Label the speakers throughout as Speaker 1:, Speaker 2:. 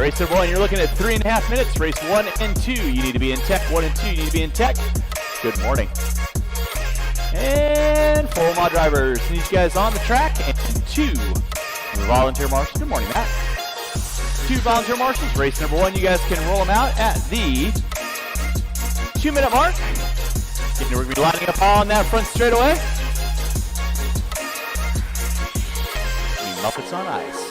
Speaker 1: Race number 1, you're looking at 3.5 minutes. Race 1 and 2, you need to be in tech. 1 and 2, you need to be in tech. Good morning. And 4 mod drivers. Need you guys on the track. And 2 volunteer marshals. Good morning, Matt. 2 volunteer marshals. Race number 1, you guys can roll them out at the 2-minute mark. We're going to be lining up on that front straightaway. The Muppets on ice.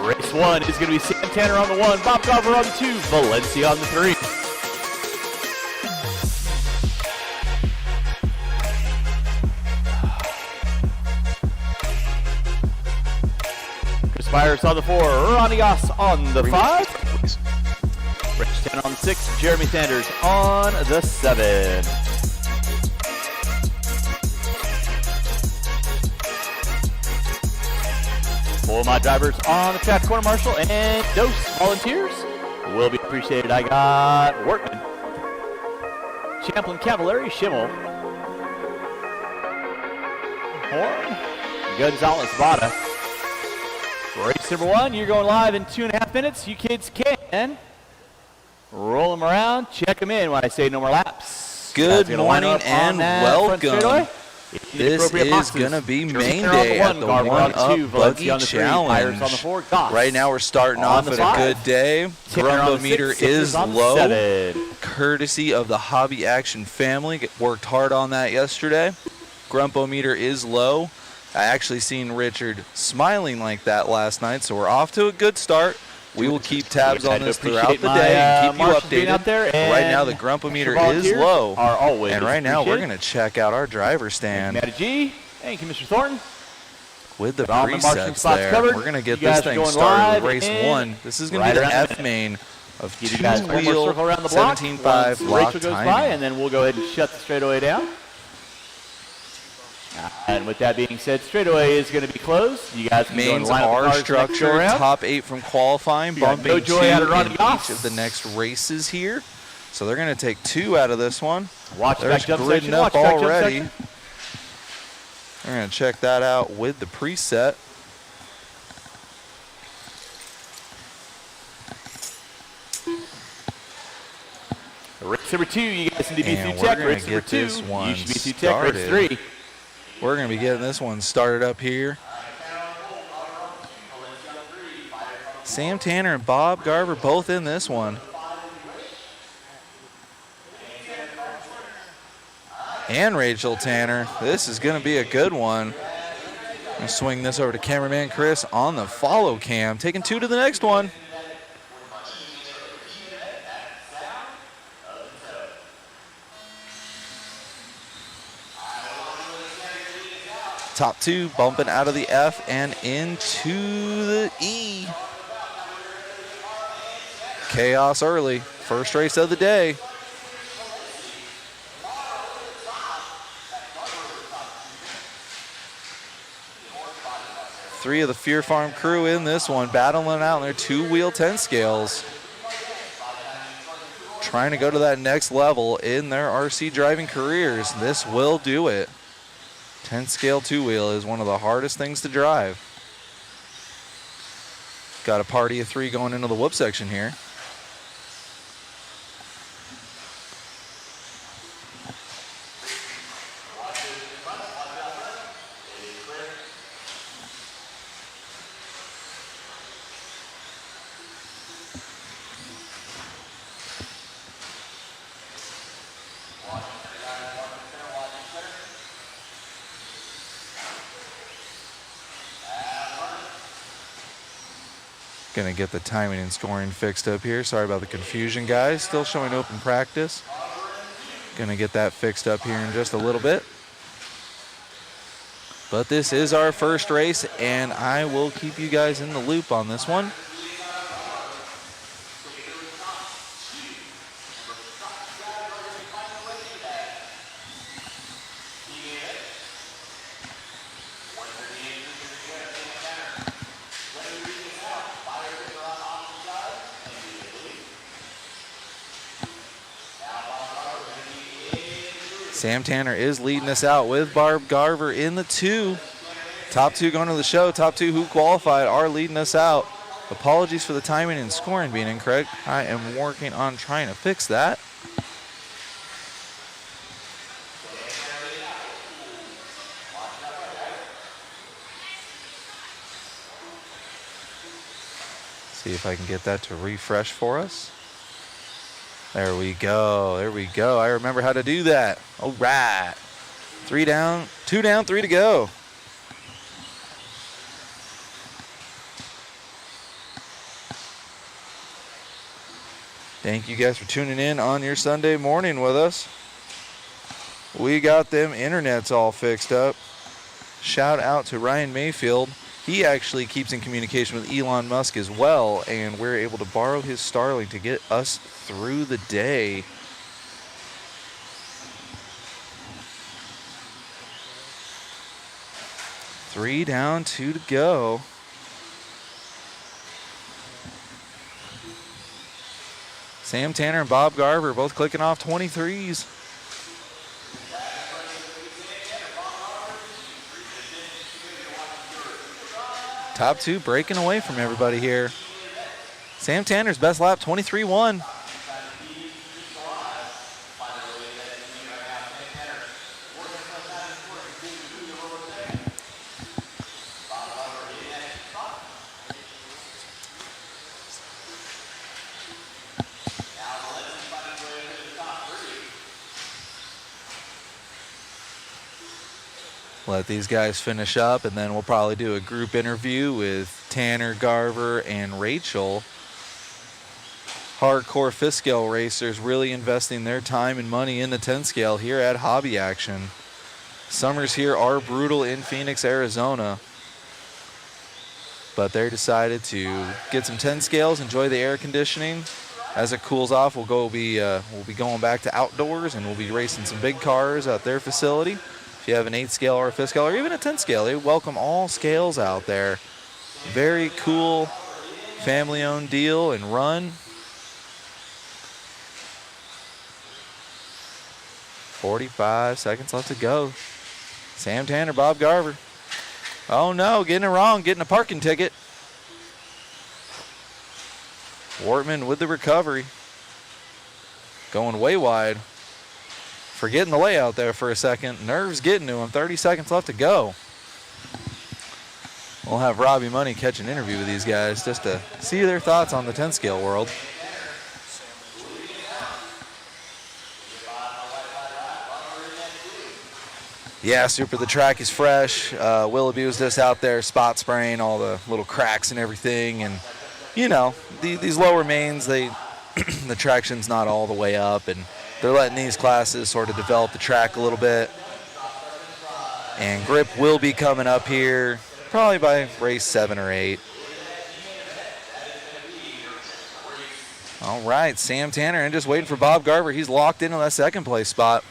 Speaker 1: Race 1 is going to be Sam Tanner on the 1, Bob Garver on the 2, Valencia on the 3. Chris Myers on the 4, Ronnie Goss on the 5. Rich Tanner on the 6, Jeremy Sanders on the 7. All my drivers on the track, corner marshal, and dose volunteers will be appreciated. I got Workman, Champlin, Cavallari, Schimmel, Horn, Gonzalez, Vada. Race number 1, you're going live in 2.5 minutes. You kids can roll them around, check them in when I say no more laps.
Speaker 2: Good morning and welcome. This is going to be main day at the 1up Buggy Challenge. Right now we're starting off at a good day. Grumbometer is low, courtesy of the Hobby Action family. Worked hard on that yesterday. Grumbometer is low. I actually seen Richard smiling like that last night, so we're off to a good start. We will keep tabs on this throughout the day and keep you updated. Right now, the Grumpometer is low. And right now, we're going to check out our driver stand.
Speaker 1: Thank you, Mr. Thornton.
Speaker 2: With the presets there, we're going to get this thing started with race 1. This is going to be the F main of 2-wheel 17.5 block timing.
Speaker 1: And then we'll go ahead and shut the straightaway down. And with that being said, straightaway is going to be closed. You guys can
Speaker 2: Mains
Speaker 1: go and line
Speaker 2: are
Speaker 1: up the
Speaker 2: structured, top 8 from qualifying, bumping 2 in
Speaker 1: each
Speaker 2: of the next races here. So they're going to take 2 out of this one.
Speaker 1: Watch
Speaker 2: There's gridding up already. We're going to check that out with the preset.
Speaker 1: Race number 2, you guys need to be through tech. Race number 2, you should be through tech. Race 3.
Speaker 2: We're going to be getting this one started up here. Sam Tanner and Bob Garver both in this one. And Rachel Tanner. This is going to be a good one. I'm going to swing this over to cameraman Chris on the follow cam. Taking 2 to the next one. Top 2 bumping out of the F and into the E. Chaos early. First race of the day. Three of the Fear Farm crew in this one, battling out in their 2-wheel 10 scales. Trying to go to that next level in their RC driving careers. This will do it. 10 scale 2-wheel is one of the hardest things to drive. Got a party of 3 going into the whoop section here. Gonna get the timing and scoring fixed up here. Sorry about the confusion, guys. Still showing open practice. Gonna get that fixed up here in just a little bit. But this is our first race, and I will keep you guys in the loop on this one. Sam Tanner is leading us out with Barb Garver in the 2. Top two going to the show. Top two who qualified are leading us out. Apologies for the timing and scoring being incorrect. I am working on trying to fix that. See if I can get that to refresh for us. There we go. There we go. I remember how to do that. All right. 3 down, 2 down, 3 to go. Thank you guys for tuning in on your Sunday morning with us. We got them internets all fixed up. Shout out to Ryan Mayfield. He actually keeps in communication with Elon Musk as well, and we're able to borrow his Starlink to get us through the day. Three down, 2 to go. Sam Tanner and Bob Garver both clicking off 23s. Top two breaking away from everybody here. Sam Tanner's best lap, 23.1. Let these guys finish up, and then we'll probably do a group interview with Tanner, Garver, and Rachel. Hardcore 5th scale racers really investing their time and money in the 10 scale here at Hobby Action. Summers here are brutal in Phoenix, Arizona, but they decided to get some 10 scales, enjoy the air conditioning. As it cools off, we'll be going back to outdoors, and we'll be racing some big cars at their facility. If you have an 8 scale or a 5th scale or even a 10 scale, they welcome all scales out there. Very cool family-owned deal and run. 45 seconds left to go. Sam Tanner, Bob Garver. Oh no, getting it wrong, getting a parking ticket. Wortman with the recovery. Going way wide. Forgetting the layout there for a second. Nerves getting to him. 30 seconds left to go. We'll have Robbie Money catch an interview with these guys just to see their thoughts on the 10 scale world. Yeah, super. The track is fresh. Will abused us out there, spot spraying all the little cracks and everything. And, you know, these lower mains, the traction's not all the way up, and they're letting these classes sort of develop the track a little bit. And grip will be coming up here probably by race 7 or 8. All right, Sam Tanner, and just waiting for Bob Garver. He's locked into that second place spot.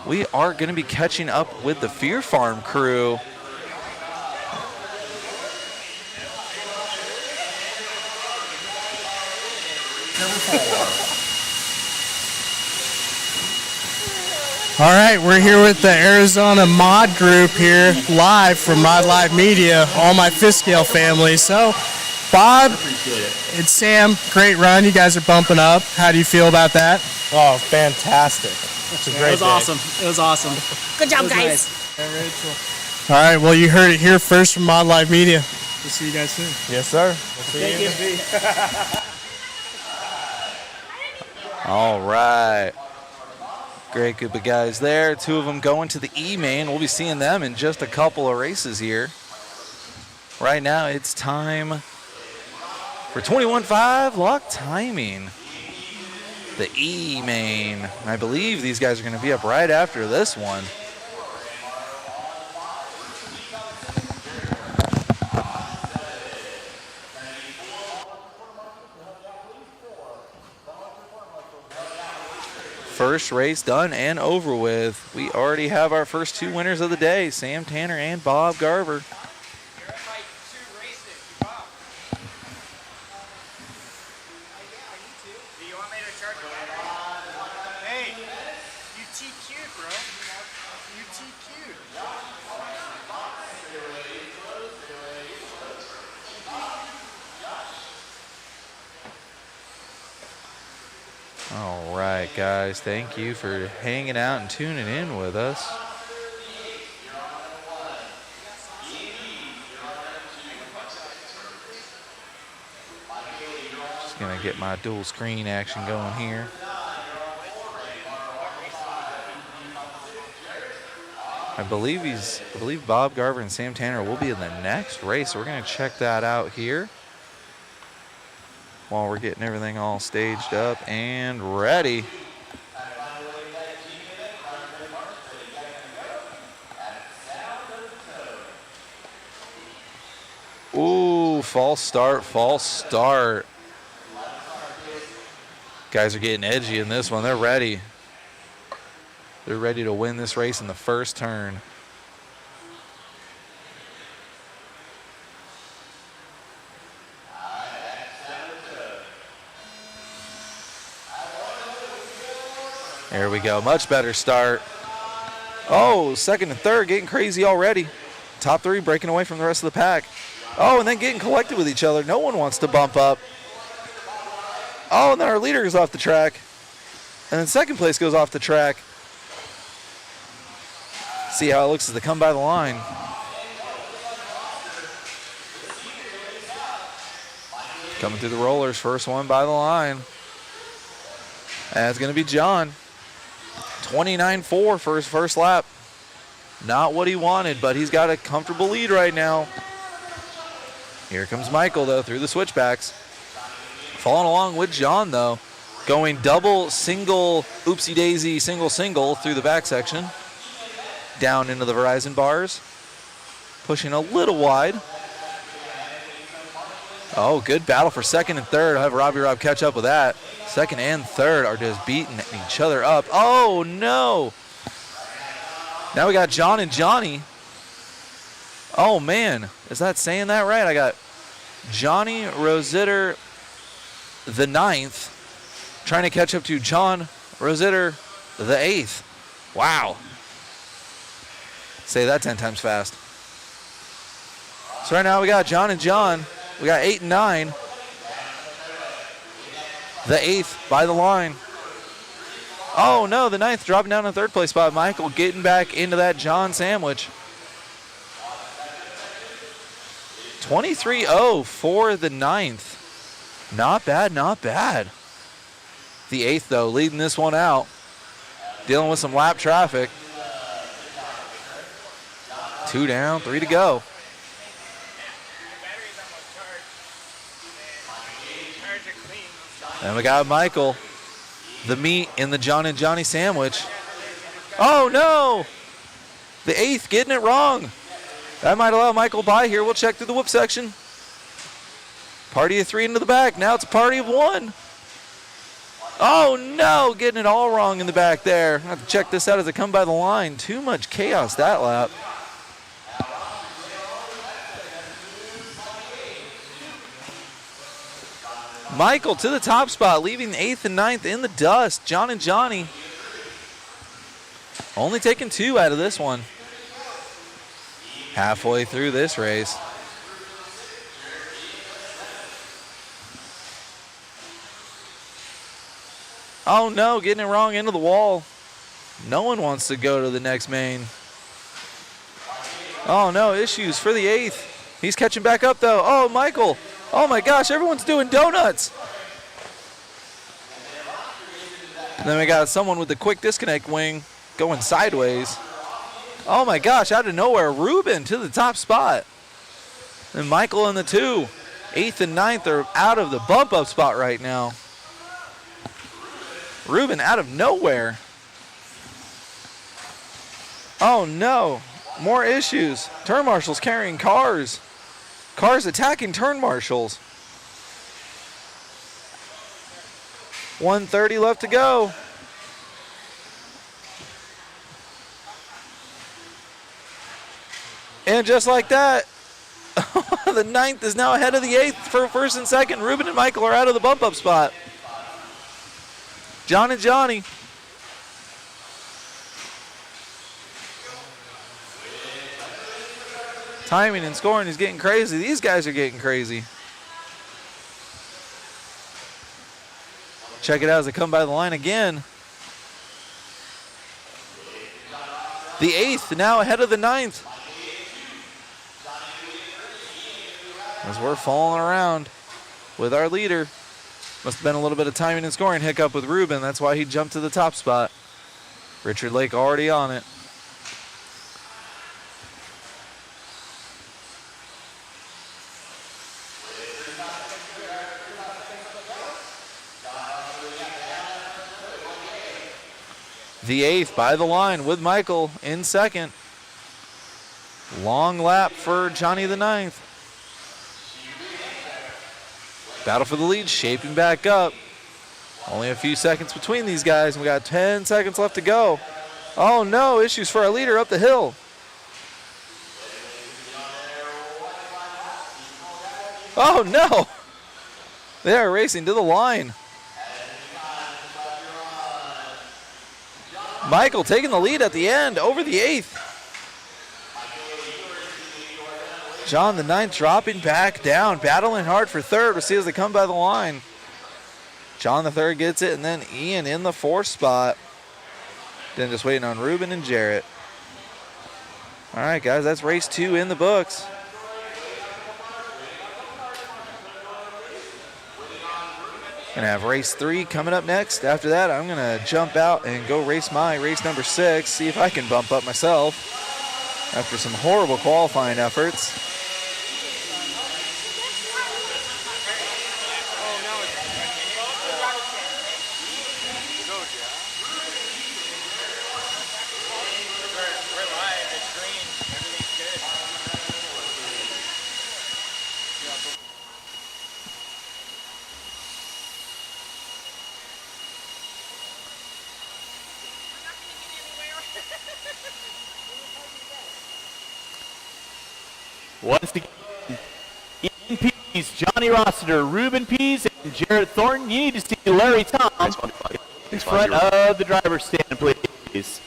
Speaker 2: We are going to be catching up with the Fear Farm crew.
Speaker 3: All right, we're here with the Arizona Mod Group here, live from Mod Live Media, all my 5th scale family. So, Bob, it's Sam, great run. You guys are bumping up. How do you feel about that?
Speaker 4: Oh, fantastic. It's a great day.
Speaker 5: It was awesome. It was awesome.
Speaker 6: Good job, guys.
Speaker 5: Nice.
Speaker 3: Hey, Rachel. All right, well, you heard it here first from Mod Live Media.
Speaker 5: We'll see you guys soon.
Speaker 4: Yes, sir.
Speaker 5: Thank you.
Speaker 2: All right. Great group of guys there. 2 of them going to the E-Main. We'll be seeing them in just a couple of races here. Right now, it's time for 21.5 lock timing. The E-Main. I believe these guys are going to be up right after this one. First race done and over with. We already have our first 2 winners of the day, Sam Tanner and Bob Garver. All right, guys, thank you for hanging out and tuning in with us. Just gonna get my dual screen action going here. I believe Bob Garver and Sam Tanner will be in the next race. So we're gonna check that out here while we're getting everything all staged up and ready. Ooh, false start, false start. Guys are getting edgy in this one. They're ready. They're ready to win this race in the first turn. There we go, much better start. Oh, second and third getting crazy already. Top three breaking away from the rest of the pack. Oh, and then getting collected with each other. No one wants to bump up. Oh, and then our leader goes off the track. And then second place goes off the track. See how it looks as they come by the line. Coming through the rollers, first one by the line. That's going to be John. 29.4 for his first lap. Not what he wanted, but he's got a comfortable lead right now. Here comes Michael, though, through the switchbacks. Following along with John, though. Going double, single, oopsie-daisy, single through the back section. Down into the Verizon bars. Pushing a little wide. Oh, good battle for second and third. I'll have Robbie Rob catch up with that. Second and third are just beating each other up. Oh, no. Now we got John and Johnny. Oh, man. Is that saying that right? I got Johnny Rositter the 9th trying to catch up to John Rositter the 8th. Wow. Say that 10 times fast. So right now we got John and John. We got 8 and 9. The 8th by the line. Oh, no, the 9th dropping down in third place spot. Michael getting back into that John sandwich. 23-0 for the 9th. Not bad, not bad. The 8th, though, leading this one out. Dealing with some lap traffic. 2 down, 3 to go. And we got Michael, the meat in the John and Johnny sandwich. Oh, no. The 8th getting it wrong. That might allow Michael by here. We'll check through the whoop section. Party of 3 into the back. Now it's a party of 1. Oh, no. Getting it all wrong in the back there. I have to check this out as I come by the line. Too much chaos that lap. Michael to the top spot, leaving the 8th and 9th in the dust. John and Johnny only taking 2 out of this one. Halfway through this race. Oh no, getting it wrong into the wall. No one wants to go to the next main. Oh no, issues for the 8th. He's catching back up though. Oh, Michael. Oh my gosh, everyone's doing donuts. And then we got someone with the quick disconnect wing going sideways. Oh my gosh, out of nowhere, Ruben to the top spot. And Michael in the 2. 8th and 9th are out of the bump up spot right now. Ruben out of nowhere. Oh no, more issues. Turn marshals carrying cars. Cars attacking turn marshals. 1:30 left to go. And just like that, the 9th is now ahead of the 8th for first and second. Ruben and Michael are out of the bump up spot. John and Johnny. Timing and scoring is getting crazy. These guys are getting crazy. Check it out as they come by the line again. The 8th now ahead of the 9th. As we're falling around with our leader. Must have been a little bit of timing and scoring hiccup with Ruben. That's why he jumped to the top spot. Richard Lake already on it. The 8th by the line with Michael in second. Long lap for Johnny the 9th. Battle for the lead shaping back up. Only a few seconds between these guys. We got 10 seconds left to go. Oh no, issues for our leader up the hill. Oh no! They are racing to the line. Michael taking the lead at the end over the 8th. John the 9th dropping back down, battling hard for third. We'll see as they come by the line. John the 3rd gets it, and then Ian in the 4th spot. Then just waiting on Ruben and Jarrett. All right, guys, that's race 2 in the books. Gonna have race 3 coming up next. After that, I'm gonna jump out and go race my race number 6, see if I can bump up myself after some horrible qualifying efforts.
Speaker 1: Once again, Ian Pease, Johnny Rossiter, Ruben Pease, and Jarrett Thornton. You need to see Larry Tom in front of the driver's stand, please.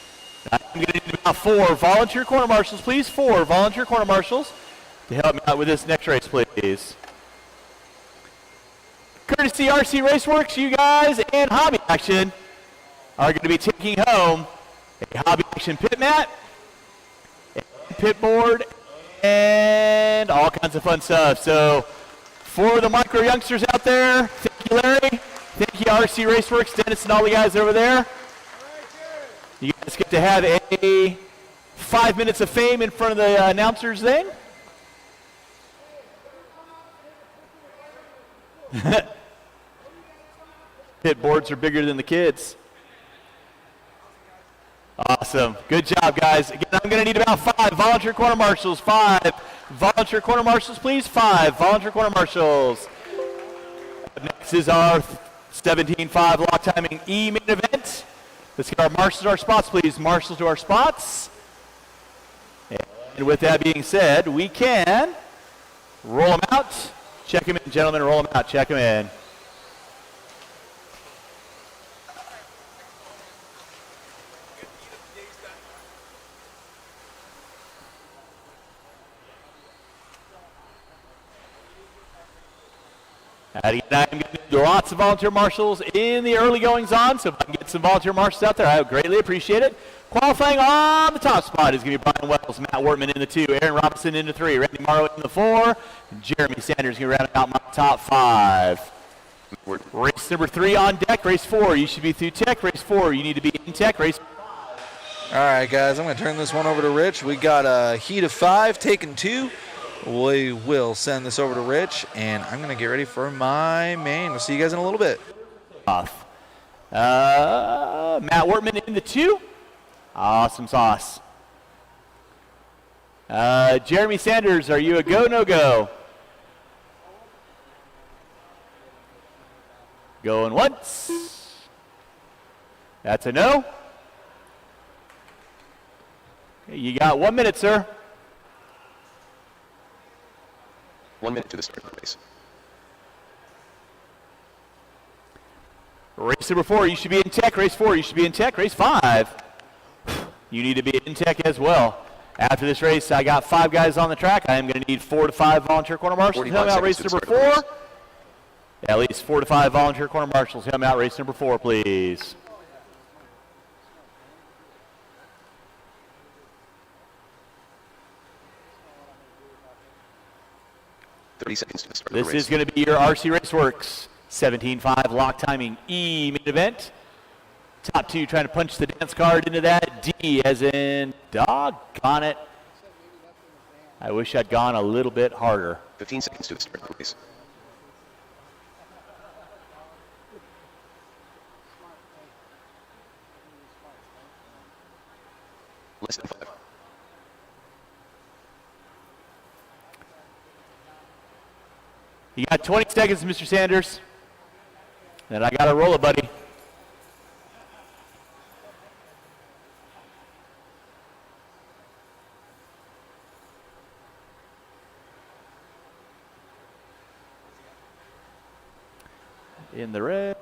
Speaker 1: I'm going to need about 4 volunteer corner marshals, please. 4 volunteer corner marshals to help me out with this next race, please. Courtesy RC Raceworks, you guys and Hobby Action are going to be taking home a Hobby Action pit mat, a pit board, and all kinds of fun stuff. So for the micro youngsters out there, thank you, Larry. Thank you, RC Raceworks, Dennis, and all the guys over there. You guys get to have a 5 minutes of fame in front of the announcers thing. Pit boards are bigger than the kids. Awesome. Good job, guys. Again, I'm going to need about 5 volunteer corner marshals. 5 volunteer corner marshals, please. 5 volunteer corner marshals. Next is our 17.5 lock timing E main event. Let's get our marshals to our spots, please. Marshals to our spots. And with that being said, we can roll them out. Check them in, gentlemen. Roll them out. Check them in. I'm going to do lots of volunteer marshals in the early goings on, so if I can get some volunteer marshals out there, I would greatly appreciate it. Qualifying on the top spot is going to be Brian Wells, Matt Wortman in the 2, Aaron Robinson in the 3, Randy Morrow in the 4, and Jeremy Sanders going to round out my top 5. Race number 3 on deck. Race 4, you should be through tech. Race 4, you need to be in tech. Race.
Speaker 2: All right, guys, I'm going to turn this one over to Rich. We got a heat of 5, taking 2. We will send this over to Rich, and I'm going to get ready for my main. We'll see you guys in a little bit.
Speaker 1: Matt Wortman in the 2. Awesome sauce. Jeremy Sanders, are you a go, no go? Going once. That's a no. Okay, you got 1 minute, sir.
Speaker 6: 1 minute to the start of the race.
Speaker 1: Race number 4, you should be in tech. Race 4, you should be in tech. Race 5, you need to be in tech as well. After this race, I got 5 guys on the track. I am going to need 4 to 5 volunteer corner marshals to help out race number 4. At least 4 to 5 volunteer corner marshals. Come out, race number 4, please.
Speaker 6: Seconds to start
Speaker 1: this is going to be your RC Raceworks 17.5 lock timing E main event. Top 2 trying to punch the dance card into that. D as in doggone it. I wish I'd gone a little bit harder.
Speaker 6: 15 seconds to the start of the race. Less than 5.
Speaker 1: You got 20 seconds, Mr. Sanders. And I got to roll it, buddy. In the red.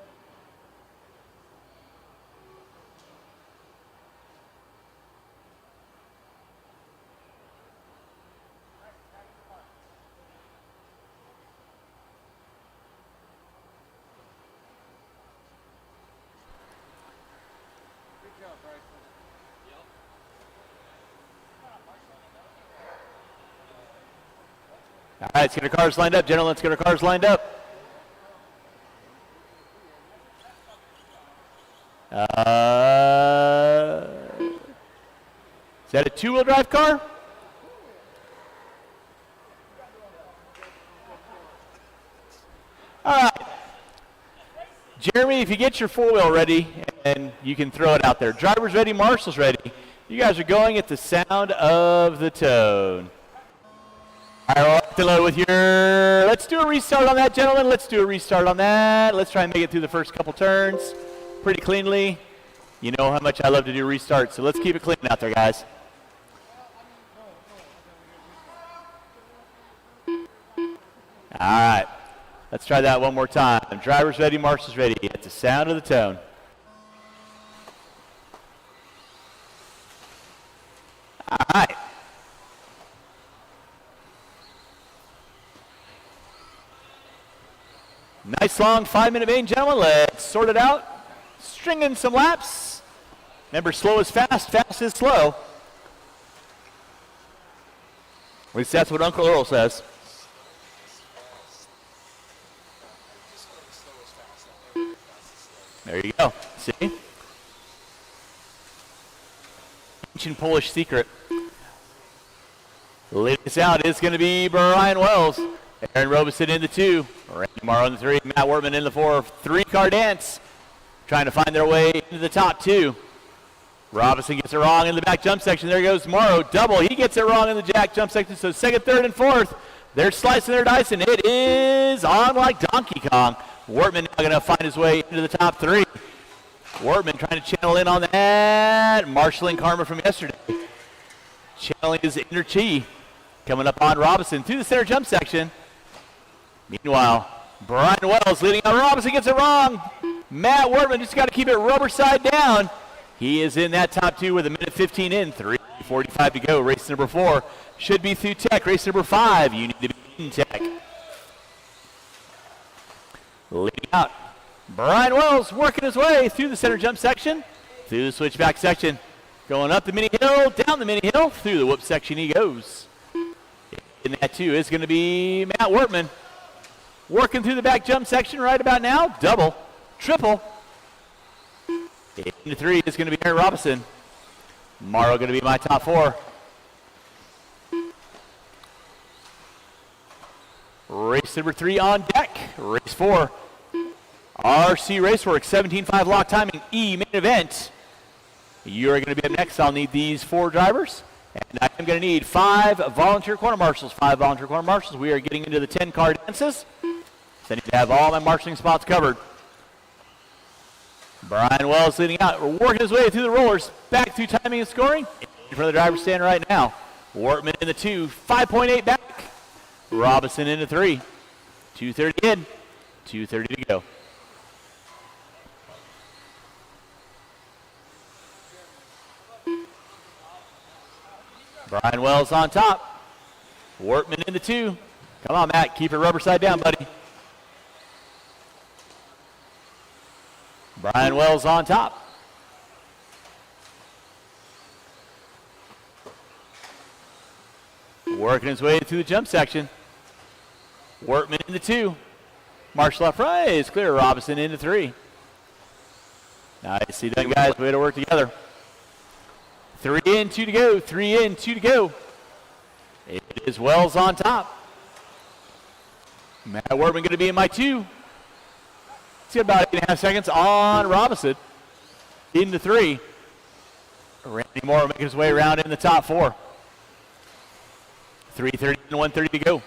Speaker 1: All right, let's get our cars lined up, gentlemen. Let's get our cars lined up. Is that a 2-wheel drive car? All right. Jeremy, if you get your 4-wheel ready, and you can throw it out there. Driver's ready, marshal's ready. You guys are going at the sound of the tone. All right, well, with your, let's do a restart on that, gentlemen. Let's do a restart on that. Let's try and make it through the first couple turns pretty cleanly. You know how much I love to do restarts, so let's keep it clean out there, guys. All right, let's try that one more time. Driver's ready, marshal's ready. At the sound of the tone. All right. Nice long 5-minute main, gentlemen. Let's sort it out. String in some laps. Remember, slow is fast, fast is slow. At least that's what Uncle Earl says. There you go. See? Ancient Polish secret. Leading us out is going to be Brian Wells. Aaron Robeson in the 2. Randy Morrow in the 3. Matt Wortman in the 4. 3-car dance. Trying to find their way into the top 2. Robinson gets it wrong in the back jump section. There goes Morrow. Double. He gets it wrong in the jack jump section. So 2nd, 3rd, and 4th. They're slicing their dice, and it is on like Donkey Kong. Wortman now going to find his way into the top 3. Wortman trying to channel in on that. Marshalling karma from yesterday. Channeling his inner chi. Coming up on Robinson through the center jump section. Meanwhile, Brian Wells leading out. Robinson gets it wrong. Matt Wortman just got to keep it rubber side down. He is in that top 2 with 1:15 in. 3:45 to go. Race number 4 should be through tech. Race number 5, you need to be in tech. Leading out, Brian Wells working his way through the center jump section, through the switchback section, going up the mini hill, down the mini hill, through the whoop section he goes. In that 2 is going to be Matt Wortman. Working through the back jump section right about now. Double, triple. In the 3 is going to be Aaron Robinson. Morrow going to be my top 4. Race number 3 on deck. Race 4. RC Raceworks 17.5 lock timing E main event. You're going to be up next. I'll need these 4 drivers. And I am going to need 5 volunteer corner marshals. 5 volunteer corner marshals. We are getting into the 10-car dances. So I need to have all my marshalling spots covered. Brian Wells leading out. We're working his way through the rollers. Back through timing and scoring. In front of the driver's stand right now. Wortman in the 2. 5.8 back. Robinson in the 3. 2:30 in. 2:30 to go. Brian Wells on top. Wortman in the 2. Come on, Matt. Keep it rubber side down, buddy. Brian Wells on top. Working his way through the jump section. Wortman in the 2. Marshall up front is clear. Robinson into 3. Nice. See done, guys. Way to work together. 3 in, 2 to go. 3 in, 2 to go. It is Wells on top. Matt Wortman going to be in my 2. See about 8.5 seconds on Robinson. Into 3. Randy Moore making his way around in the top 4. 3:30 and 1:30 to go.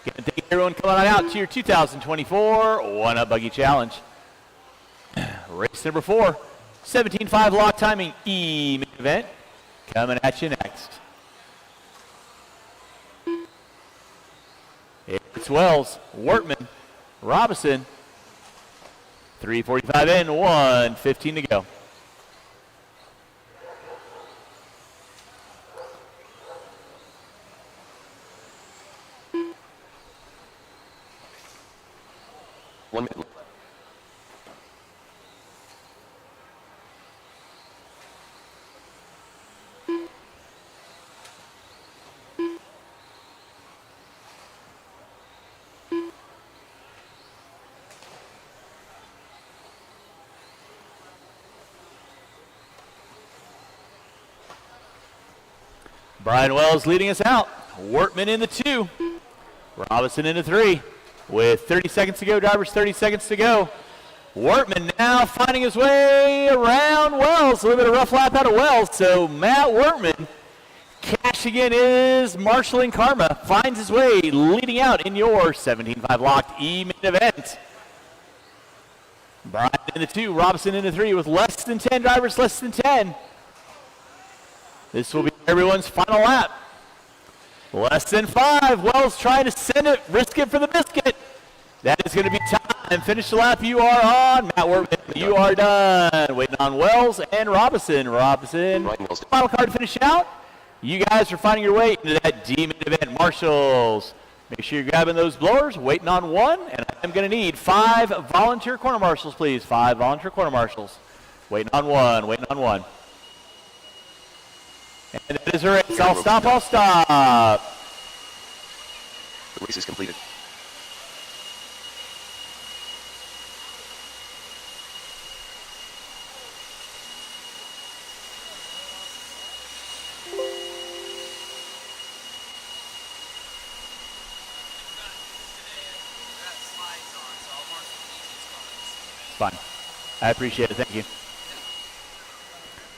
Speaker 1: Gonna thank everyone coming on out to your 2024 1up Buggy Challenge. Race number 4, 17.5 lock timing E-main event. Coming at you next. It's Wells, Wortman, Robinson. 3:45 in, 1:15 to go.
Speaker 6: One minute.
Speaker 1: Brian Wells leading us out. Wortman in the 2. Robinson in the 3. With 30 seconds to go, drivers, 30 seconds to go. Wortman now finding his way around Wells. A little bit of rough lap out of Wells. So Matt Wortman cashing in his marshalling karma. Finds his way leading out in your 17.5 locked E-main event. Brian in the 2, Robinson in the 3 with less than 10 drivers, less than 10. This will be everyone's final lap. Less than 5. Wells trying to send it, risk it for the biscuit. That is going to be time. Finish the lap. You are on. Matt Wortman, you are done. Waiting on Wells and Robinson. Robinson, final card to finish out. You guys are finding your way into that D-main event. Marshals, make sure you're grabbing those blowers. Waiting on 1, and I'm going to need 5 volunteer corner marshals, please. 5 volunteer corner marshals. Waiting on 1. Waiting on 1. And that is a race. I'll stop, I'll stop.
Speaker 6: The race is completed.
Speaker 1: Fine. I appreciate it. Thank you.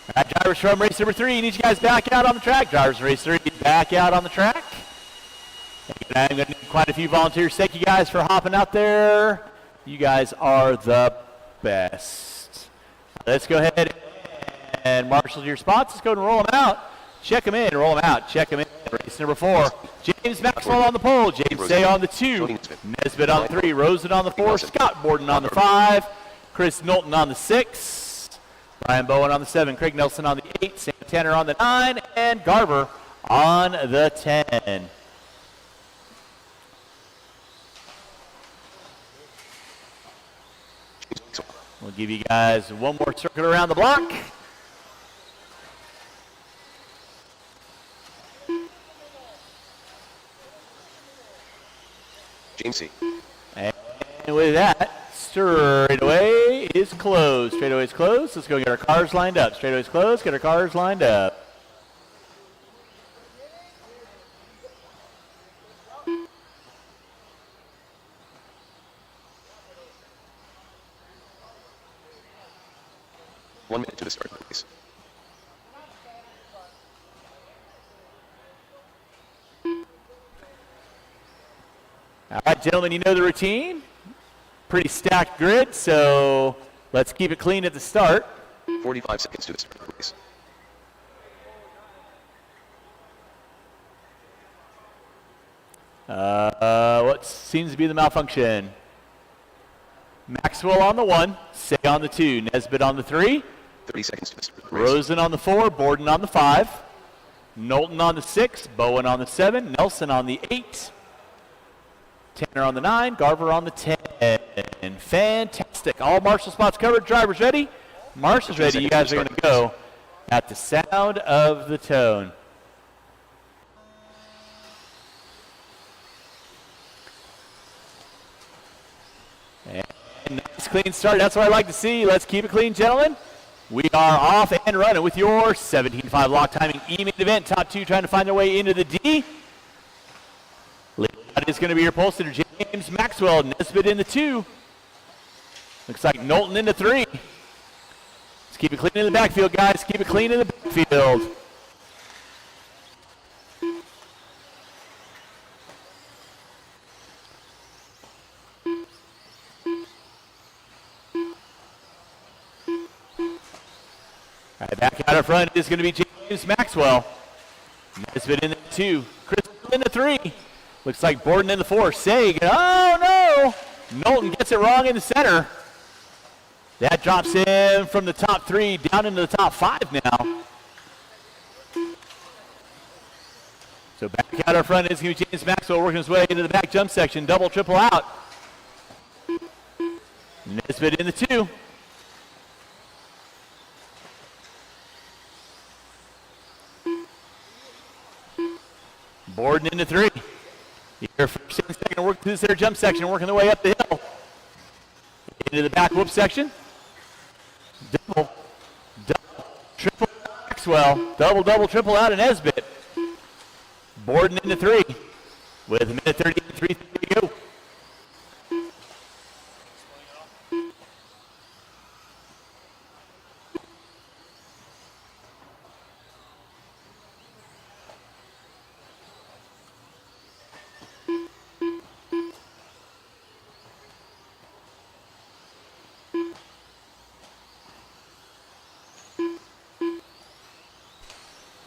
Speaker 1: All right, drivers from race number 3, need you guys back out on the track. Drivers from race 3, back out on the track. And I'm going to need quite a few volunteers. Thank you guys for hopping out there. You guys are the best. Let's go ahead and marshal your spots. Let's go and roll them out. Check them in, roll them out. Check them in. Race number 4, James Maxwell on the pole. James Say on the 2. Nesbitt on the 3. Rosen on the 4. Scott Borden on the 5. Chris Knowlton on the 6. Brian Bowen on the 7, Craig Nelson on the 8, Sam Tanner on the 9, and Garver on the 10. We'll give you guys one more circuit around the block.
Speaker 6: James C.
Speaker 1: And with that, straightaway is closed. Straightaway is closed. Let's go get our cars lined up. Straightaway is closed. Get our cars lined up.
Speaker 6: One minute to the start of the race.
Speaker 1: All right, gentlemen, you know the routine. Pretty stacked grid, so let's keep it clean at the start.
Speaker 6: 45 seconds to the start of the race.
Speaker 1: What seems to be the malfunction? Maxwell on the 1, Say on the 2, Nesbitt on the 3.
Speaker 6: 30 seconds to the start of the race.
Speaker 1: Rosen on the 4, Borden on the 5. Knowlton on the 6, Bowen on the 7, Nelson on the 8. Tanner on the 9, Garver on the 10. Fantastic. All marshal spots covered. Drivers ready? Marshals ready. You guys are going to go at the sound of the tone. And nice clean start. That's what I like to see. Let's keep it clean, gentlemen. We are off and running with your 17.5 lock timing E-main event. Top 2 trying to find their way into the D. That is going to be your pole sitter, James Maxwell. Nesbitt in the 2. Looks like Knowlton in the 3. Let's keep it clean in the backfield, guys. Keep it clean in the backfield. All right, back out in front is going to be James Maxwell. Nesbitt in the 2. Chris in the 3. Looks like Borden in the 4. Saig. Oh, no! Knowlton gets it wrong in the center. That drops him from the top 3 down into the top 5 now. So back out in front is going to be James Maxwell working his way into the back jump section. Double, triple out. Nesbitt in the 2. Borden in the 3. Here first and second work through this center jump section, working their way up the hill. Into the back whoop section. Double, triple Maxwell. Double, triple out in Nesbitt. Borden in the 3. With a minute 30 and 3 to go.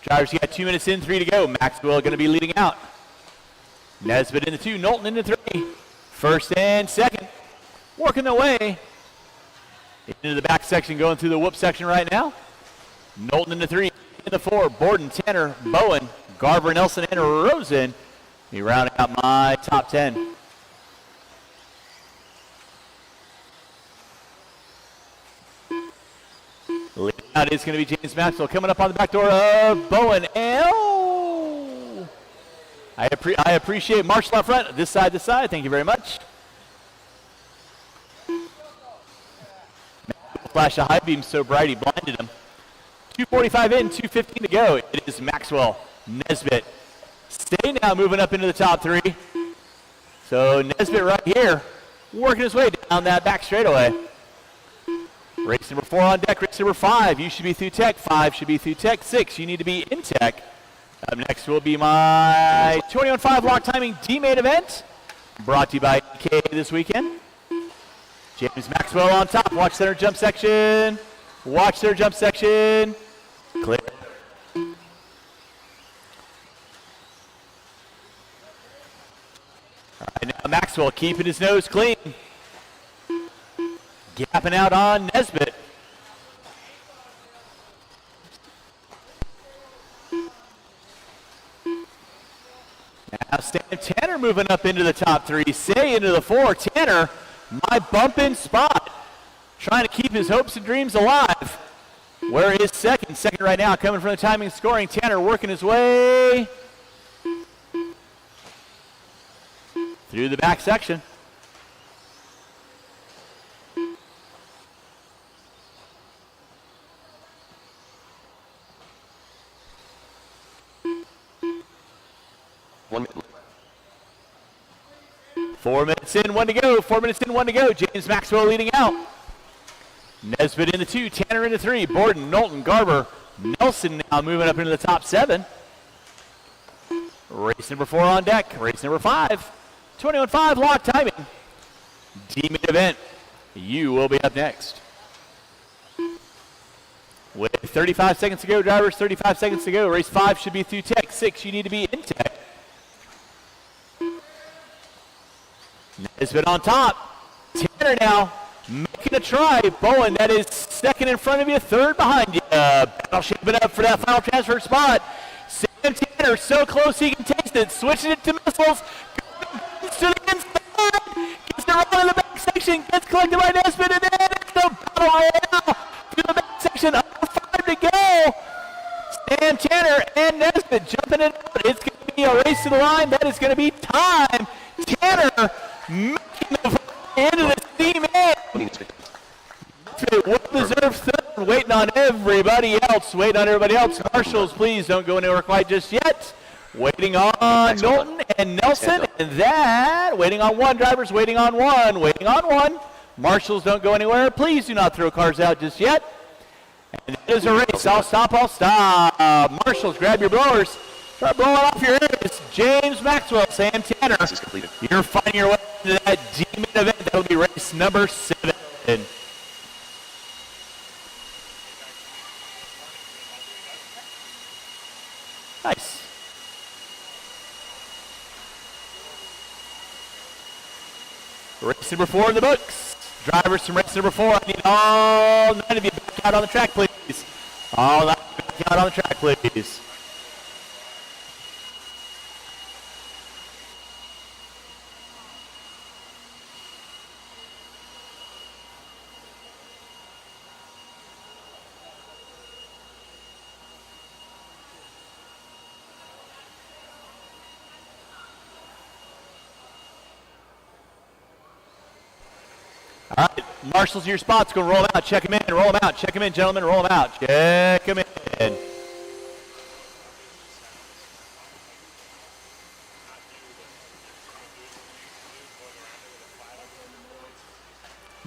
Speaker 1: Drivers, you got 2 minutes in, 3 to go. Maxwell going to be leading out. Nesbitt in the 2, Knowlton in the 3. First and second. Working their way into the back section, going through the whoop section right now. Knowlton in the 3, in the 4. Borden, Tanner, Bowen, Garver, Nelson, and Rosen. Be rounding out my top 10. Leading out is going to be James Maxwell coming up on the back door of Bowen. And oh! I appreciate Marshall out front. This side. Thank you very much. Flash a high beam so bright he blinded him. 2:45 in, 2:15 to go. It is Maxwell, Nesbitt. Stay now moving up into the top 3. So Nesbitt right here working his way down that back straightaway. Race number 4 on deck, race number 5. You should be through tech. 5 should be through tech. 6, you need to be in tech. Up next will be my 21.5 lock timing D-main event. Brought to you by EK this weekend. James Maxwell on top. Watch center jump section. Watch center jump section. Clear. All right, now Maxwell keeping his nose clean. Gapping out on Nesbitt. Now Stan Tanner moving up into the top 3. Say into the 4. Tanner, my bump-in spot. Trying to keep his hopes and dreams alive. Where is second? Second right now coming from the timing scoring. Tanner working his way through the back section.
Speaker 6: One minute.
Speaker 1: 4 minutes in, 1 to go. 4 minutes in, 1 to go. James Maxwell leading out. Nesbitt in the 2, Tanner in the 3. Borden, Knowlton, Garber, Nelson now moving up into the top 7. Race number 4 on deck. Race number 5. 21.5 lock timing. D-main event. You will be up next. With 35 seconds to go, drivers, 35 seconds to go. Race 5 should be through tech. 6, you need to be in tech. Nesbitt on top. Tanner now making a try. Bowen, that is second in front of you, third behind you. Battle shaping up for that final transfer spot. Sam Tanner so close he can taste it. Switching it to missiles. To the inside. line. Gets the roll in the back section. Gets collected by Nesbitt, and then it's the battle royale to the back section. Under 5 to go. Sam Tanner and Nesbitt jumping it out. It's going to be a race to the line. That is going to be time. Tanner making the into the steam in. Well-deserved third, waiting on everybody else. Marshals, please don't go anywhere quite just yet. Waiting on Knowlton and Nelson, and that, waiting on one, drivers, waiting on one. Marshals, don't go anywhere. Please do not throw cars out just yet. And it is a race. I'll stop. Marshals, grab your blowers. Start blowing off your ears. James Maxwell, Sam Tanner. You're finding your way into that demon event. That'll be race number 7. Nice. Race number 4 in the books. Drivers from race number 4, I need all 9 of you back out on the track, please. All 9 back out on the track, please. All right, marshals to your spots. Go roll them out. Check them in. Roll them out. Check them in, gentlemen. Roll them out. Check them in.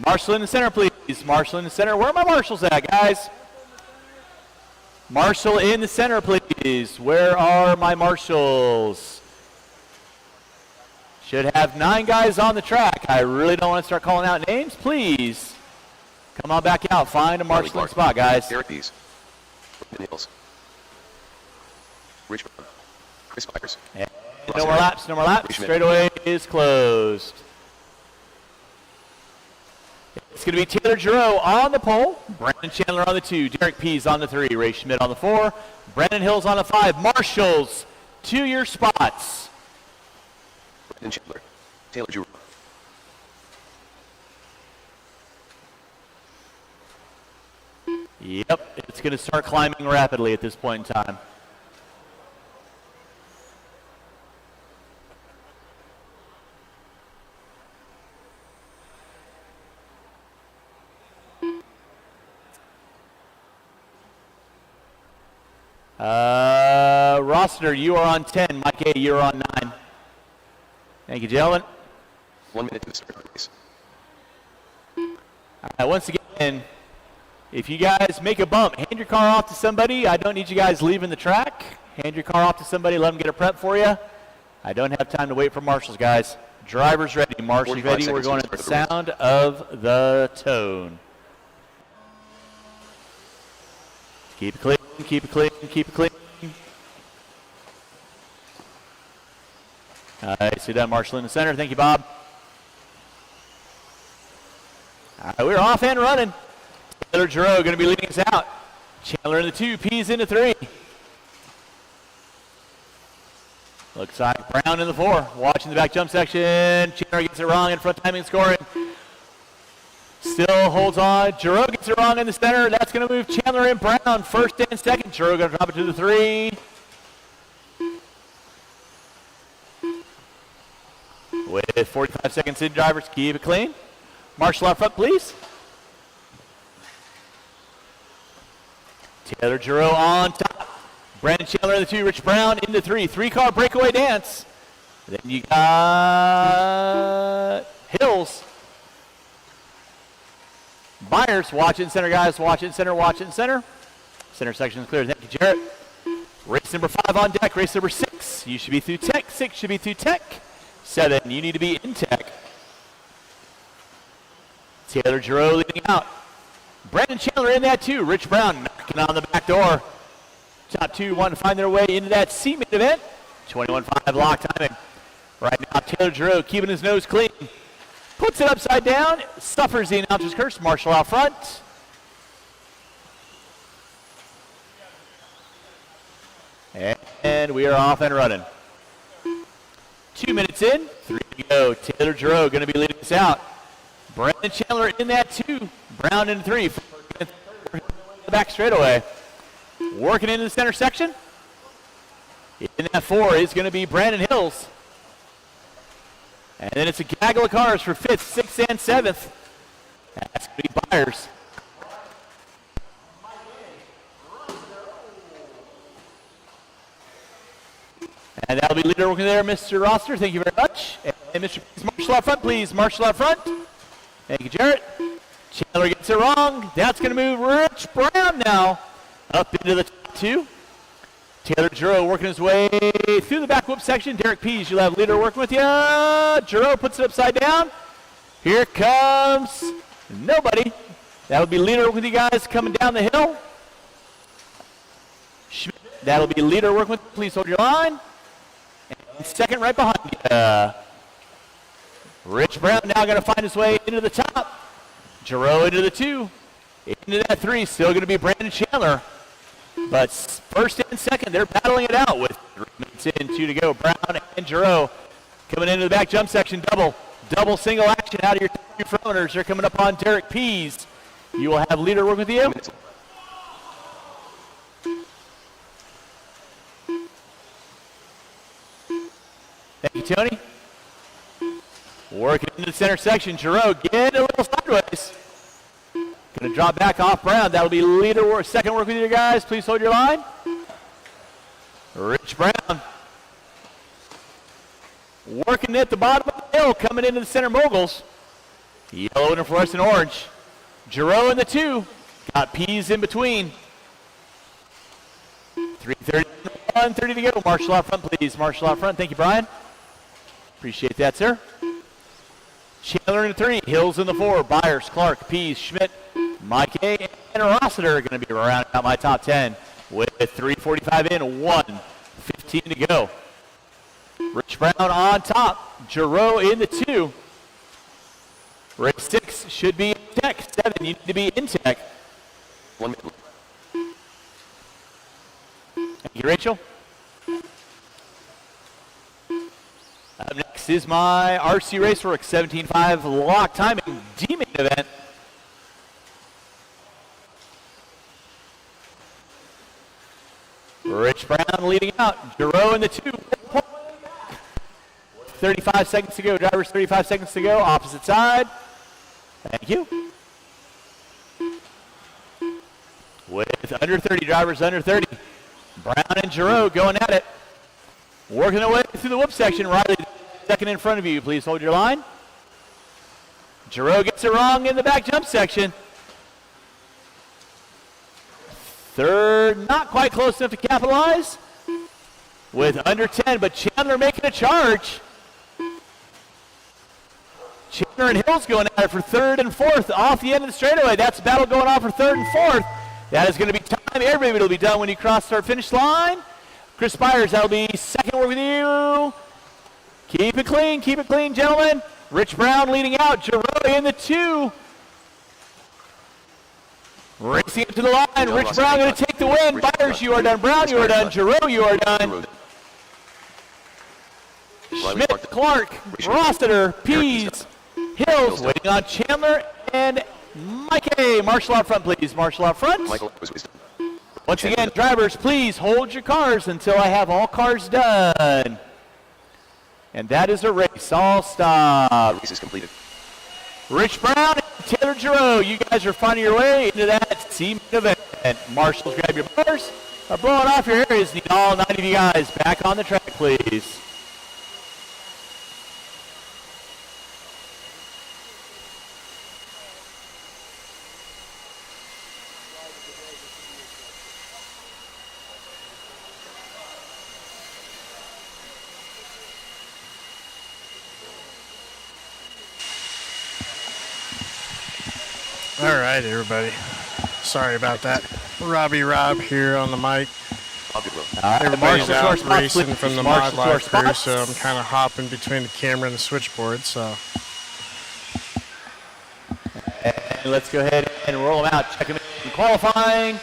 Speaker 1: Marshal in the center, please. Marshal in the center. Where are my marshals at, guys? Marshal in the center, please. Where are my marshals? Should have 9 guys on the track. I really don't want to start calling out names. Please come on back out. Find a marshaling spot, guys.
Speaker 6: Eric Pease. Hills. Rich Chris Byers.
Speaker 1: No more laps. Straightaway is closed. It's going to be Taylor Giroux on the pole. Brandon Chandler on the 2. Derek Pease on the 3. Ray Schmidt on the 4. Brandon Hills on the 5. Marshals to your spots.
Speaker 6: Brandon Chandler. Taylor Giroux.
Speaker 1: Yep, it's going to start climbing rapidly at this point in time. Rossiter, you are on 10. Mike A., you're on 9. Thank you, gentlemen.
Speaker 6: 1 minute to start, please.
Speaker 1: All right, once again, if you guys make a bump, hand your car off to somebody. I don't need you guys leaving the track. Hand your car off to somebody. Let them get a prep for you. I don't have time to wait for marshals, guys. Drivers ready. Marshals ready. We're going at the sound of the tone. Keep it clean. Keep it clean. Keep it clean. All right, see that marshal in the center. Thank you, Bob. All right, we're off and running. Taylor Giroux going to be leading us out. Chandler in the 2, Pease in the 3. Looks like Brown in the 4. Watching the back jump section. Chandler gets it wrong in front timing scoring. Still holds on. Giroux gets it wrong in the center. That's going to move Chandler and Brown first and second. Giroux going to drop it to the 3. With 45 seconds in, drivers, keep it clean. Marshal out front, please. Taylor Giroux on top. Brandon Chandler in the 2, Rich Brown in the 3. 3-car breakaway dance. Then you got Hills. Byers, watch it in center, guys. Watch it in center, watch it in center. Center section is clear. Thank you, Jarrett. Race number 5 on deck. Race number 6. You should be through tech. 6 should be through tech. 7, you need to be in tech. Taylor Giroux leading out. Brandon Chandler in that 2. Rich Brown knocking on the back door. Top 2 want to find their way into that C-main event. 21.5 lock timing. Right now, Taylor Giroux keeping his nose clean. Puts it upside down. Suffers the announcer's curse. Marshall out front. And we are off and running. 2 minutes in, 3 to go. Taylor Giroux going to be leading us out. Brandon Chandler in that 2. Brown in 3. The back straightaway. Working into the center section. In that 4 is going to be Brandon Hills. And then it's a gaggle of cars for 5th, 6th, and 7th. That's going to be Byers. And that'll be leader working there, Mr. Roster. Thank you very much. And Mr. Marshall out front, please. Marshall out front. Thank you, Jarrett. Chandler gets it wrong. That's going to move Rich Brown now up into the top 2. Taylor Giroux working his way through the back whoop section. Derek Pease, you'll have leader working with you. Giroux puts it upside down. Here comes nobody. That'll be leader working with you guys coming down the hill. Schmidt, that'll be leader working with you. Please hold your line. And second right behind you. Rich Brown now going to find his way into the top. Giroux into the 2. Into that 3, still going to be Brandon Chandler. But first and second, they're battling it out with 3 minutes in, 2 to go. Brown and Giroux coming into the back jump section. Double single action out of your front runners. They're coming up on Derek Pease. You will have leader work with you. Thank you, Tony. Working into the center section. Giroux getting a little sideways. Going to drop back off Brown. That'll be leader work. Second work with you guys. Please hold your line. Rich Brown. Working at the bottom of the hill. Coming into the center moguls. Yellow and fluorescent orange. Giroux in the 2. Got Pease in between. 3:30, 1:30 to go. Marshall out front, please. Marshall out front. Thank you, Brian. Appreciate that, sir. Chandler in the 3. Hills in the 4. Byers, Clark, Pease, Schmidt, Mike A, and Rossiter are going to be rounding out my top 10 with 3:45 in, 1:15 to go. Rich Brown on top. Giroux in the 2. Race 6 should be in tech. 7, you need to be in tech.
Speaker 6: 1 minute.
Speaker 1: Thank you, Rachel. Up next is my RC Raceworks 17.5 lock timing D-main event. Rich Brown leading out. Giroux in the 2. 35 seconds to go. Drivers, 35 seconds to go. Opposite side. Thank you. With under 30 drivers, under 30. Brown and Giroux going at it. Working their way through the whoop section. Riley, second in front of you. Please hold your line. Giroux gets it wrong in the back jump section. Third, not quite close enough to capitalize. With under 10, but Chandler making a charge. Chandler and Hills going at it for 3rd and 4th off the end of the straightaway. That's a battle going on for 3rd and 4th. That is going to be time. Everybody will be done when you cross start finish line. Chris Byers, that'll be second work with you. Keep it clean, gentlemen. Rich Brown leading out. Giroux in the 2. Racing up to the line. Rich Brown going to take the win. Byers, you are done. Brown, you are done. Giroux, you are done. Schmidt, Clark, Rossiter, Pease, Hills, waiting on Chandler and Mike A. Marshall out front, please. Marshall out front. Once again, drivers, please hold your cars until I have all cars done. And that is a race. All stop.
Speaker 6: Race is completed.
Speaker 1: Rich Brown and Taylor Giroux, you guys are finding your way into that team event. Marshals, grab your bars. Blowing off your areas. Need all 9 of you guys back on the track, please.
Speaker 3: All right, everybody. Sorry about that. Robbie Rob here on the mic. Everybody's out racing from the Mod Life crew, so I'm kind of hopping between the camera and the switchboard. So
Speaker 1: and let's go ahead and roll them out. Check them in qualifying.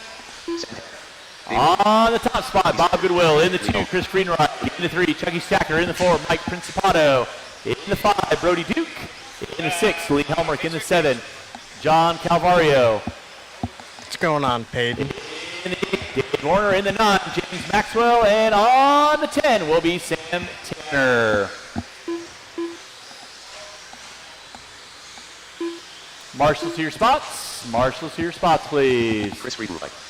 Speaker 1: On the top spot, Bob Goodwill. In the 2, Chris Friedenreich. In the 3, Chucky Stacker. In the 4, Mike Principato. In the 5, Brody Duke. In the 6, Lee Helmrich. In the 7, John Calvario.
Speaker 3: What's going on, Peyton?
Speaker 1: In the 8, Dave Warner. In the 9, James Maxwell. And on the 10 will be Sam Tanner. Marshals to your spots. Marshals to your spots, please.
Speaker 6: Chris Friedenreich.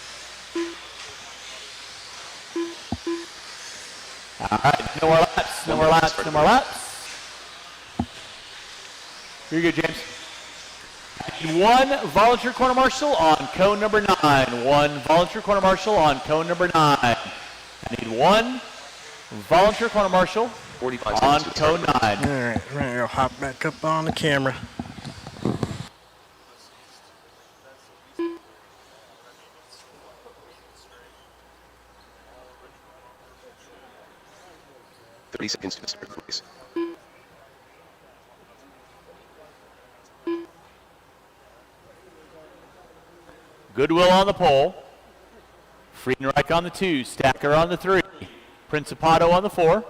Speaker 1: All right, no more laps, no more laps, no more laps. Here you go, James. I need 1 volunteer corner marshal on cone number 9. 1 volunteer corner marshal on cone number 9. I need 1 volunteer corner marshal
Speaker 6: 45
Speaker 1: on
Speaker 6: seconds.
Speaker 1: cone 9.
Speaker 3: All right, we're going to go hop back up on the camera.
Speaker 6: Seconds to start, please.
Speaker 1: Goodwill on the pole. Friedenreich on the 2. Stacker on the 3. Principato on the 4.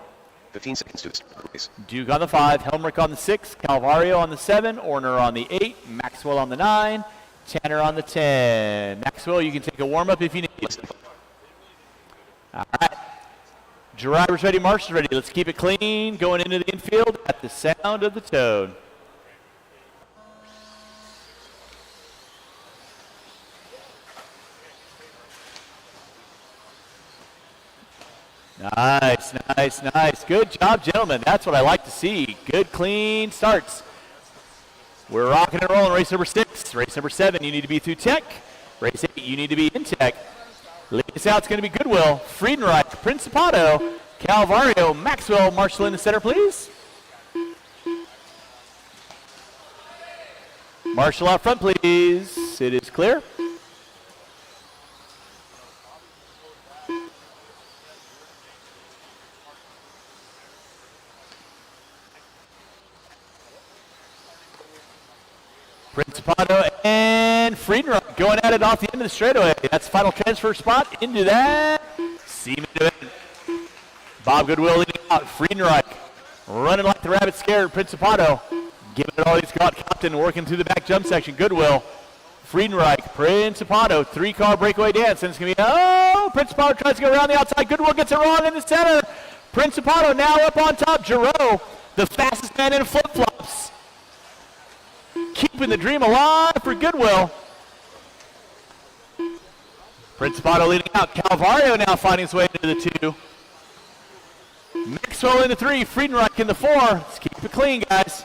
Speaker 6: 15 seconds to start, please.
Speaker 1: Duke on the 5. Helmrich on the 6. Calvario on the 7. Orner on the 8. Maxwell on the 9. Tanner on the 10. Maxwell, you can take a warm-up if you need. All right. Drivers ready, marshals ready. Let's keep it clean. Going into the infield at the sound of the tone. Nice, nice, nice. Good job, gentlemen. That's what I like to see. Good, clean starts. We're rocking and rolling. Race number 6. Race number 7, you need to be through tech. Race 8, you need to be in tech. Leading us out is going to be Goodwill, Friedenreich, Principato, Calvario, Maxwell. Marshal in the center, please. Marshal out front, please. It is clear. Principato and Friedenreich going at it off the end of the straightaway. That's final transfer spot into that. Seam into it. Bob Goodwill leading out. Friedenreich running like the rabbit scared. Principato giving it all he's got. Compton working through the back jump section. Goodwill, Friedenreich, Principato, 3-car breakaway dance. And it's going to be, oh, Principato tries to go around the outside. Goodwill gets it wrong in the center. Principato now up on top. Giroux, the fastest man in flip-flops. Keeping the dream alive for Goodwill. Principato leading out. Calvario now finding his way into the 2. Maxwell in the 3. Friedenreich in the 4. Let's keep it clean, guys.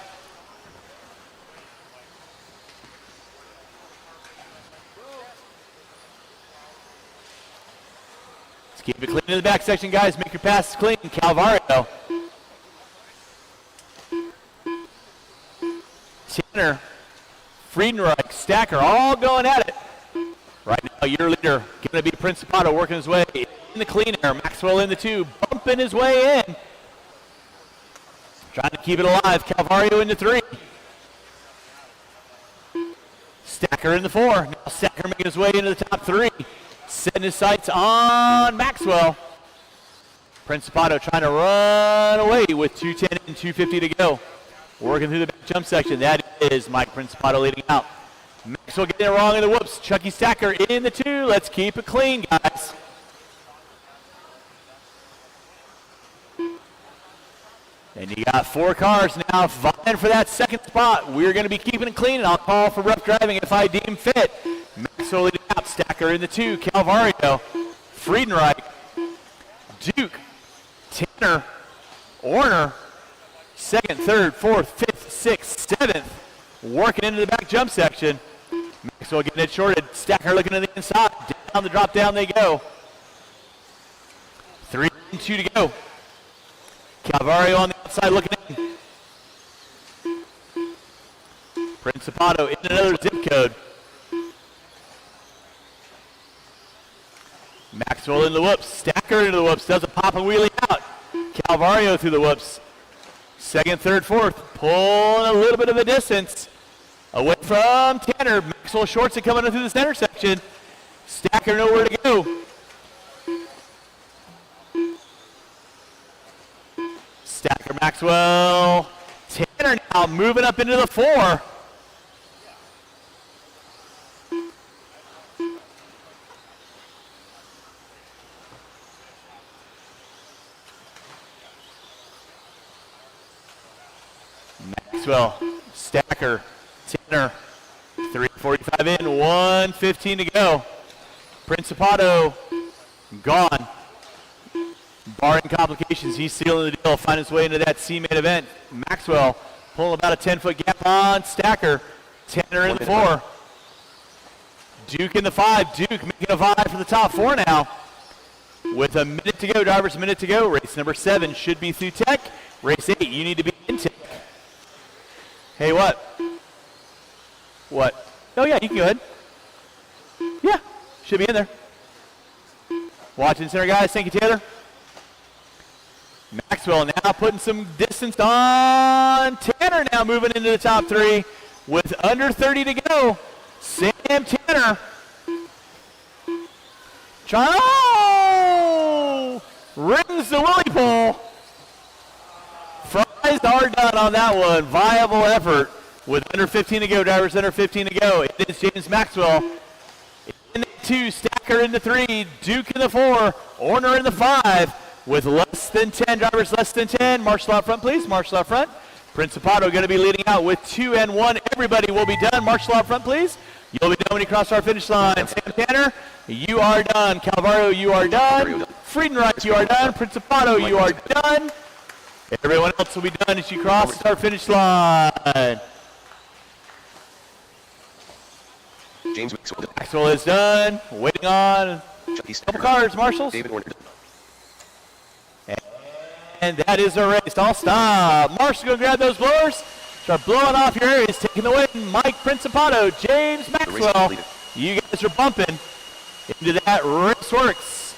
Speaker 1: Let's keep it clean in the back section, guys. Make your passes clean. Calvario. Tanner, Friedenreich, Stacker, all going at it. Right now, your leader going to be Principato working his way in the clean air. Maxwell in the 2, bumping his way in. Trying to keep it alive. Calvario in the 3. Stacker in the 4. Now Stacker making his way into the top 3. Setting his sights on Maxwell. Principato trying to run away with 2:10 and 2:50 to go. Working through the back jump section. That is Mike Principato leading out. Maxwell getting it wrong in the whoops. Chucky Stacker in the 2. Let's keep it clean, guys. And you got 4 cars now vying for that second spot. We're going to be keeping it clean, and I'll call for rough driving if I deem fit. Maxwell leading out. Stacker in the 2. Calvario, Friedenreich, Duke, Tanner, Orner, 2nd, 3rd, 4th, 5th, 6th, 7th. Working into the back jump section. Maxwell getting it shorted. Stacker looking to the inside. Down the drop down they go. 3 and 2 to go. Calvario on the outside looking in. Principato in another zip code. Maxwell in the whoops. Stacker into the whoops. Does a pop and wheelie out. Calvario through the whoops. 2nd, 3rd, 4th. Pulling a little bit of a distance. Away from Tanner. Maxwell shorts it coming in through the center section. Stacker nowhere to go. Maxwell. Tanner now moving up into the 4. Maxwell, Stacker, Tanner, 3:45 in, 1:15 to go. Principato, gone. Barring complications, he's sealing the deal, find his way into that C-main event. Maxwell pulling about a 10-foot gap on Stacker. Tanner in the 4. Duke in the 5. Duke making a vie for the top 4 now. With a minute to go, drivers, a minute to go. Race number 7 should be through tech. Race 8, you need to be in tech. Hey, what? What? Oh, yeah, you can go ahead. Yeah, should be in there. Watching center, guys. Thank you, Taylor. Maxwell now putting some distance on Tanner, now moving into the top 3 with under 30 to go. Sam Tanner. Rings the Willie pole. Fries are done on that one. Viable effort with under 15 to go. Drivers under 15 to go. It is James Maxwell. In the 2, Stacker in the 3, Duke in the 4, Orner in the 5. With less than 10, drivers less than 10. Marshall out front, please. Marshall out front. Principato going to be leading out with 2 and 1. Everybody will be done. Marshall out front, please. You'll be done when you cross our finish line. Sam Tanner, you are done. Calvario, you are done. Friedenreich, you are done. Principato, you are done. Everyone else will be done as you cross our finish line.
Speaker 6: James
Speaker 1: Maxwell is done. Waiting on couple cars, Marshals.
Speaker 6: David Warner.
Speaker 1: And that is a race. I'll stop. Marshall, go grab those blowers. Start blowing off your areas. Taking the win. Mike Principato, James Maxwell. You guys are bumping into that Raceworks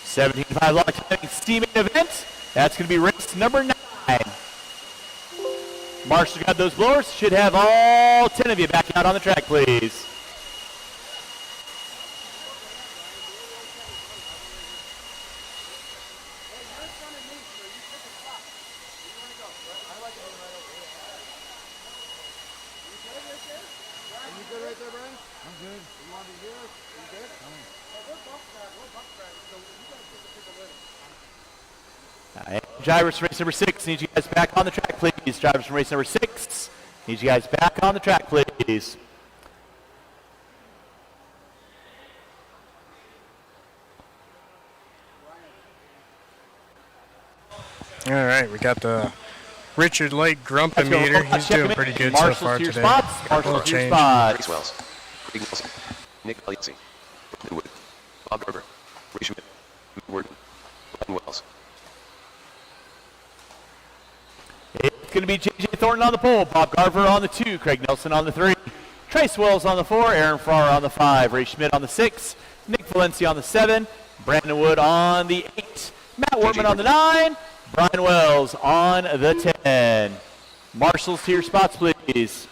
Speaker 1: 17.5 log timing C-main event. That's going to be race number 9. Marshall, grab those blowers. Should have all 10 of you back out on the track, please. Drivers from race number 6, need you guys back on the track, please. Drivers from race number 6, need you guys back on the track, please.
Speaker 3: All right, we got the Richard Lake Grumpometer. He's doing pretty good so far today.
Speaker 1: Marshall to your spots.
Speaker 6: Grace Wells. Greg Nelson. Nick Aliazzi. Brandon Wood. Bob Garber. Ray Schmidt. Matt Worden. Brian Wells.
Speaker 1: It's going to be J.J. Thornton on the pole, Bob Garver on the 2, Craig Nelson on the 3, Trace Wells on the 4, Aaron Farrar on the 5, Ray Schmidt on the 6, Nick Valencia on the 7, Brandon Wood on the 8, Matt Wortman on the 9, Brian Wells on the 10. Marshals to your spots, please.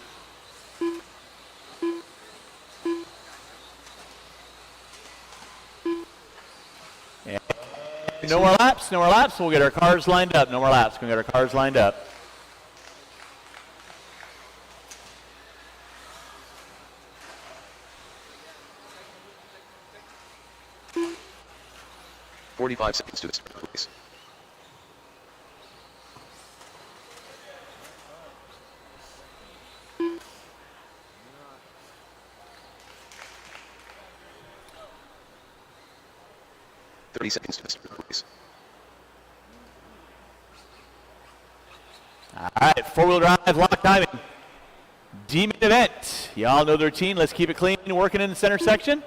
Speaker 1: And no more laps, no more laps. We'll get our cars lined up. No more laps. We'll get our cars lined up.
Speaker 6: "45 seconds to the start of the race. "30 seconds to the start of the race.
Speaker 1: All right, 4-wheel drive, lock timing. D-main event. Y'all know the routine. Let's keep it clean, working in the center section.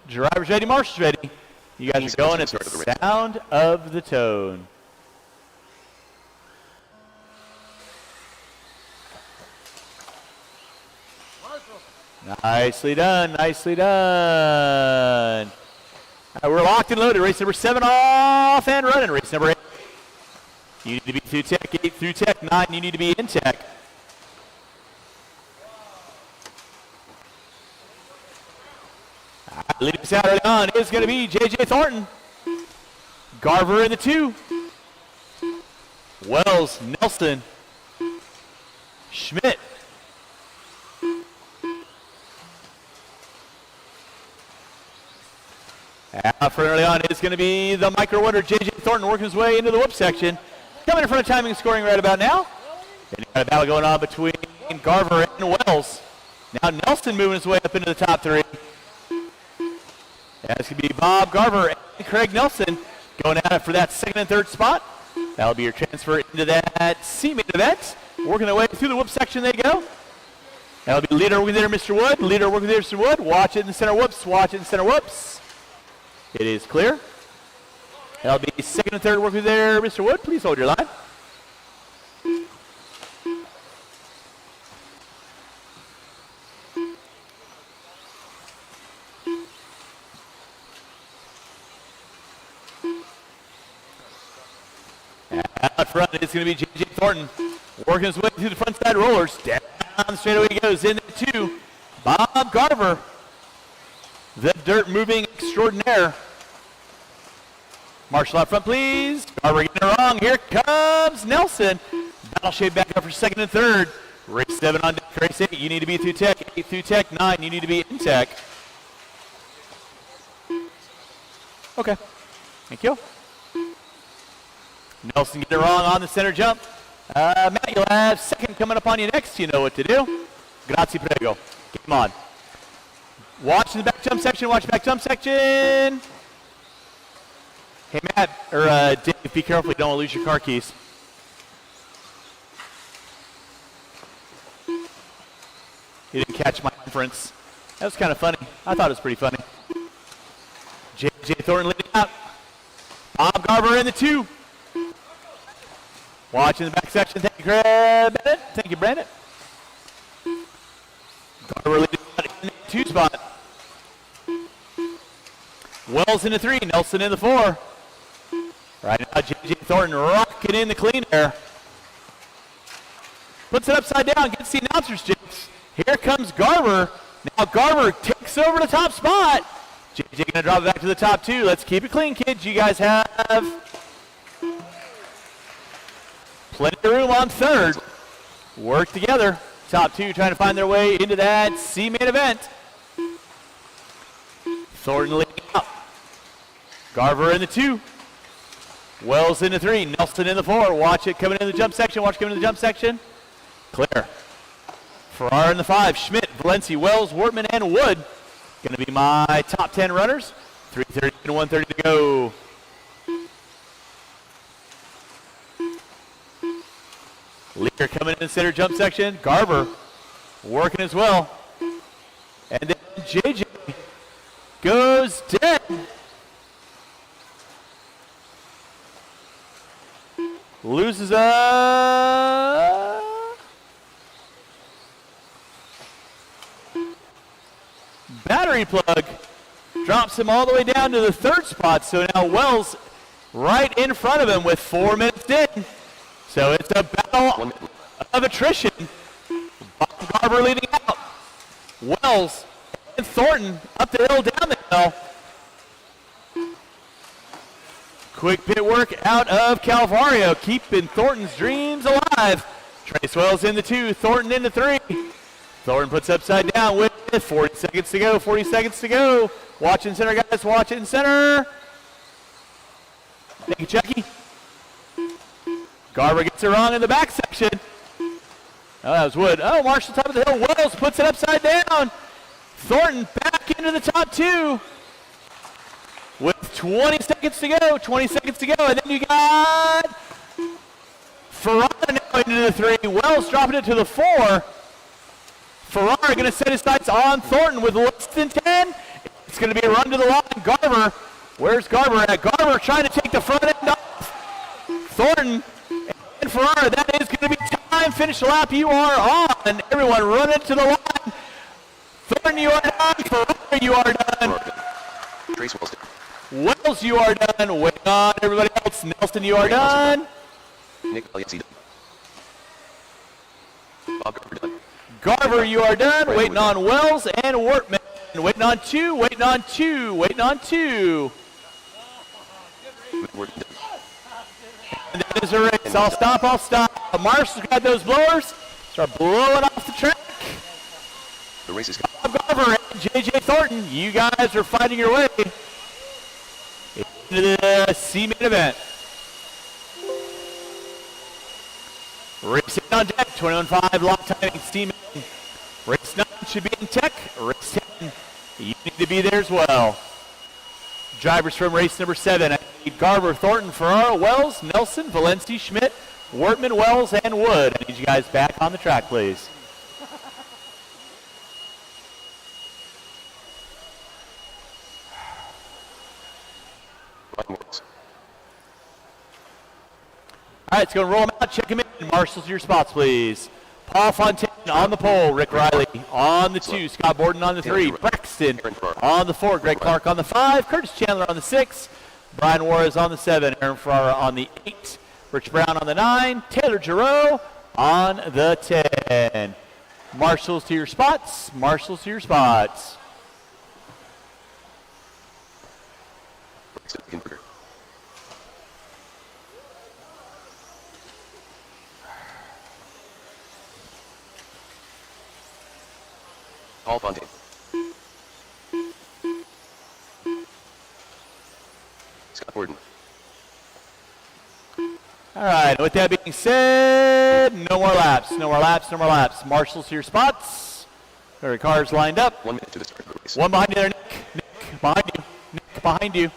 Speaker 1: Drivers ready, marshals ready. You guys are going at the sound of the tone. Nicely done, nicely done. All right, we're locked and loaded. Race number 7 off and running. Race number 8. You need to be through tech. 8 through tech. 9, you need to be in tech. Leading us out early on is going to be J.J. Thornton. Garver in the 2. Wells, Nelson, Schmidt. Out for early on is going to be the micro winner, J.J. Thornton, working his way into the whoop section. Coming in front of timing and scoring right about now. And you got a battle going on between Garver and Wells. Now Nelson moving his way up into the top three. That's going to be Bob Garver and Craig Nelson going at it for that second and third spot. That'll be your transfer into that C-main event. Working their way through the whoop section they go. That'll be leader working there, Mr. Wood. Leader working there, Mr. Wood. Watch it in the center whoops. Watch it in the center whoops. It is clear. That'll be second and third working there, Mr. Wood. Please hold your line. Out front, it's going to be J.J. Thornton working his way through the front side rollers. Down the straightaway he goes in there too. Bob Garver, the dirt moving extraordinaire. Marshall out front, please. Garver getting it wrong. Here comes Nelson. Battle shape back up for second and third. Race 7 on deck. Race 8, you need to be through tech. 8 through tech. 9, you need to be in tech. Okay. Thank you. Nelson getting it wrong on the center jump. Matt, you'll have second coming up on you next. You know what to do. Grazie, prego. Get him on. Watch the back jump section. Watch the back jump section. Hey, Matt, or Dave, be careful you don't lose your car keys. You didn't catch my inference. That was kind of funny. I thought it was pretty funny. J.J. Thornton leading out. Bob Garver in the 2. Watching the back section. Thank you, Bennett. Thank you, Brandon. Garver leading out in the 2 spot. Wells in the 3. Nelson in the 4. Right now, J.J. Thornton rocking in the clean air. Puts it upside down. Gets the announcer's jinx. Here comes Garver. Now Garver takes over the top spot. J.J. going to drop it back to the top 2. Let's keep it clean, kids. You guys have plenty of room on third. Work together. Top 2 trying to find their way into that C-main event. Thornton leading out. Garver in the 2. Wells in the 3. Nelson in the 4. Watch it coming in the jump section. Watch it coming in the jump section. Clear. Farrar in the 5. Schmidt, Valencia, Wells, Wortman, and Wood. Going to be my top 10 runners. 3:30 and 1:30 to go. Leader coming in the center jump section. Garver working as well. And then JJ goes dead. Loses a battery plug. Drops him all the way down to the 3rd spot. So now Wells right in front of him with 4 minutes in. So it's a battle of attrition. Bob Garver leading out. Wells and Thornton up the hill, down the hill. Quick pit work out of Calvario, keeping Thornton's dreams alive. Trace Wells in the 2, Thornton in the 3. Thornton puts upside down with 40 seconds to go, 40 seconds to go. Watch in center, guys, watch it in center. Thank you, Chucky. Garver gets it wrong in the back section. Oh, that was Wood. Oh, Marshall top of the hill. Wells puts it upside down. Thornton back into the top 2. With 20 seconds to go, 20 seconds to go, and then you got Farrar now into the 3. Wells dropping it to the 4. Farrar going to set his sights on Thornton with less than 10. It's going to be a run to the line. Garver, where's Garver at? Garver trying to take the front end off. Thornton and Farrar, that is going to be time. Finish lap, you are on. Everyone run it to the line. Thornton, you are done. Farrar, you are done.
Speaker 6: Trace Wells.
Speaker 1: Wells, you are done. Wait on everybody else. Nelson, you are done.
Speaker 6: Nick Valencia done. Bob Garver done.
Speaker 1: Garver, you are done. Waiting on Wells and Wortman. Waiting on 2, waiting on 2, waiting on 2. that is a race. I'll stop. Marshall's got those blowers. Start blowing off the track.
Speaker 6: The race is
Speaker 1: Bob Garver and J.J. Thornton, you guys are fighting your way into the C-main event. Racing on deck, 21.5 lock timing, C-main. Race 9 should be in tech. Race 10, you need to be there as well. Drivers from race number 7, I need Garver, Thornton, Ferraro, Wells, Nelson, Valencia, Schmidt, Wortman, Wells, and Wood. I need you guys back on the track, please. All right, let's go and roll them out. Check them in. Marshals, your spots, please. Paul Fontaine on the pole. Rick Riley on the 2. Scott Borden on the 3. Braxton on the 4. Greg Clark on the 5. Curtis Chandler on the 6. Brian Juarez on the 7. Aaron Ferrara on the 8. Rich Brown on the 9. Taylor Giroux on the 10. Marshals to your spots. Marshals to your spots.
Speaker 6: Paul Fontaine. Scott Borden.
Speaker 1: All right, with that being said, no more laps. Marshals to your spots. There are cars lined up.
Speaker 6: 1 minute to the start of the race.
Speaker 1: One behind you there, Nick. Behind you. Nick, behind you.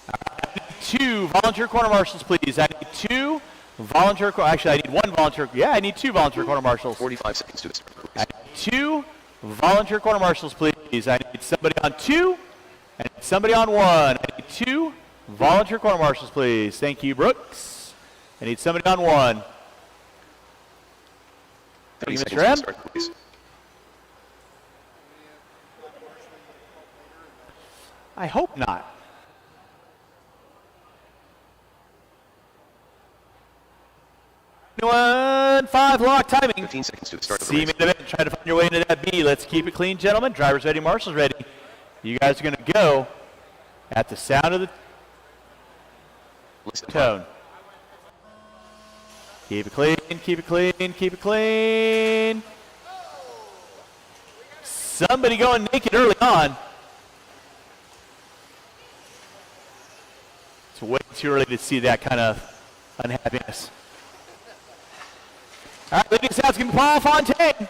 Speaker 1: I need 2 volunteer corner marshals, please. I need 2 volunteer, actually I need 1 volunteer, I need 2 volunteer corner marshals.
Speaker 6: 45 seconds to the start of the race.
Speaker 1: I need 2 volunteer corner marshals, please. I need somebody on 2 and somebody on 1. I need 2 volunteer corner marshals, please. Thank you, Brooks. I need somebody on 1.
Speaker 6: 30
Speaker 1: Thank you,
Speaker 6: seconds
Speaker 1: Mr.
Speaker 6: to
Speaker 1: M.
Speaker 6: the start of the race.
Speaker 1: I hope not. One, 5 lock timing.
Speaker 6: 15 seconds to the start of the race.
Speaker 1: C-main event. Try to find your way into that B. Let's keep it clean, gentlemen. Drivers ready, marshals ready. You guys are going to go at the sound of the tone. Keep it clean. Somebody going naked early on. It's way too early to see that kind of unhappiness. All right, leading us out is going to be Paul Fontaine.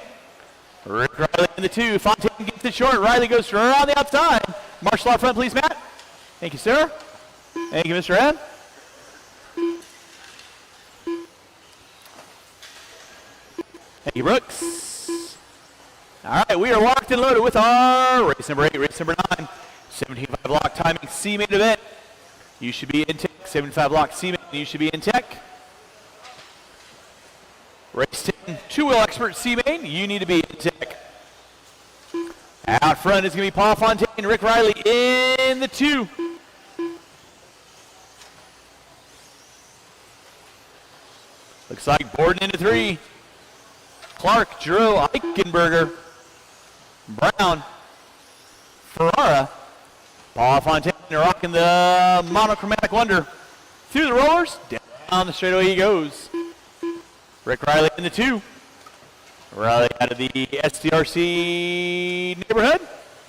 Speaker 1: Rick Riley in the 2. Fontaine gets it short. Riley goes around the outside. Marshal out front, please, Matt. Thank you, sir. Thank you, Mr. Ed. Thank you, Brooks. All right, we are locked and loaded with our race number 8, race number 9. 17.5 lock timing, C-main event. You should be in tech. 75 lock C-main, you should be in tech. Race 10, 2-wheel expert C-main, you need to be in tech. Out front is going to be Paul Fontaine, Rick Riley in the 2. Looks like Borden into 3. Clark, Giroux, Eichenberger, Brown, Ferrara, Paul Fontaine rocking the monochromatic wonder. Through the rollers, down the straightaway he goes. Rick Riley in the 2. Riley out of the SDRC neighborhood.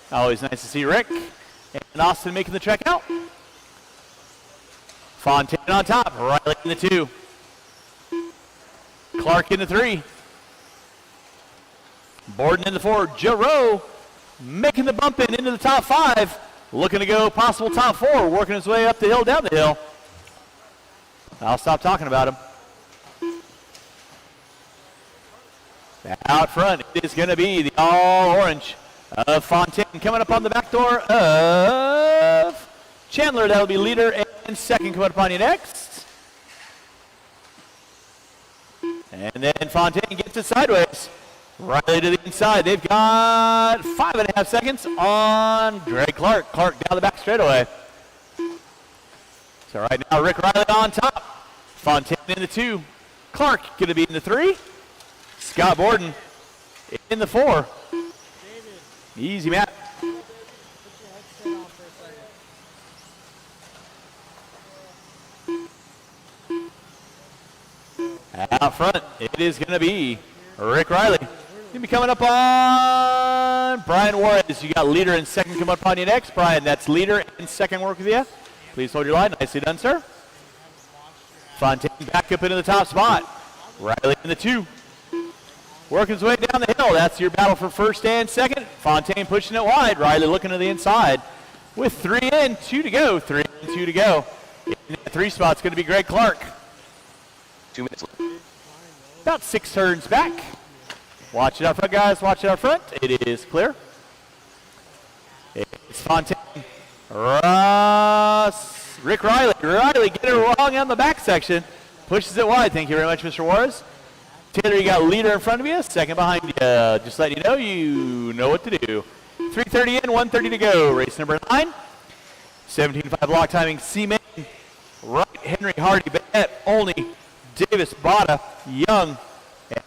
Speaker 1: Always nice to see Rick. And Austin making the trek out. Fontaine on top, Riley in the 2. Clark in the 3. Borden in the 4. Giroux making the bump in into the top 5. Looking to go possible top 4. Working his way up the hill, down the hill. I'll stop talking about him. Out front, it is going to be the all-orange of Fontaine coming up on the back door of Chandler. That'll be leader and second coming up on you next. And then Fontaine gets it sideways. Riley to the inside. They've got 5.5 seconds on Greg Clark. Clark down the back straightaway. So right now, Rick Riley on top. Fontaine in the 2. Clark going to be in the 3. Scott Borden in the 4. Easy, Matt. front, it is going to be Rick Riley. Going to be coming up on Brian Juarez. You got leader and second coming up on you next. Brian, that's leader and second work with you. Please hold your line. Nicely done, sir. Fontaine back up into the top spot. Riley in the 2. Working his way down the hill. That's your battle for first and second. Fontaine pushing it wide. Riley looking to the inside. With 3 in, 2 to go. 3 in, 2 to go. In that 3 spot's going to be Greg Clark.
Speaker 6: 2 minutes left.
Speaker 1: About 6 turns back. Watch it out front, guys. Watch it out front. It is clear. It's Fontaine. Rick Riley. Riley getting it wrong on the back section. Pushes it wide. Thank you very much, Mr. Juarez. Taylor, you got leader in front of you, second behind you. Just letting you know what to do. 3:30 in, 1:30 to go. Race number 9. 17.5 block timing. C-Main. Wright, Henry, Hardy, Bennett, Olney, Davis, Bada, Young,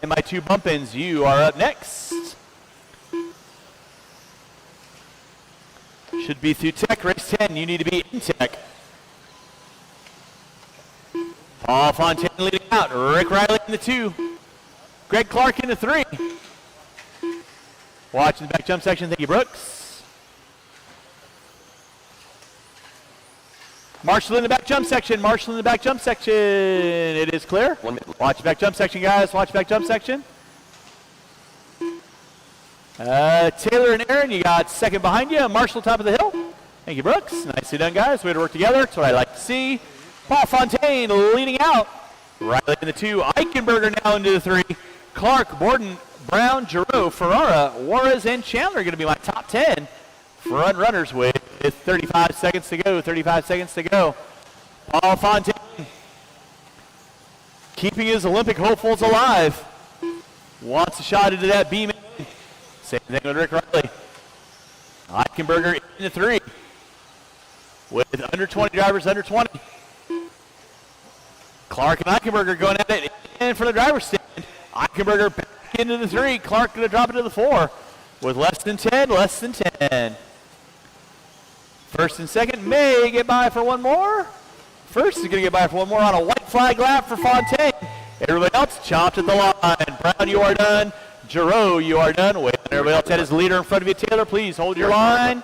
Speaker 1: and my 2 bump-ins. You are up next. Should be through tech. Race 10. You need to be in tech. Paul Fontaine leading out. Rick Riley in the 2. Greg Clark in the 3. Watching the back jump section. Thank you, Brooks. Marshall in the back jump section. Marshall in the back jump section. It is clear.
Speaker 6: 1 minute.
Speaker 1: Watch the back jump section, guys. Watch the back jump section. Taylor and Aaron, you got second behind you. Marshall top of the hill. Thank you, Brooks. Nicely done, guys. Way to work together. That's what I like to see. Paul Fontaine leading out. Riley in the 2. Eichenberger now into the 3. Clark, Borden, Brown, Giroux, Ferrara, Juarez, and Chandler are going to be my top 10 front runners with 35 seconds to go. 35 seconds to go. Paul Fontaine keeping his Olympic hopefuls alive. Wants a shot into that beam. Same thing with Rick Riley. Eichenberger in the 3. With under 20 drivers, under 20. Clark and Eichenberger going at it in for the driver's stand. Eichenberger back into the 3. Clark going to drop it to the 4 with less than 10, less than 10. First and second may get by for one more. First is going to get by for one more on a white flag lap for Fontaine. Everybody else chomped at the line. Brown, you are done. Giroux, you are done. Wait, everybody else had his leader in front of you. Taylor, please hold your line.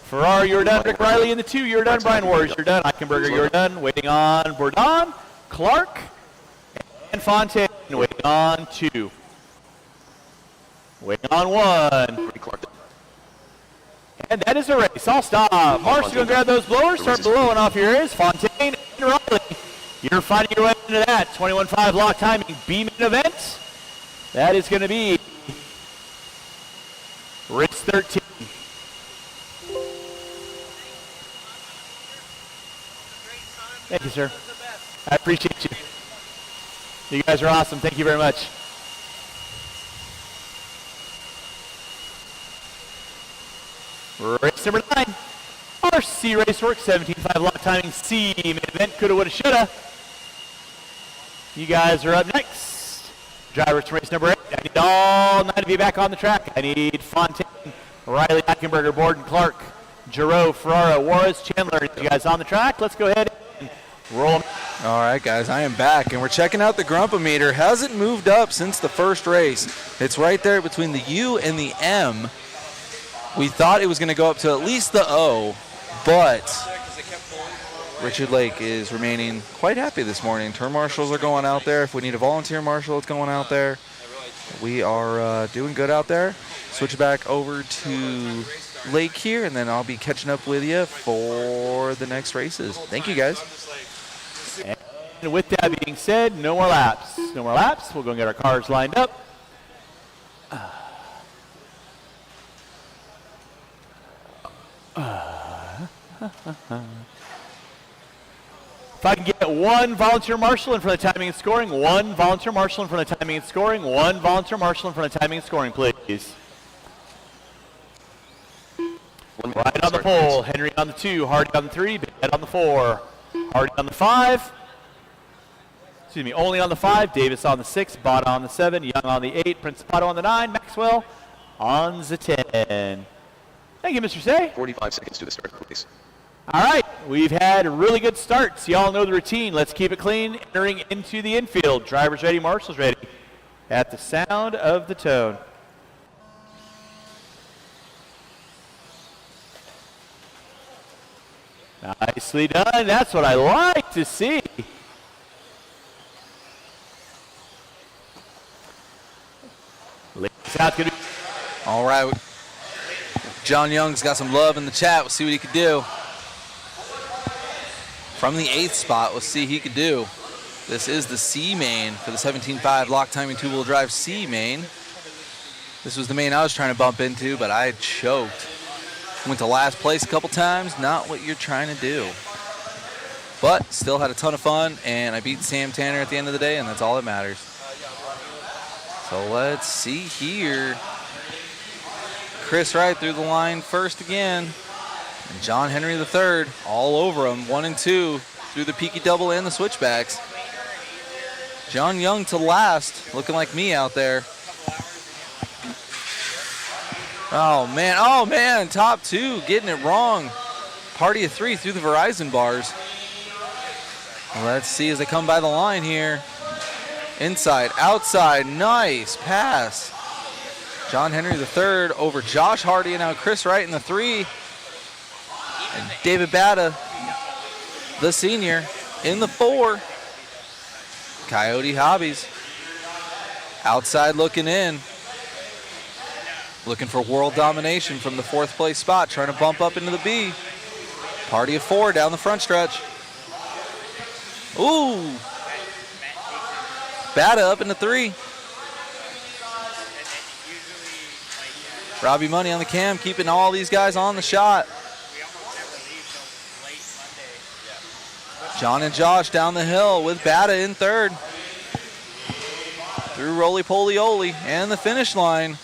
Speaker 1: Ferrara, you're done. Rick Riley in the 2, you're done. Brian Juarez, you're done. Eichenberger, you're done. Waiting on Bourdon, Clark, and Fontaine. Waiting on 2. Waiting on 1. And that is a race. I'll stop. Marsh, you going to grab those blowers. Start blowing off your ears. Fontaine and Riley. You're fighting your way into that 21.5 lock timing B-main event. That is going to be race 13. Thank you, sir. I appreciate you. You guys are awesome. Thank you very much. Race number 9. RC Raceworks, 17.5 lock timing C main event. Coulda, woulda, shoulda. You guys are up next. Drivers to race number 8. I need all 9 to be back on the track. I need Fontaine, Riley, Eichenberger, Borden, Clark, Giroux, Ferrara, Juarez, Chandler. You guys on the track? Let's go ahead and roll them.
Speaker 2: All right, guys, I am back, and we're checking out the Grumpometer. Hasn't moved up since the first race. It's right there between the U and the M. We thought it was going to go up to at least the O, but Richard Lake is remaining quite happy this morning. Turn marshals are going out there. If we need a volunteer marshal, it's going out there. We are doing good out there. Switch back over to Lake here, and then I'll be catching up with you for the next races. Thank you, guys.
Speaker 1: And with that being said, no more laps. No more laps. We'll go and get our cars lined up. If I can get one volunteer marshal in front of the timing and scoring, one volunteer marshal in front of the timing and scoring, one volunteer marshal in front of the timing and scoring, please. Right on the pole, Henry on the 2, Hardy on the 3, Bennett on the 4, Hardy on the 5. Excuse me, only on the 5, Davis on the 6, Bada on the 7, Young on the 8, Principato on the 9, Maxwell on the 10. Thank you, Mr. Say.
Speaker 6: 45 seconds to the start, please.
Speaker 1: All right, we've had really good starts. Y'all know the routine. Let's keep it clean. Entering into the infield. Drivers ready, marshals ready. At the sound of the tone. Nicely done. That's what I like to see.
Speaker 2: All right. John Young's got some love in the chat. We'll see what he can do. From the 8th spot, we'll see what he can do. This is the C main for the 17.5 lock timing two-wheel drive C main. This was the main I was trying to bump into, but I choked. Went to last place a couple times. Not what you're trying to do. But still had a ton of fun, and I beat Sam Tanner at the end of the day, and that's all that matters. So let's see here. Chris Wright through the line first again. And John Henry III all over him, 1 and 2 through the peaky double and the switchbacks. John Young to last, looking like me out there. Oh man, top 2 getting it wrong. Party of 3 through the Verizon bars. Let's see as they come by the line here. Inside, outside, nice pass. John Henry III over Josh Hardy, and now Chris Wright in the 3. And David Batta, the senior, in the 4. Coyote Hobbies. Outside looking in. Looking for world domination from the 4th place spot, trying to bump up into the B. Party of 4 down the front stretch. Ooh. Batta up in the 3. Robbie Money on the cam, keeping all these guys on the shot. John and Josh down the hill with Batta in 3rd. Through Roly Poly Oly and the finish line.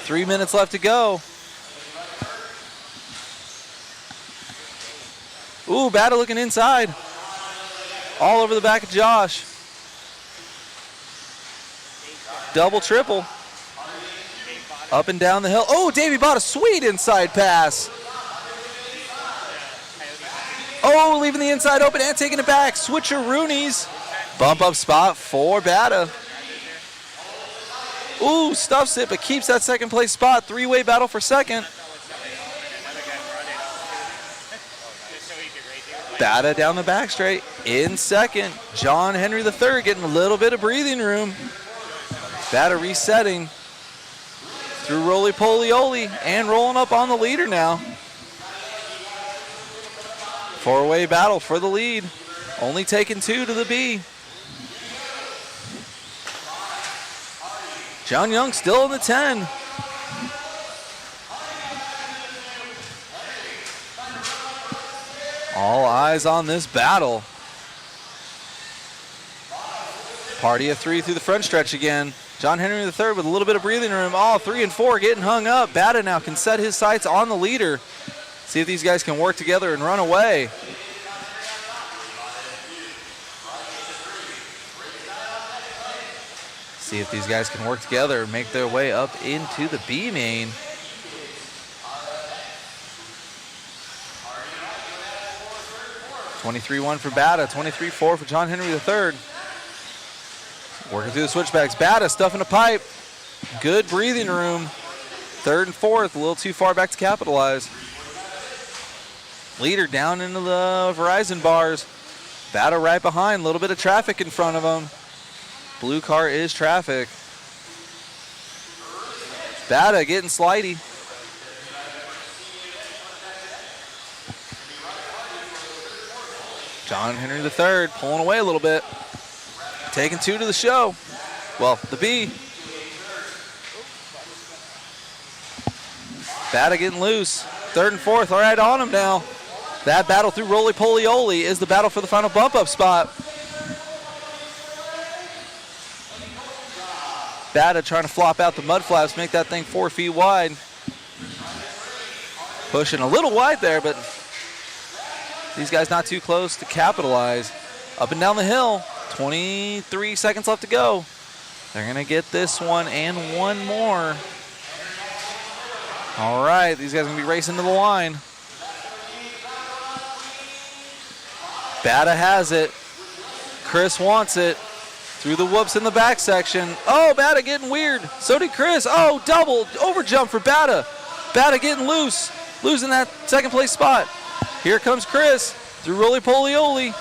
Speaker 2: 3 minutes left to go. Ooh, Batta looking inside. All over the back of Josh. Double, triple. Up and down the hill. Oh, Davey bought a sweet inside pass. Oh, leaving the inside open and taking it back. Switcheroonies. Bump up spot for Batta. Ooh, stuffs it, but keeps that 2nd place spot. 3-way battle for 2nd. Batta down the back straight in 2nd. John Henry III getting a little bit of breathing room. Batta resetting through Roly Poly Oly and rolling up on the leader now. 4-way battle for the lead. Only taking 2 to the B. John Young still in the 10. All eyes on this battle. Party of 3 through the front stretch again. John Henry III with a little bit of breathing room. All 3 and 4 getting hung up. Batta now can set his sights on the leader. See if these guys can work together and run away. See if these guys can work together and make their way up into the B main. (23-1) for Batta, 23-4 for John Henry III. Working through the switchbacks. Batta stuffing a pipe. Good breathing room. 3rd and 4th, a little too far back to capitalize. Leader down into the Verizon bars. Batta right behind, a little bit of traffic in front of him. Blue car is traffic. Batta getting slidey. John Henry III pulling away a little bit. Taking 2 to the show. Well, the B. Batta getting loose. 3rd and 4th, all right, on him now. That battle through Roly Poly Oly is the battle for the final bump up spot. Batta trying to flop out the mud flaps, make that thing 4 feet wide. Pushing a little wide there, but these guys not too close to capitalize. Up and down the hill, 23 seconds left to go. They're gonna get this one and one more. All right, these guys are gonna be racing to the line. Bata has it. Chris wants it. Through the whoops in the back section. Oh, Bata getting weird. So did Chris. Oh, double over jump for Bata. Bata getting loose. Losing that second place spot. Here comes Chris through roly-poly-oly.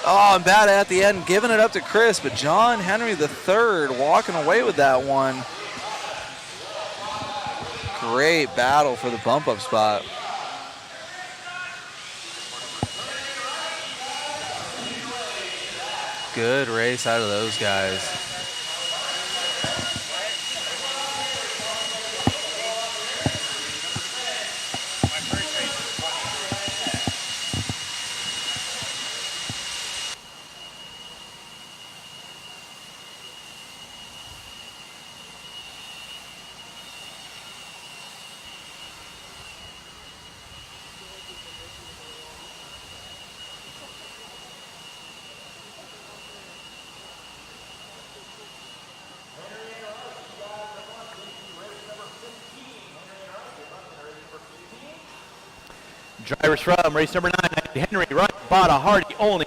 Speaker 2: Oh, and Bata at the end giving it up to Chris, but John Henry III walking away with that one. Great battle for the bump-up spot. Good race out of those guys.
Speaker 1: Drivers from race number 9, Henry, Wright, Bada, Hardy, Olney,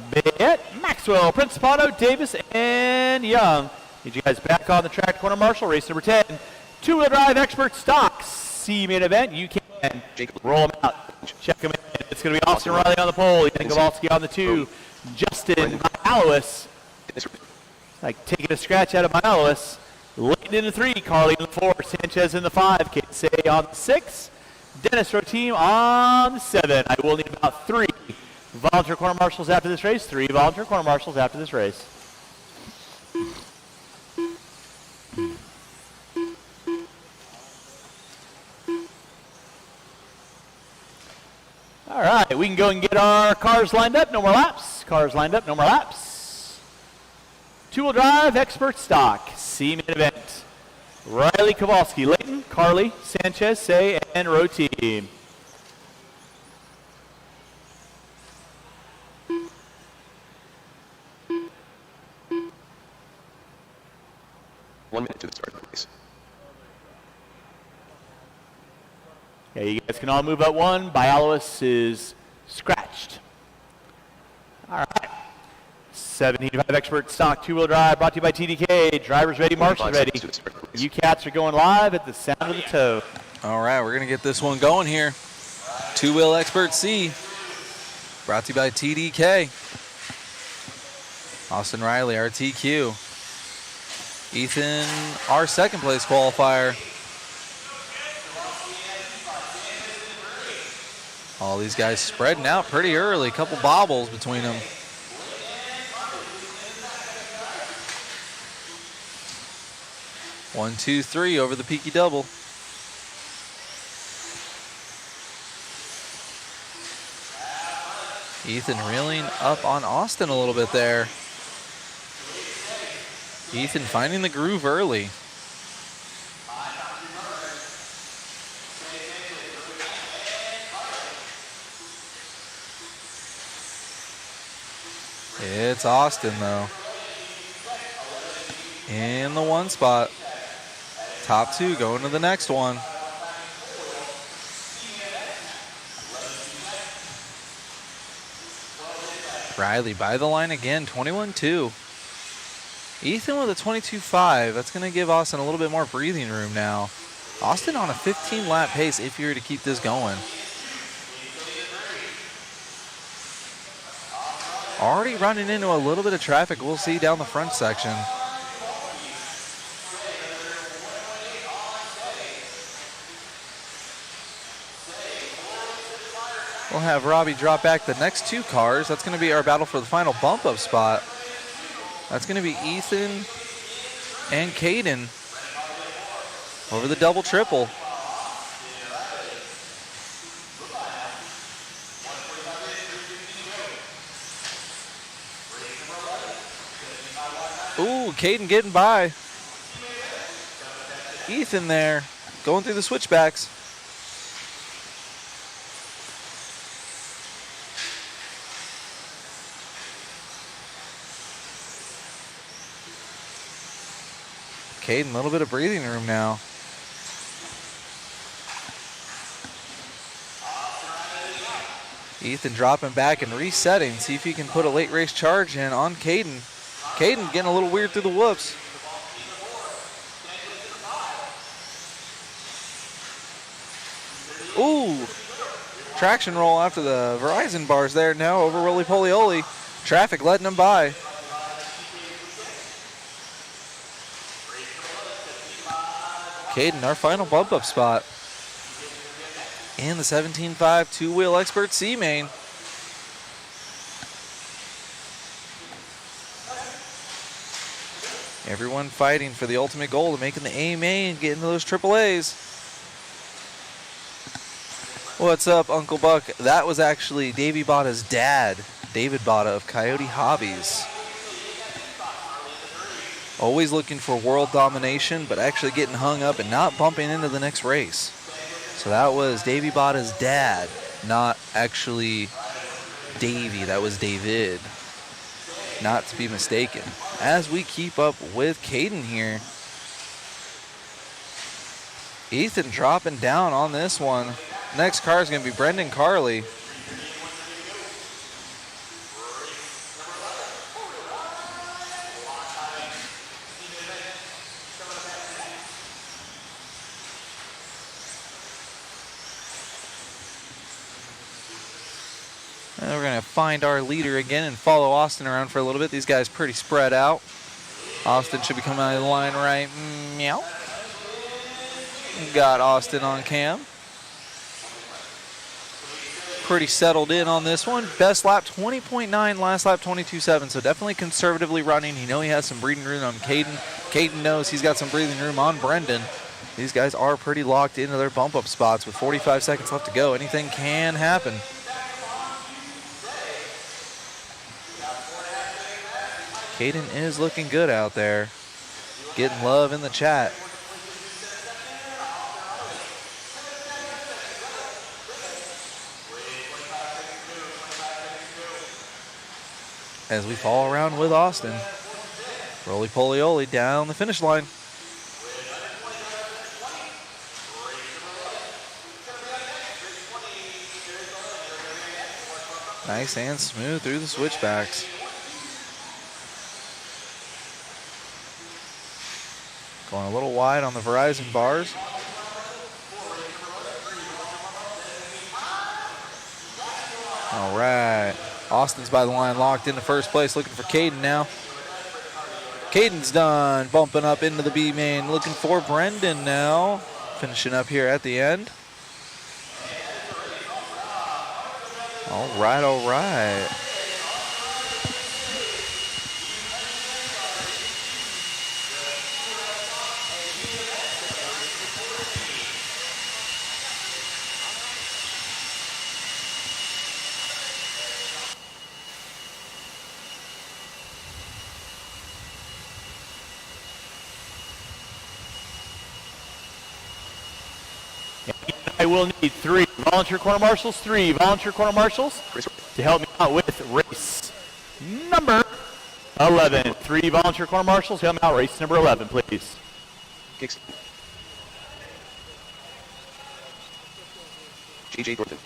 Speaker 1: Bennett, Maxwell, Principato, Davis, and Young. Need you guys back on the track, corner marshal, race number 10. Two-wheel drive expert stock, C-main event. You can roll them out, check them in. It's going to be Austin Riley on the pole, Ethan Kowalski on the 2, Justin Alois, like taking a scratch out of my Alois. Leighton in the 3, Carly in the 4, Sanchez in the 5, Say on the 6. Dennis Roteam on the 7. I will need about 3 volunteer corner marshals after this race. 3 volunteer corner marshals after this race. All right, we can go and get our cars lined up. No more laps. Cars lined up. No more laps. Two-wheel drive expert stock. C-main event. Riley, Kowalski, Leighton, Carly, Sanchez, Say, and Roteam.
Speaker 6: One minute to the start of the race.
Speaker 1: Yeah, you guys can all move up one. Bialis is scratched. All right. 75 expert stock two-wheel drive brought to you by TDK. Drivers ready, marshals ready. You cats are going live at the sound of the toe.
Speaker 2: All right, we're going to get this one going here. Two-wheel expert C, brought to you by TDK. Austin Riley, RTQ. Ethan, our second place qualifier. All these guys spreading out pretty early. A couple bobbles between them. One, two, three over the peaky double. Ethan reeling up on Austin a little bit there. Ethan finding the groove early. It's Austin though. In the one spot. Top two going to the next one. Riley by the line again, 21-2. Ethan with a 22.5. That's going to give Austin a little bit more breathing room now. Austin on a 15-lap pace if you were to keep this going. Already running into a little bit of traffic. We'll see down the front section. We'll have Robbie drop back the next two cars. That's going to be our battle for the final bump-up spot. That's going to be Ethan and Caden over the double-triple. Ooh, Caden getting by. Ethan there, going through the switchbacks. Caden, a little bit of breathing room now. Ethan dropping back and resetting. See if he can put a late race charge in on Caden. Caden getting a little weird through the whoops. Ooh, traction roll after the Verizon bars there now over Roly Poly Oly. Traffic letting him by. Caden, our final bump up spot. In the 17.5 two-wheel expert C-main. Everyone fighting for the ultimate goal of making the A main and getting those AAAs. What's up, Uncle Buck? That was actually Davey Botta's dad, David Botta of Coyote Hobbies. Always looking for world domination, but actually getting hung up and not bumping into the next race. So that was Davey Botta's dad, not actually Davey. That was David. Not to be mistaken. As we keep up with Caden here, Ethan dropping down on this one. Next car is going to be Brendan Carley. And we're going to find our leader again and follow Austin around for a little bit. These guys pretty spread out. Austin should be coming out of the line right. Meow. Got Austin on cam. Pretty settled in on this one. Best lap 20.9, last lap 22.7. So definitely conservatively running. You know he has some breathing room on Caden. Caden knows he's got some breathing room on Brendan. These guys are pretty locked into their bump up spots with 45 seconds left to go. Anything can happen. Caden is looking good out there. Getting love in the chat. As we fall around with Austin. Roly Poly Oly down the finish line. Nice and smooth through the switchbacks. Going a little wide on the Verizon bars. All right. Austin's by the line, locked into first place, looking for Caden now. Caden's done, bumping up into the B main, looking for Brendan now. Finishing up here at the end. All right, all right.
Speaker 1: I will need 3 volunteer corner marshals, to help me out with race number 11. 3 volunteer corner marshals, help me out race number 11, please.
Speaker 6: Kicks. J.J. Thornton.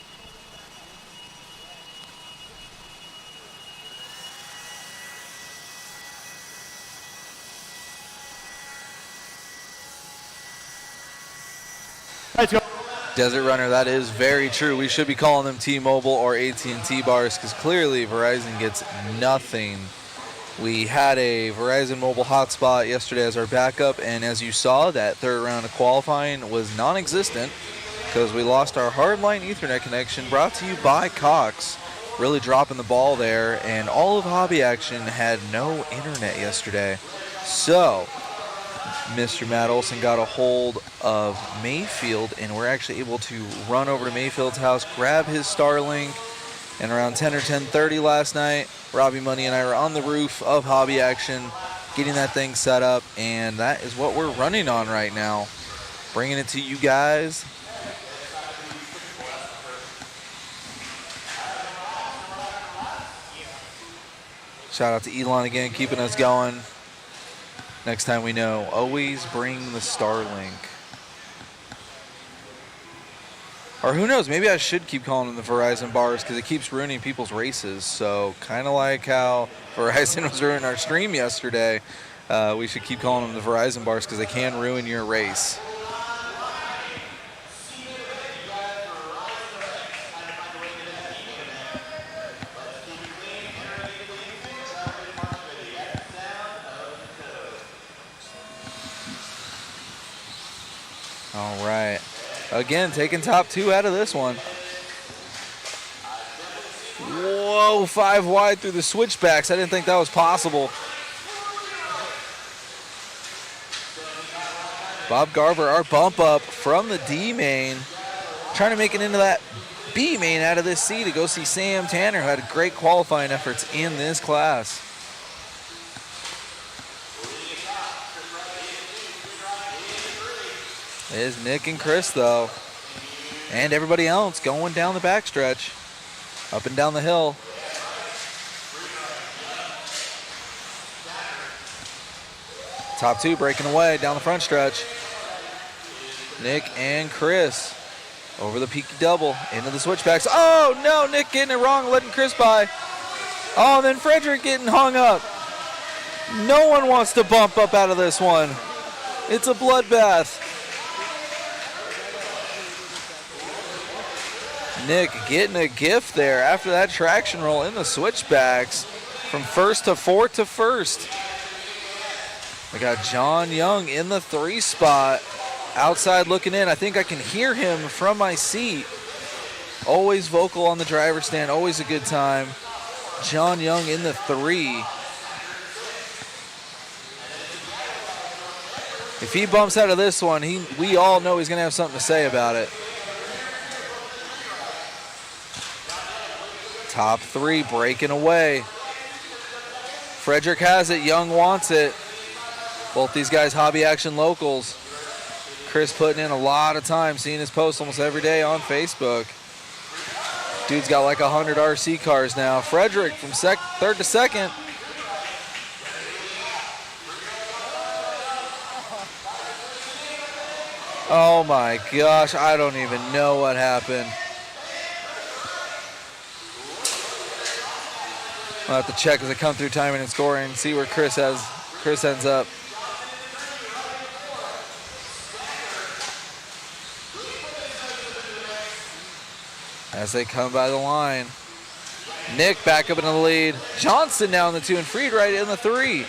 Speaker 1: Let's go.
Speaker 2: Desert Runner, that is very true. We should be calling them T-Mobile or AT&T bars because clearly Verizon gets nothing. We had a Verizon mobile hotspot yesterday as our backup, and as you saw, that third round of qualifying was non-existent because we lost our hardline Ethernet connection, brought to you by Cox. Really dropping the ball there, and all of Hobby Action had no internet yesterday. So Mr. Matt Olson got a hold of Mayfield, and we're actually able to run over to Mayfield's house, grab his Starlink, and around 10 or 10:30 last night, Robbie Money and I were on the roof of Hobby Action, getting that thing set up, and that is what we're running on right now. Bringing it to you guys. Shout out to Elon again, keeping us going. Next time we know, always bring the Starlink. Or who knows, maybe I should keep calling them the Verizon bars because it keeps ruining people's races. So kind of like how Verizon was ruining our stream yesterday, we should keep calling them the Verizon bars because they can ruin your race. All right. Again, taking top 2 out of this one. Whoa, 5 wide through the switchbacks. I didn't think that was possible. Bob Garver, our bump up from the D main, trying to make it into that B main out of this C to go see Sam Tanner, who had great qualifying efforts in this class. Is Nick and Chris, though. And everybody else going down the backstretch. Up and down the hill. Top 2 breaking away down the front stretch. Nick and Chris over the peaky double into the switchbacks. Oh, no, Nick getting it wrong, letting Chris by. Oh, then Frederick getting hung up. No one wants to bump up out of this one. It's a bloodbath. Nick getting a gift there after that traction roll in the switchbacks from first to fourth to first. We got John Young in the 3 spot. Outside looking in. I think I can hear him from my seat. Always vocal on the driver's stand. Always a good time. John Young in the 3. If he bumps out of this one, we all know he's going to have something to say about it. Top 3 breaking away. Frederick has it. Young wants it. Both these guys hobby action locals. Chris putting in a lot of time, seeing his posts almost every day on Facebook. Dude's got like 100 RC cars now. Frederick from third to second. Oh my gosh, I don't even know what happened. I'll have to check as I come through timing and scoring and see where Chris ends up. As they come by the line. Nick back up in the lead. Johnson now in the 2 and Friedrich in the 3.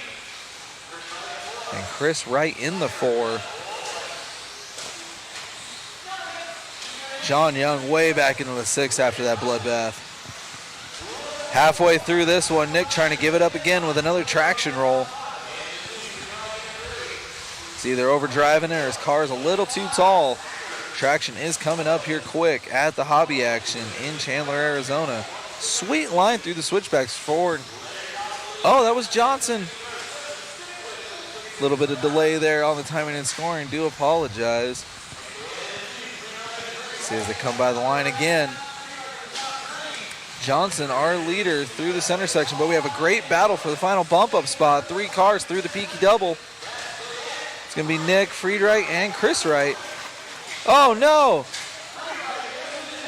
Speaker 2: And Chris Wright in the 4. John Young way back into the 6 after that bloodbath. Halfway through this one, Nick trying to give it up again with another traction roll. It's either overdriving it or his car is a little too tall. Traction is coming up here quick at the hobby action in Chandler, Arizona. Sweet line through the switchbacks forward. Oh, that was Johnson. A little bit of delay there on the timing and scoring. Do apologize. See as they come by the line again. Johnson, our leader through the center section, but we have a great battle for the final bump up spot. 3 cars through the peaky double. It's going to be Nick, Friedrich, and Chris Wright. Oh no!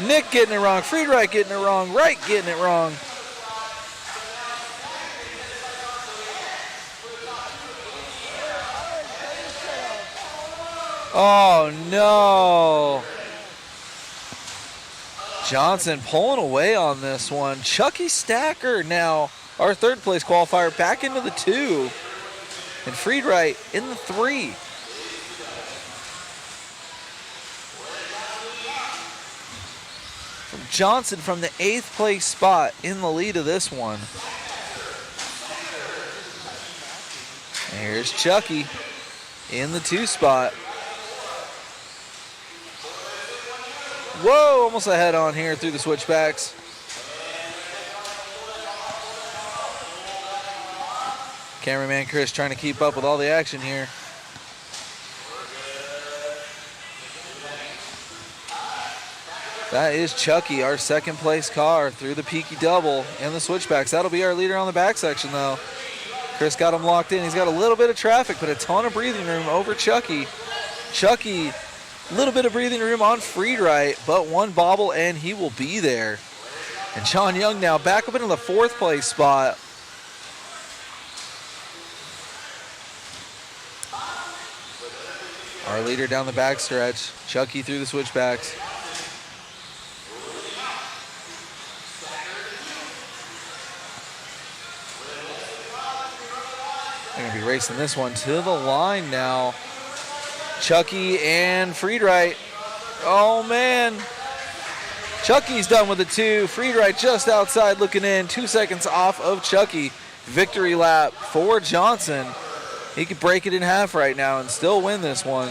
Speaker 2: Nick getting it wrong, Friedrich getting it wrong, Wright getting it wrong. Oh no! Johnson pulling away on this one. Chucky Stacker now, our 3rd place qualifier, back into the 2. And Friedrich in the 3. From Johnson from the 8th place spot in the lead of this one. And here's Chucky in the 2 spot. Whoa, almost a head on here through the switchbacks. Cameraman Chris trying to keep up with all the action here. That is Chucky, our 2nd place car through the peaky double and the switchbacks. That'll be our leader on the back section though. Chris got him locked in. He's got a little bit of traffic, but a ton of breathing room over Chucky. Chucky A little bit of breathing room on Friedrich, but one bobble and he will be there. And John Young now back up into the 4th place spot. Our leader down the backstretch. Chucky through the switchbacks. They're going to be racing this one to the line now. Chucky and Friedrich. Oh, man. Chucky's done with the 2. Friedrich just outside looking in. 2 seconds off of Chucky. Victory lap for Johnson. He could break it in half right now and still win this one.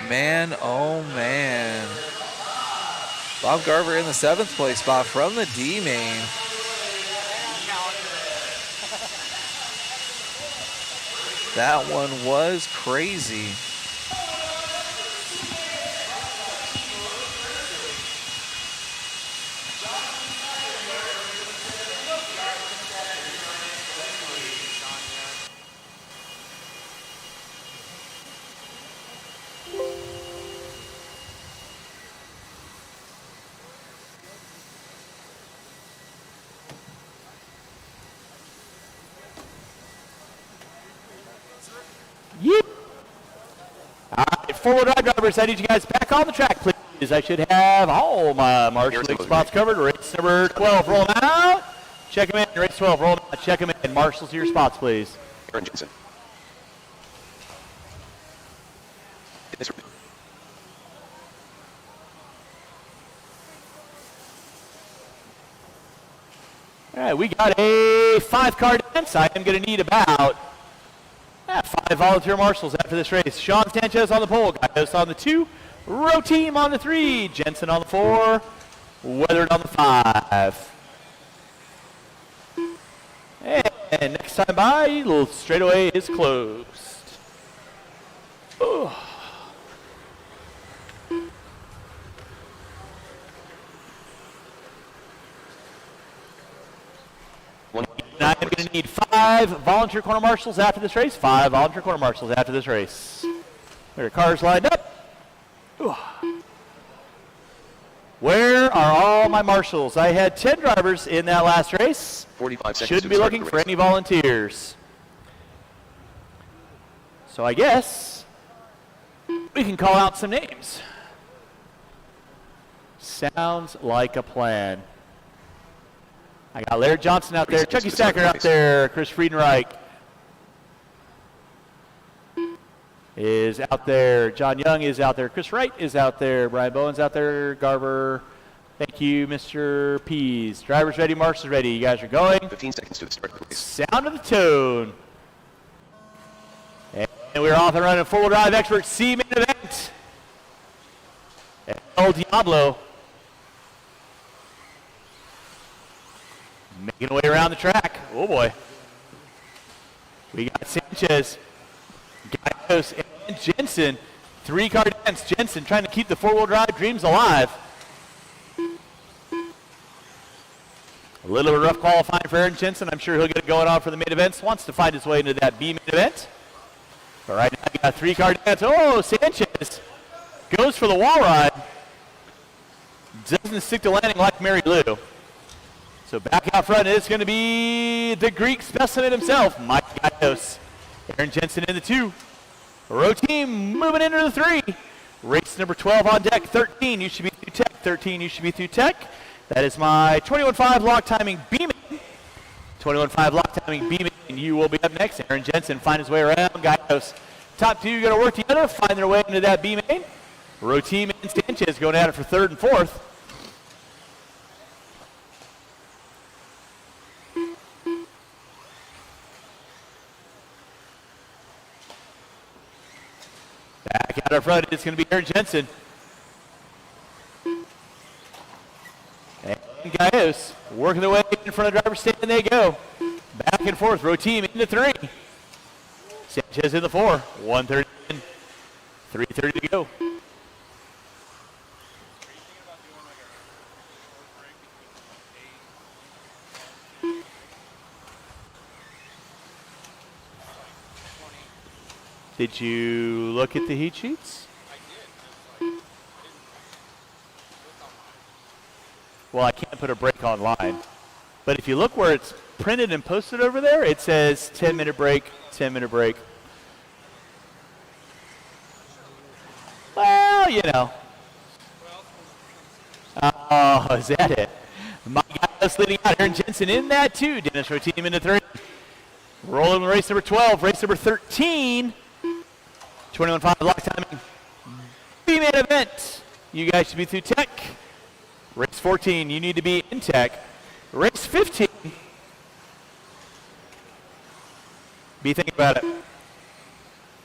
Speaker 2: Man, oh man. Bob Garver in the 7th place spot from the D main. That one was crazy.
Speaker 1: All right, forward drive drivers, I need you guys back on the track, please. I should have all my Marshall League spots covered. Race number 12, roll them out. Check them in. Race 12, roll them out. Check them in. Marshals to your spots, please.
Speaker 6: Aaron Jensen.
Speaker 1: All right, we got a 5-car dance. I am going to need about 5 volunteer marshals after this race. Sean Sanchez on the pole, Gaios on the 2, Row Team on the 3, Jensen on the 4, Weathered on the 5. And next time by, little straightaway is closed. Ooh. Now I'm going to need 5 volunteer corner marshals after this race. 5 volunteer corner marshals after this race. There are cars lined up. Ooh. Where are all my marshals? I had 10 drivers in that last race.
Speaker 6: 45 seconds.
Speaker 1: Shouldn't be looking for any volunteers. So I guess we can call out some names. Sounds like a plan. I got Laird Johnson out there, Chucky Stacker out there, Chris Friedenreich is out there, John Young is out there, Chris Wright is out there, Brian Bowen's out there, Garver. Thank you, Mr. Pease. Drivers ready, marshals ready. You guys are going.
Speaker 6: 15 seconds to the start of the race.
Speaker 1: Sound of the tone. And we're off and running four-wheel drive expert C main event. El Diablo. Making way around the track. Oh boy. We got Sanchez, Gaios, and Jensen. 3-car dance. Jensen trying to keep the four-wheel drive dreams alive. A little bit of rough qualifying for Aaron Jensen. I'm sure he'll get it going on for the main events. Wants to find his way into that B main event. But right now, we got a 3-car dance. Oh, Sanchez goes for the wall ride. Doesn't stick to landing like Mary Lou. So back out front is going to be the Greek specimen himself, Mike Gaios. Aaron Jensen in the 2. Row team moving into the 3. Race number 12 on deck. 13, you should be through tech. 13, you should be through tech. That is my 21.5 lock timing B-main. 21.5 lock timing B-main. You will be up next. Aaron Jensen find his way around. Gaios. Top 2 going to work together, find their way into that B-main. Row team and Sanchez going at it for 3rd and 4th. Back out in front, it's going to be Aaron Jensen. And Gaios working their way in front of the driver's stand, and they go. Back and forth, row team into 3. Sanchez in the 4, 1:30 in, 3:30 to go. Did you look at the heat sheets? Well, I can't put a break online. But if you look where it's printed and posted over there, it says 10-minute break, 10-minute break. Well, you know. Oh, is that it? My guy's leading out. Aaron Jensen in that too. Dennis rotating into 3. Rolling with race number 12. Race number 13. 21.5 block timing. B-man event. You guys should be through tech. Race 14, you need to be in tech. Race 15. Be thinking about it.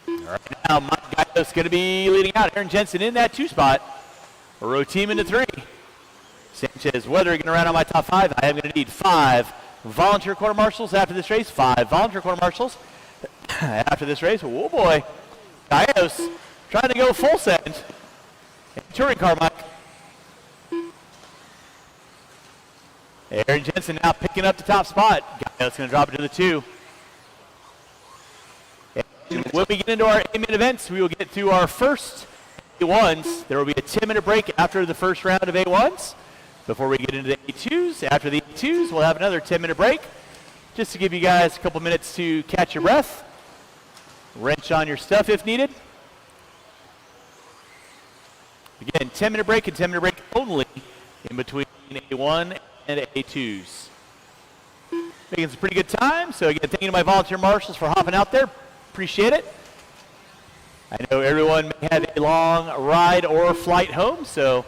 Speaker 1: Right now, Mike Gallo's going to be leading out. Aaron Jensen in that 2 spot. Row team into 3. Sanchez, whether you're going to run on my top 5, I am going to need 5 volunteer quarter marshals after this race. 5 volunteer quarter marshals after this race. Oh boy. Gallo's trying to go full send. Touring car, Mike. Aaron Jensen now picking up the top spot. Gallo's going to drop it to the 2. And when we get into our A-minute events, we will get through our first A1s. There will be a 10-minute break after the first round of A1s. Before we get into the A2s, after the A2s, we'll have another 10-minute break just to give you guys a couple minutes to catch your breath, wrench on your stuff if needed. Again, 10-minute break and 10-minute break only in between A1 and A2s. Making some pretty good time. So again, thank you to my volunteer marshals for hopping out there. Appreciate it. I know everyone may have a long ride or flight home, so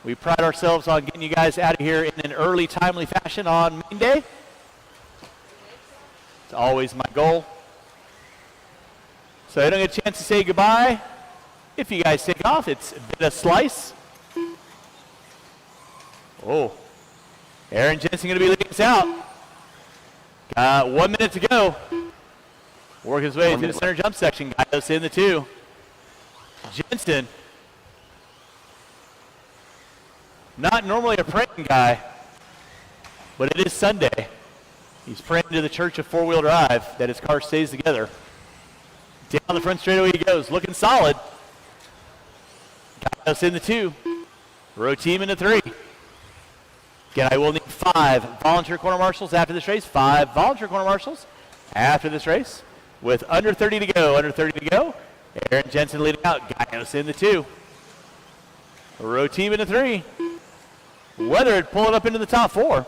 Speaker 1: we pride ourselves on getting you guys out of here in an early, timely fashion on main day. It's always my goal. So I don't get a chance to say goodbye. If you guys take off, it's been a slice. Oh, Aaron Jensen going to be leading us out. Got 1 minute to go. Work his way through the center jump section. Gallo's in the 2. Jensen. Not normally a praying guy, but it is Sunday. He's praying to the church of four-wheel drive that his car stays together. Down the front straightaway he goes, looking solid. Gallo's in the 2. Row team in the 3. Again, I will need 5 volunteer corner marshals after this race. 5 volunteer corner marshals after this race. With under 30 to go, Aaron Jensen leading out. Gallo's in the 2. Row team in the 3. Weathered pulling up into the top 4.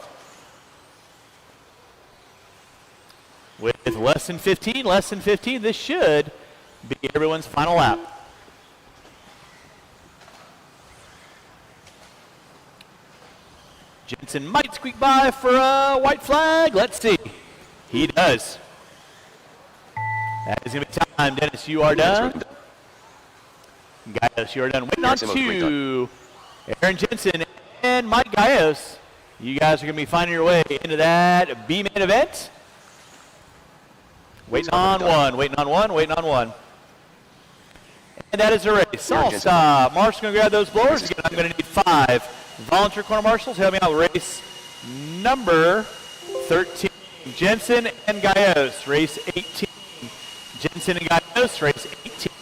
Speaker 1: With less than 15, this should be everyone's final lap. Jensen might squeak by for a white flag. Let's see. He does. That is going to be time. Dennis, you are done. Gallos, you are done. Waiting on 2. Aaron Jensen and Mike Gallos. You guys are going to be finding your way into that B-main event. Waiting on 1. And that is the race. All stop. Marshall's going to grab those blowers. Again, I'm going to need 5 volunteer corner marshals. Help me out with race number 13. Jensen and Gallos, race 18. Jensen and Gallos, race 18.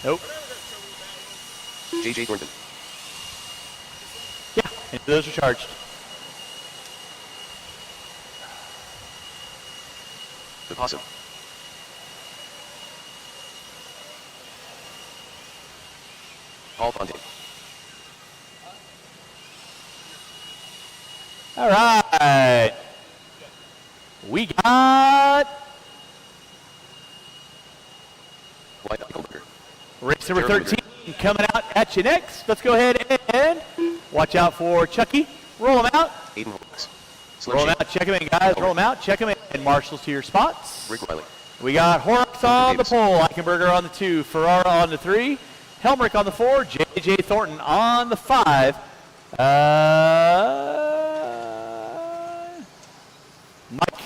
Speaker 1: Nope.
Speaker 6: J.J. Thornton.
Speaker 1: Yeah, and those are charged.
Speaker 6: The possum. Paul Fontaine.
Speaker 1: All right. We got
Speaker 6: White Eichelberger.
Speaker 1: race number 13 coming out at you next. Let's go ahead and watch out for Chucky. Roll them out.
Speaker 6: Aiden Hawks.
Speaker 1: Roll them out. Check them in, guys. Roll them out. Check them in. And marshals to your spots.
Speaker 6: Rick Riley.
Speaker 1: We got Horrocks on the pole. Eichenberger on the 2. Ferrara on the 3. Helmrich on the 4. J.J. Thornton on the 5. Mike,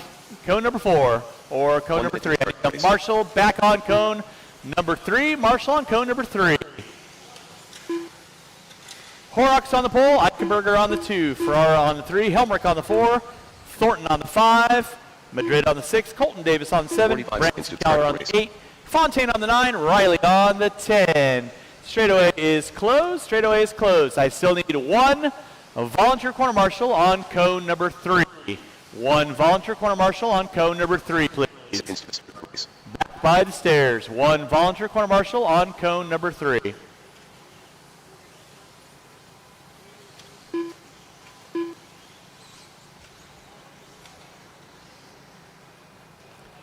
Speaker 1: cone number 4. Or cone number 3. Marshall back on cone number 3. Marshall on cone number 3. Horrocks on the pole, Eichenberger on the 2, Ferrara on the 3, Helmrich on the 4, Thornton on the 5, Madrid on the 6, Colton Davis on the 7, Brandon Chandler on the 8, Fontaine on the 9, Riley on the 10. Straightaway is closed. Straightaway is closed. I still need one volunteer corner marshal on cone number 3. One volunteer corner marshal on cone number 3, please. Back by the stairs. One volunteer corner marshal on cone number 3.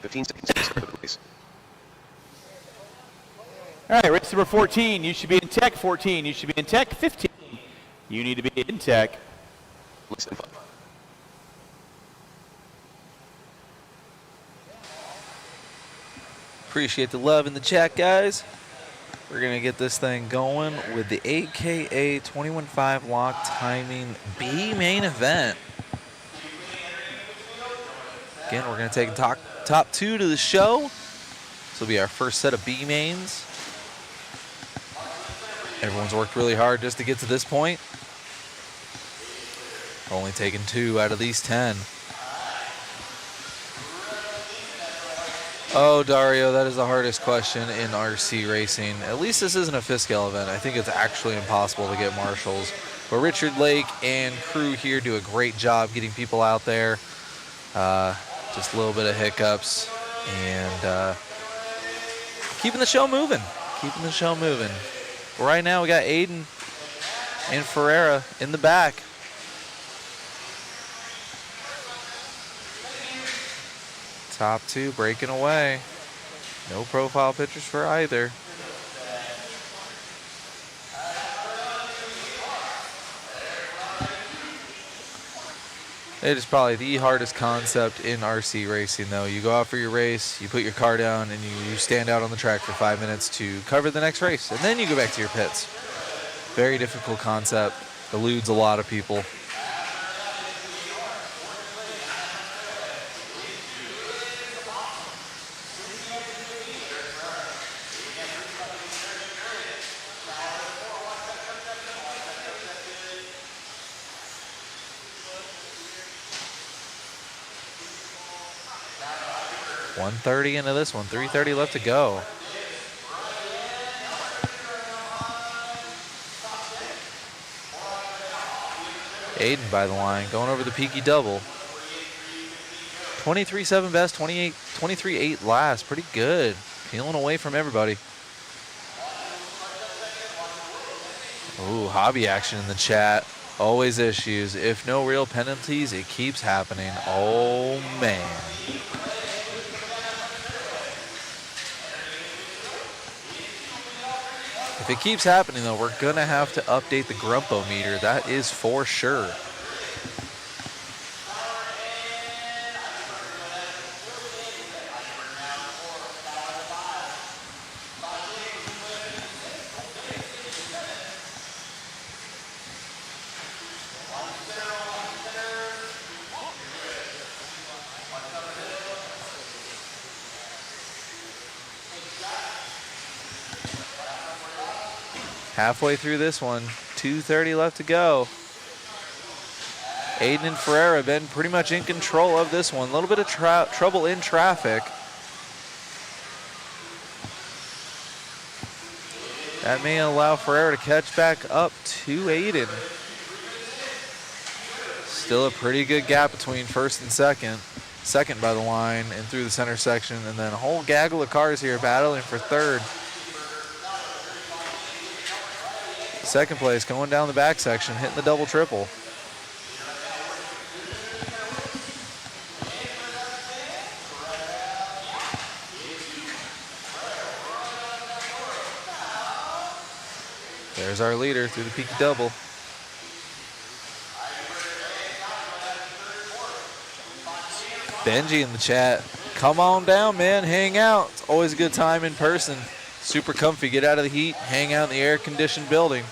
Speaker 6: Please.
Speaker 1: All right, race number 14. You should be in tech. 14. You should be in tech. 15. You need to be in tech.
Speaker 6: Listen.
Speaker 2: Appreciate the love in the chat, guys. We're going to get this thing going with the AKA 21.5 lock timing B main event. Again, we're going to take top 2 to the show. This will be our first set of B mains. Everyone's worked really hard just to get to this point. Only taken 2 out of these 10. Oh, Dario, that is the hardest question in RC racing. At least this isn't a fifth scale event. I think it's actually impossible to get marshals. But Richard Lake and crew here do a great job getting people out there. Just a little bit of hiccups and keeping the show moving. Keeping the show moving. Right now we got Aiden and Ferreira in the back. Top 2 breaking away. No profile pictures for either. It is probably the hardest concept in RC racing, though. You go out for your race, you put your car down, and you stand out on the track for 5 minutes to cover the next race, and then you go back to your pits. Very difficult concept. Eludes a lot of people. .130 into this one, 3:30 left to go. Aiden by the line, going over the peaky double. 23.7 best, 23.8 last, pretty good. Peeling away from everybody. Ooh, hobby action in the chat. Always issues. If no real penalties, it keeps happening. Oh, man. If it keeps happening, though, we're going to have to update the Grumpo meter. That is for sure. Halfway through this one, 2:30 left to go. Aiden and Ferreira have been pretty much in control of this one. A little bit of trouble in traffic. That may allow Ferreira to catch back up to Aiden. Still a pretty good gap between first and second. Second by the line and through the center section, and then a whole gaggle of cars here battling for third. Second place going down the back section, hitting the double triple. There's our leader through the peaky double. Benji in the chat. Come on down, man. Hang out. It's always a good time in person. Super comfy. Get out of the heat. Hang out in the air-conditioned building.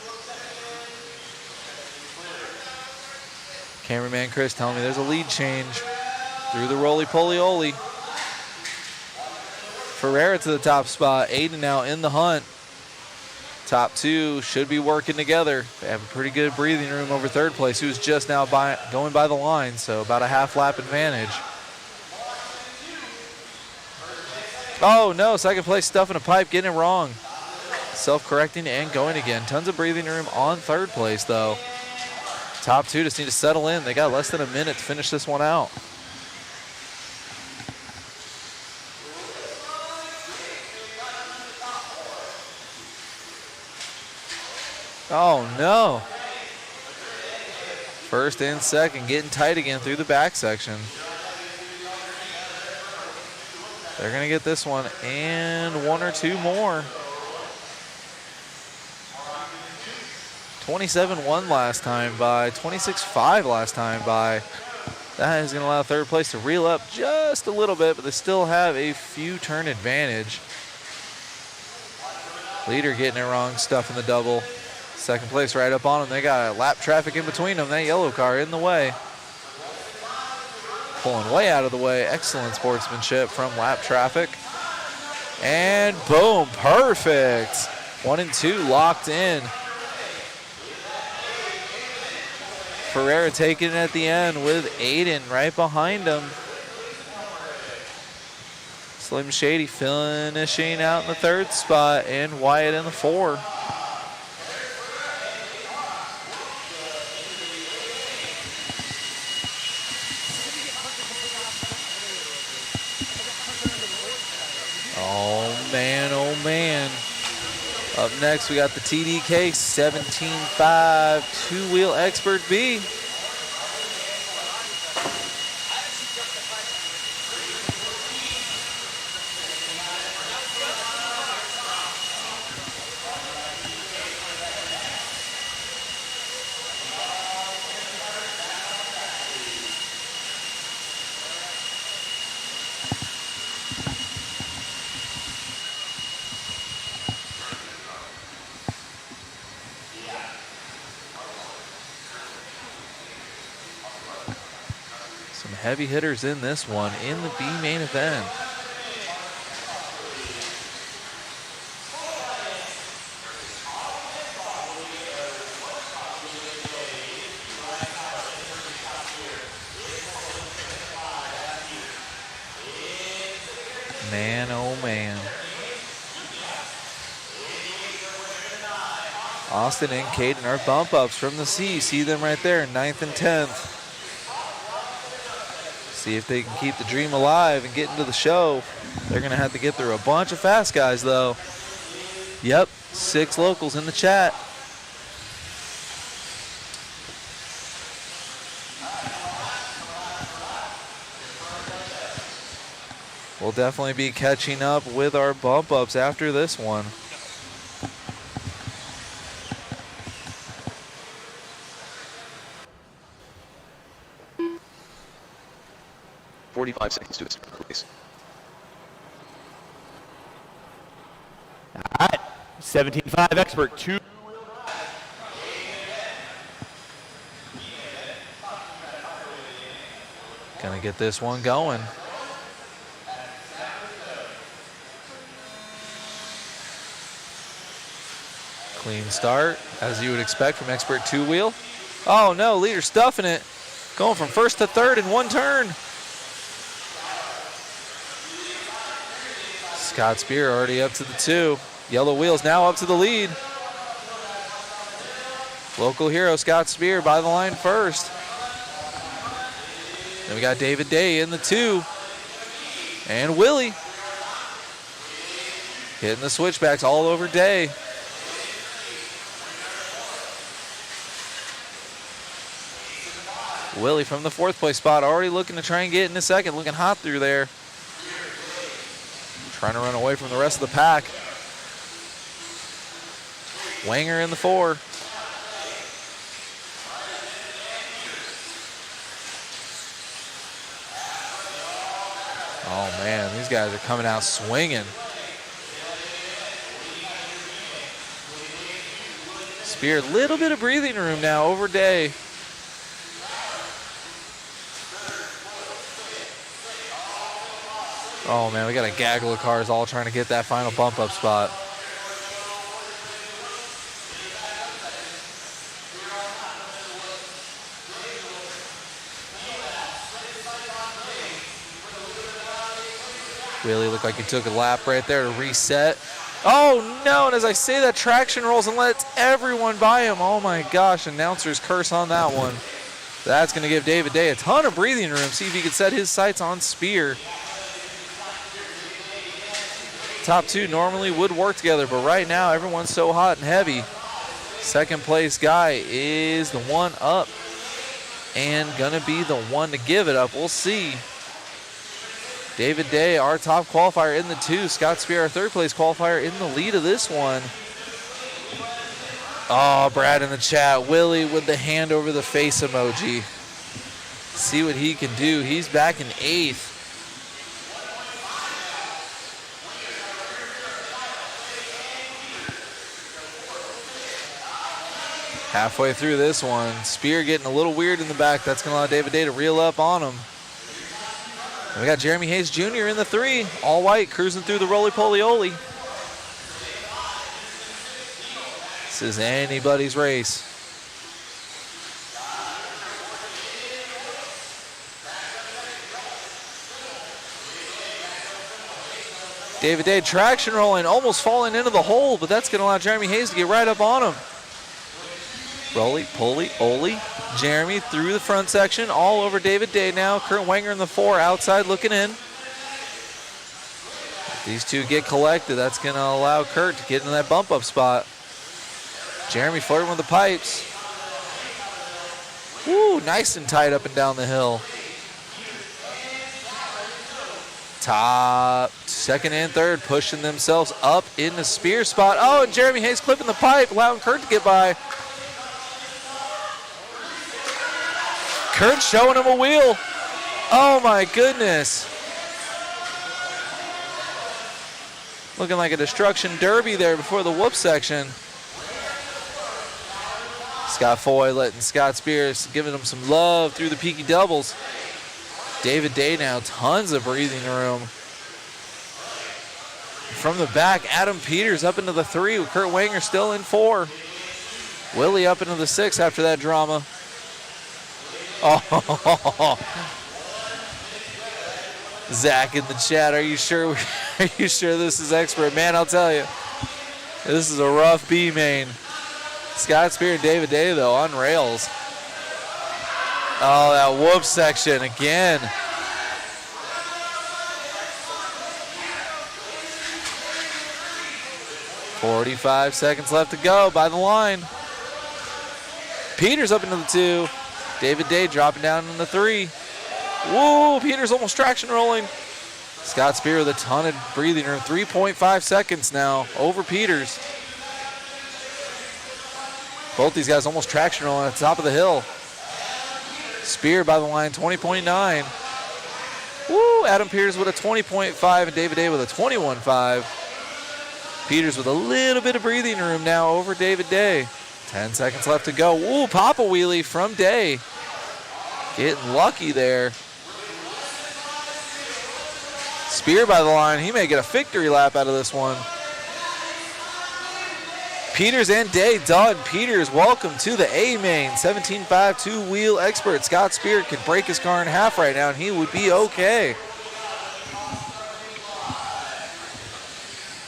Speaker 2: Cameraman Chris telling me there's a lead change through the roly-poly-oly. Ferreira to the top spot. Aiden now in the hunt. Top two should be working together. They have a pretty good breathing room over third place, who's just now going by the line, so about a half lap advantage. Oh no, second place stuffing a pipe, getting it wrong. Self-correcting and going again. Tons of breathing room on third place though. Top two just need to settle in. They got less than a minute to finish this one out. Oh no. First and second getting tight again through the back section. They're going to get this one and one or two more. 27-1 last time by, 26-5 last time by. That is going to allow third place to reel up just a little bit, but they still have a few turn advantage. Leader getting it wrong, stuffing the double. Second place right up on them. They got lap traffic in between them. That yellow car in the way. Pulling way out of the way. Excellent sportsmanship from lap traffic. And boom, perfect. 1 and 2 locked in. Ferreira taking it at the end with Aiden right behind him. Slim Shady finishing out in the third spot and Wyatt in the 4. Oh man. Up next, we got the TDK 17.5 two-wheel Expert B. Heavy hitters in this one in the B main event. Man, oh man. Austin and Caden are bump ups from the C. See them right there, 9th and 10th. See if they can keep the dream alive and get into the show. They're going to have to get through a bunch of fast guys, though. Yep, 6 locals in the chat. We'll definitely be catching up with our bump ups after this one.
Speaker 6: 45 seconds to start, please.
Speaker 1: All right, 17.5 Expert 2.
Speaker 2: Gonna get this one going. Clean start, as you would expect from Expert two-wheel. Oh no, leader stuffing it. Going from first to third in one turn. Scott Spear already up to the 2. Yellow wheels now up to the lead. Local hero Scott Spear by the line first. Then we got David Day in the 2. And Willie. Hitting the switchbacks all over Day. Willie from the 4th place spot already looking to try and get in a second. Looking hot through there. Trying to run away from the rest of the pack. Wanger in the 4. Oh man, these guys are coming out swinging. Spear, a little bit of breathing room now over Day. Oh man, we got a gaggle of cars all trying to get that final bump up spot. Willie looked like he took a lap right there to reset. Oh no, and as I say that, traction rolls and lets everyone by him. Oh my gosh, announcer's curse on that one. That's gonna give David Day a ton of breathing room. See if he can set his sights on Spear. Top two normally would work together, but right now everyone's so hot and heavy. Second place guy is the 1up and gonna be the one to give it up. We'll see. David Day, our top qualifier in the 2. Scott Spear, our third place qualifier, in the lead of this one. Oh, Brad in the chat. Willie with the hand over the face emoji. See what he can do. He's back in 8th. Halfway through this one, Spear getting a little weird in the back. That's going to allow David Day to reel up on him. And we got Jeremy Hayes Jr. in the 3, all white, cruising through the roly-poly-oly. This is anybody's race. David Day traction rolling, almost falling into the hole, but that's going to allow Jeremy Hayes to get right up on him. Roly, poly, oly. Jeremy through the front section, all over David Day now. Kurt Wenger in the 4, outside looking in. If these two get collected, that's going to allow Kurt to get into that bump up spot. Jeremy flirting with the pipes. Woo, nice and tight up and down the hill. Top, second and third, pushing themselves up in the Spear spot. Oh, and Jeremy Hayes clipping the pipe, allowing Kurt to get by. Kurt showing him a wheel. Oh my goodness. Looking like a destruction derby there before the whoop section. Scott Foy letting Scott Spears, giving him some love through the peaky doubles. David Day now, tons of breathing room. From the back, Adam Peters up into the 3 with Kurt Wenger still in 4. Willie up into the 6 after that drama. Oh, Zach in the chat, are you sure? Are you sure this is expert? Man, I'll tell you, this is a rough B main. Scott Spear and David Day though on rails. Oh, that whoop section again. .45 seconds left to go by the line. Peters up into the 2. David Day dropping down in the 3. Whoa, Peters almost traction rolling. Scott Spear with a ton of breathing room. 3.5 seconds now over Peters. Both these guys almost traction rolling at the top of the hill. Spear by the line, 20.9. Woo, Adam Peters with a 20.5 and David Day with a 21.5. Peters with a little bit of breathing room now over David Day. 10 seconds left to go. Ooh, pop a wheelie from Day. Getting lucky there. Spear by the line. He may get a victory lap out of this one. Peters and Day done. Peters, welcome to the A main. 17.5 two-wheel expert. Scott Spear could break his car in half right now and he would be okay.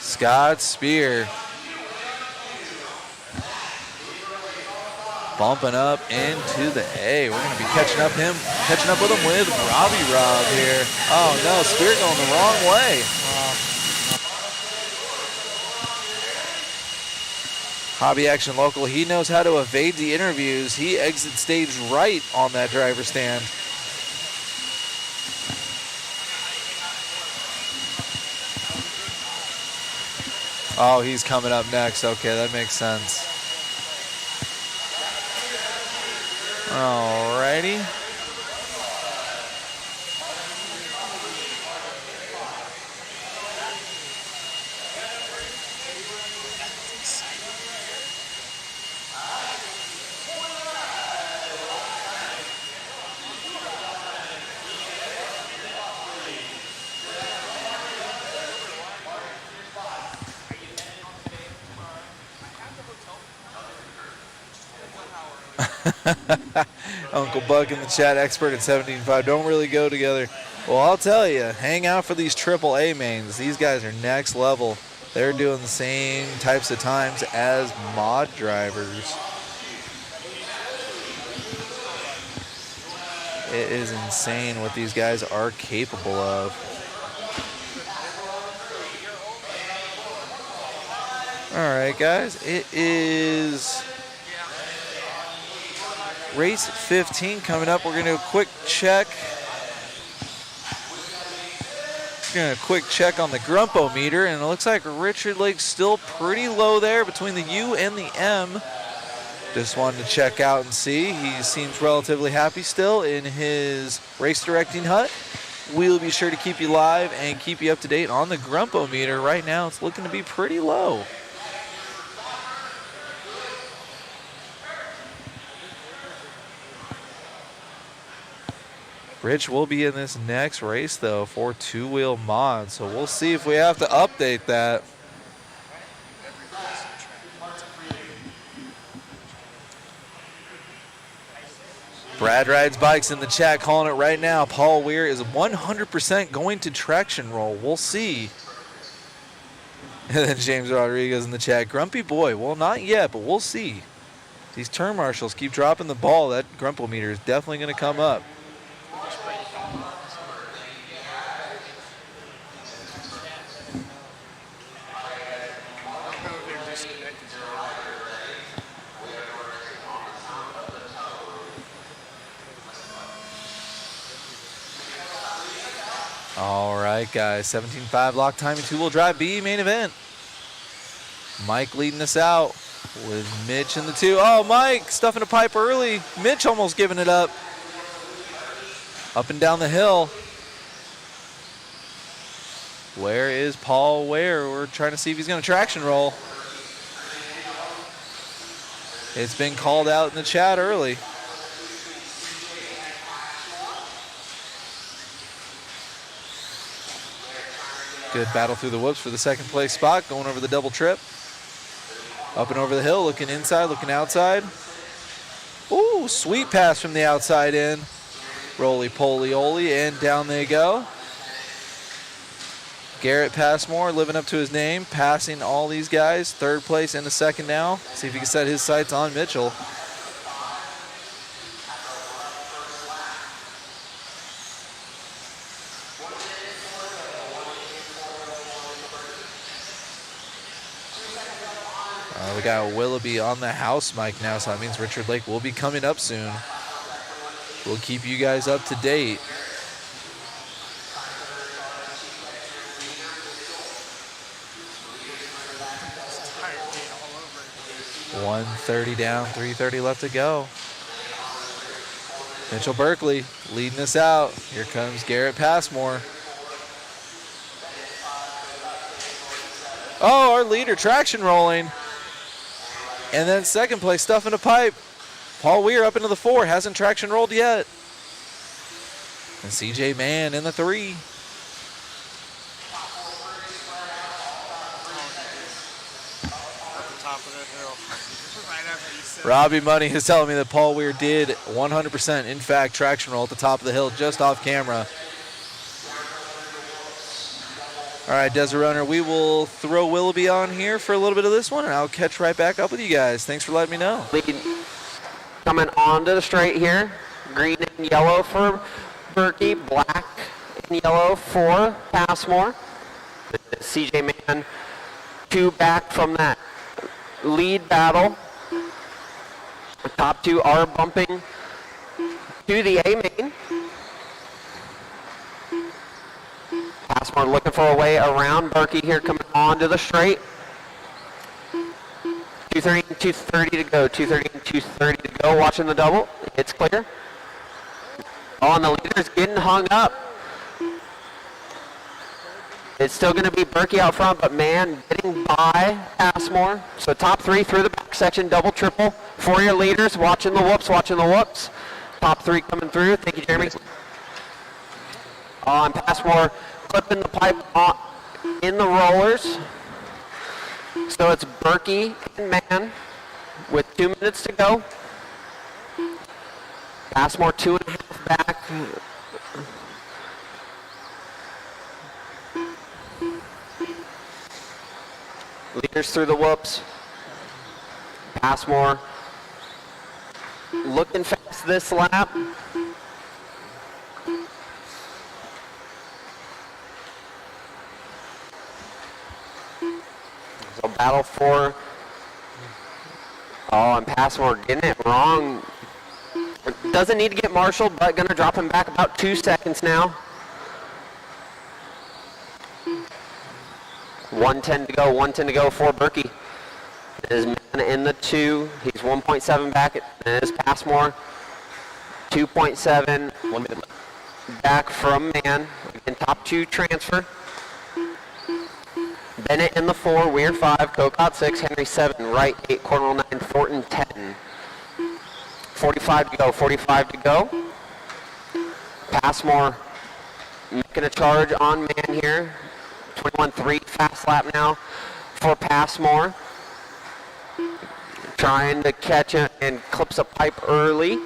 Speaker 2: Scott Spear bumping up into the A. We're going to be catching up with him with Robbie Rob here. Oh no, Spear going the wrong way. Hobby Action Local, he knows how to evade the interviews. He exits stage right on that driver's stand. Oh, he's coming up next. Okay, that makes sense. Alrighty. Uncle Buck in the chat, expert at 17.5. Don't really go together. Well, I'll tell you, hang out for these AAA mains. These guys are next level. They're doing the same types of times as mod drivers. It is insane what these guys are capable of. All right, guys, it is race 15 coming up. We're going to do a quick check. Quick check on the Grumpo-meter, and it looks like Richard Lake's still pretty low there between the U and the M. Just wanted to check out and see. He seems relatively happy still in his race directing hut. We'll be sure to keep you live and keep you up to date on the Grumpo-meter. Right now, it's looking to be pretty low. Rich will be in this next race, though, for two-wheel mod, so we'll see if we have to update that. Brad Rides Bikes in the chat calling it right now. Paul Weir is 100% going to traction roll. We'll see. And then James Rodriguez in the chat. Grumpy boy. Well, not yet, but we'll see. These turn marshals keep dropping the ball. That Grumpo meter is definitely going to come up. All right, guys, 17.5 lock timing, two-wheel drive B main event. Mike leading us out with Mitch in the two. Oh, Mike stuffing a pipe early. Mitch almost giving it up. Up and down the hill. Where is Paul Ware? We're trying to see if he's going to traction roll. It's been called out in the chat early. Good battle through the whoops for the second place spot. Going over the double trip. Up and over the hill, looking inside, looking outside. Ooh, sweet pass from the outside in. Roly-poly-oly, and down they go. Garrett Passmore living up to his name, passing all these guys. Third place and a second now. See if he can set his sights on Mitchell. We got Willoughby on the house mic now, so that means Richard Lake will be coming up soon. We'll keep you guys up to date. $130 down, $330 left to go. Mitchell Berkeley leading us out. Here comes Garrett Passmore. Oh, our leader traction rolling. And then second place, stuffing a pipe. Paul Weir up into the 4, hasn't traction rolled yet. And CJ Mann in the 3. Robbie Money is telling me that Paul Weir did 100% in fact traction roll at the top of the hill just off camera. All right, Desert Runner, we will throw Willoughby on here for a little bit of this one, and I'll catch right back up with you guys. Thanks for letting me know.
Speaker 7: Lead coming onto the straight here. Green and yellow for Berkey, black and yellow for Passmore. CJ Mann, 2 back from that lead battle. The top 2 are bumping to the A main. Passmore looking for a way around. Berkey here coming onto the straight. 230 and 230 to go. 230 and 230 to go. Watching the double. It's clear. Oh, and the leader's getting hung up. It's still going to be Berkey out front, but Mann getting by Passmore. So top 3 through the back section, double, triple. For your leaders, watching the whoops, watching the whoops. Top 3 coming through. Thank you, Jeremy. And Passmore clipping the pipe on, in the rollers. So it's Berkey and Mann with 2 minutes to go. Passmore 2.5 back. Leaders through the whoops. Passmore looking fast this lap. So battle for, oh, and Passmore getting it wrong. Doesn't need to get marshaled, but gonna drop him back about 2 seconds now. 1:10 to go, 1:10 to go for Berkey. His man in the 2, he's 1.7 back, and his Passmore 2.7
Speaker 6: 1 minute left.
Speaker 7: back from man. Again, top 2 transfer. Bennett in the 4, Weir 5, Cocott 6, Henry 7, Wright 8, Cornwall 9, Fortin 10. 45 to go, 45 to go. Passmore making a charge on man here. 21.3, fast lap now for Passmore. Trying to catch it and clips a pipe early.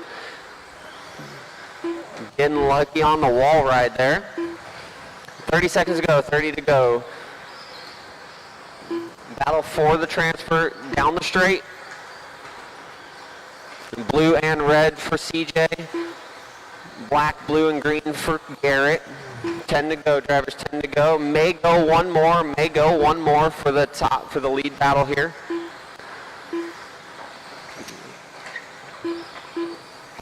Speaker 7: Getting lucky on the wall ride there. 30 seconds to go, 30 to go. Battle for the transfer down the straight. Blue and red for CJ. Black, blue, and green for Garrett. 10 to go, drivers, 10 to go. May go one more for the top, for the lead battle here.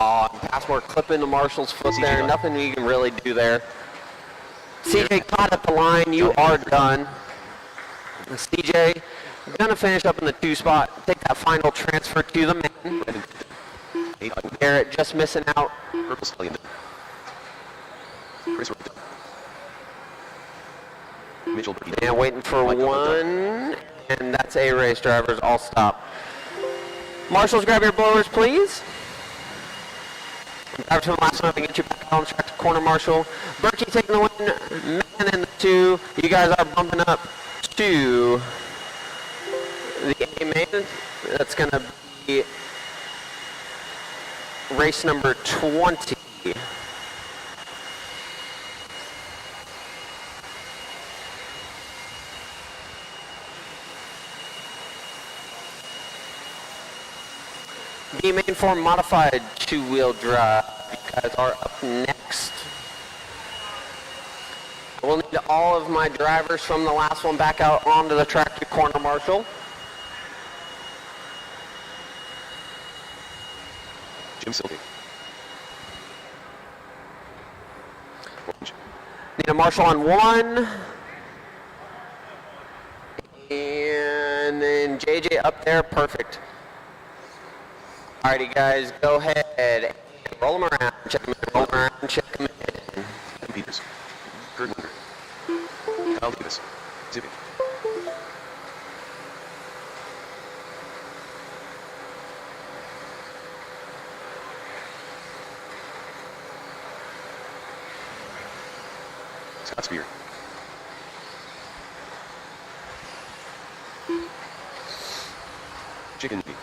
Speaker 7: Oh, and Passmore clipping the marshal's foot there. Nothing you can really do there. CJ caught at the line. You are done. CJ gonna finish up in the 2 spot. Take that final transfer to the man. Garrett just missing out. And waiting for one, and that's A race, drivers. All stop. Marshals, grab your blowers, please. Driver to the last one, get you back on track to corner marshal. Berkey taking the win, man in the 2. You guys are bumping up to the A main. That's going to be race number 20. B main form modified 2-wheel drive. You guys are up next. We'll need all of my drivers from the last one back out onto the track to corner marshal.
Speaker 6: Jim Sylvie.
Speaker 7: Need a marshal on 1. And then JJ up there, perfect. Alrighty guys, go ahead and roll them around, check them in, roll them around, check them in.
Speaker 6: Adam Peters. Kurt Linder. Kyle Davis. Zippy. Scott Spear. Chicken meat.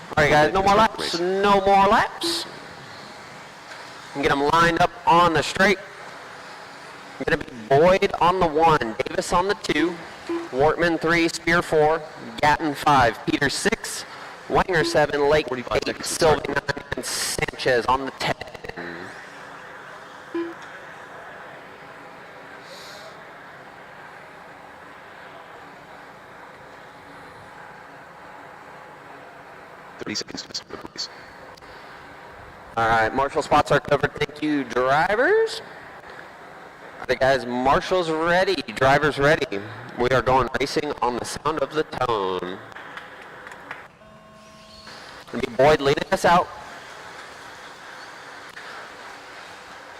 Speaker 7: All right, guys, no more laps, no more laps. Get them lined up on the straight. Going to be Boyd on the 1, Davis on the 2, Wortman 3, Spear 4, Gatton 5, Peter 6, Wanger 7, Lake 8, Sylvie 9, and Sanchez on the 10.
Speaker 6: Seconds.
Speaker 7: All right, marshal spots are covered. Thank you, drivers. All right, guys, marshals ready, drivers ready. We are going racing on the sound of the tone. It'll be Boyd leading us out.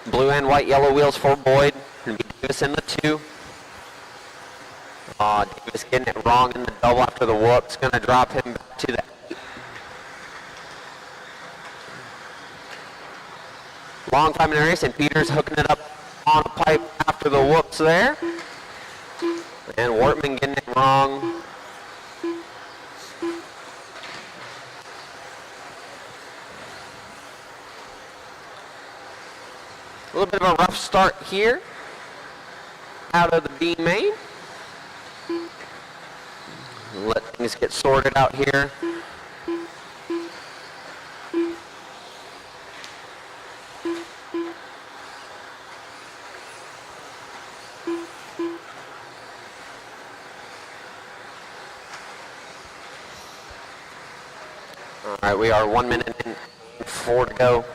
Speaker 7: Blue and white, yellow wheels for Boyd. It'll be Davis in the 2. Davis getting it wrong in the double after the whoop's gonna drop him back to the 8. Long time in the race, and Peters hooking it up on a pipe after the whoops there. And Wortman getting it wrong. A little bit of a rough start here out of the B main. Let things get sorted out here. All right, we are 1 minute and 4 to go.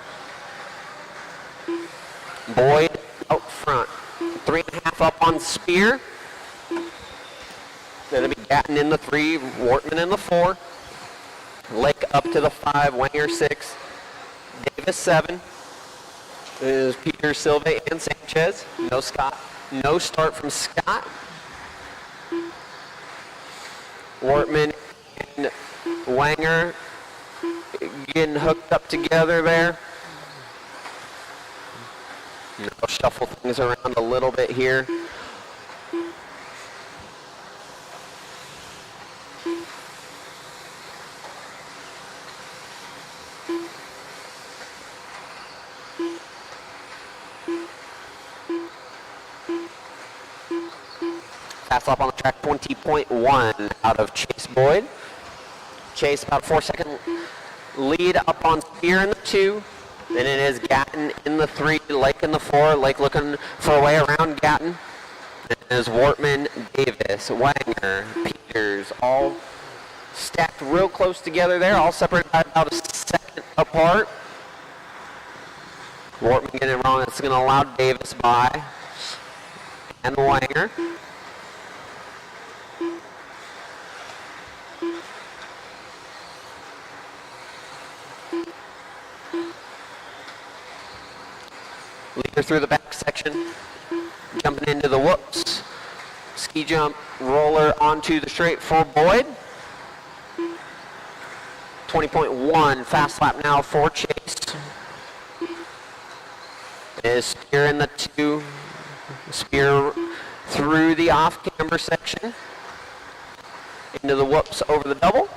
Speaker 7: Boyd out front. 3.5 up on Spear. Going to be Gatton in the 3, Wortman in the 4. Lake up to the 5, Wenger 6. Davis 7. Is Peter, Silva, and Sanchez. No Scott. No start from Scott. Wortman and Wenger getting hooked up together there. I'll shuffle things around a little bit here. Fast lap on the track, 20.1 out of Chase Boyd. Chase about a 4-second lead up on Spear in the 2. Then it is Gatton in the 3, Lake in the 4. Lake looking for a way around Gatton. Then it is Wortman, Davis, Wanger, Peters, all stacked real close together there, all separated by about a second apart. Wortman getting it wrong. That's going to allow Davis by. And Wanger. Leader through the back section, jumping into the whoops. Ski jump roller onto the straight for Boyd. 20.1 fast lap now for Chase. Is Spear in the 2. Spear through the off-camber section. Into the whoops over the double.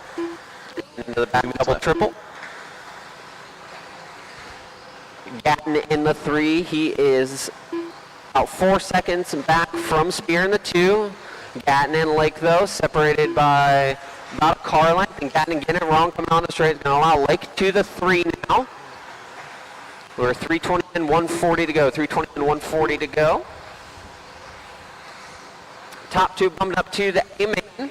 Speaker 7: Into the back double triple. Gatton in the 3. He is about 4 seconds back from Spear in the 2. Gatton and Lake, though, separated by about a car length. And Gatton getting it wrong, coming on the straight. Is going to allow Lake to the 3 now. We're 3:20 and 1:40 to go. 3:20 and 1:40 to go. Top 2 bumped up to the A main.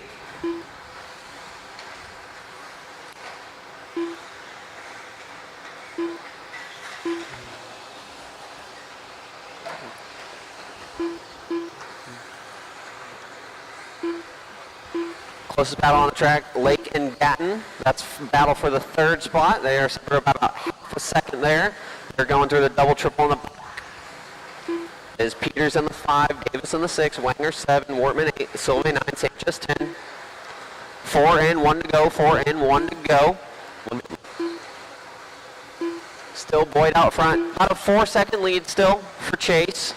Speaker 7: Closest battle on the track, Lake and Gatton. That's battle for the 3rd spot. They are separated by about half a second there. They're going through the double triple in the back. Is Peters in the 5, Davis in the 6, Wenger 7, Wortman 8, Silva 9, Sanchez 10. 4 and 1 to go, 4 and 1 to go. Still Boyd out front. About a 4-second lead still for Chase.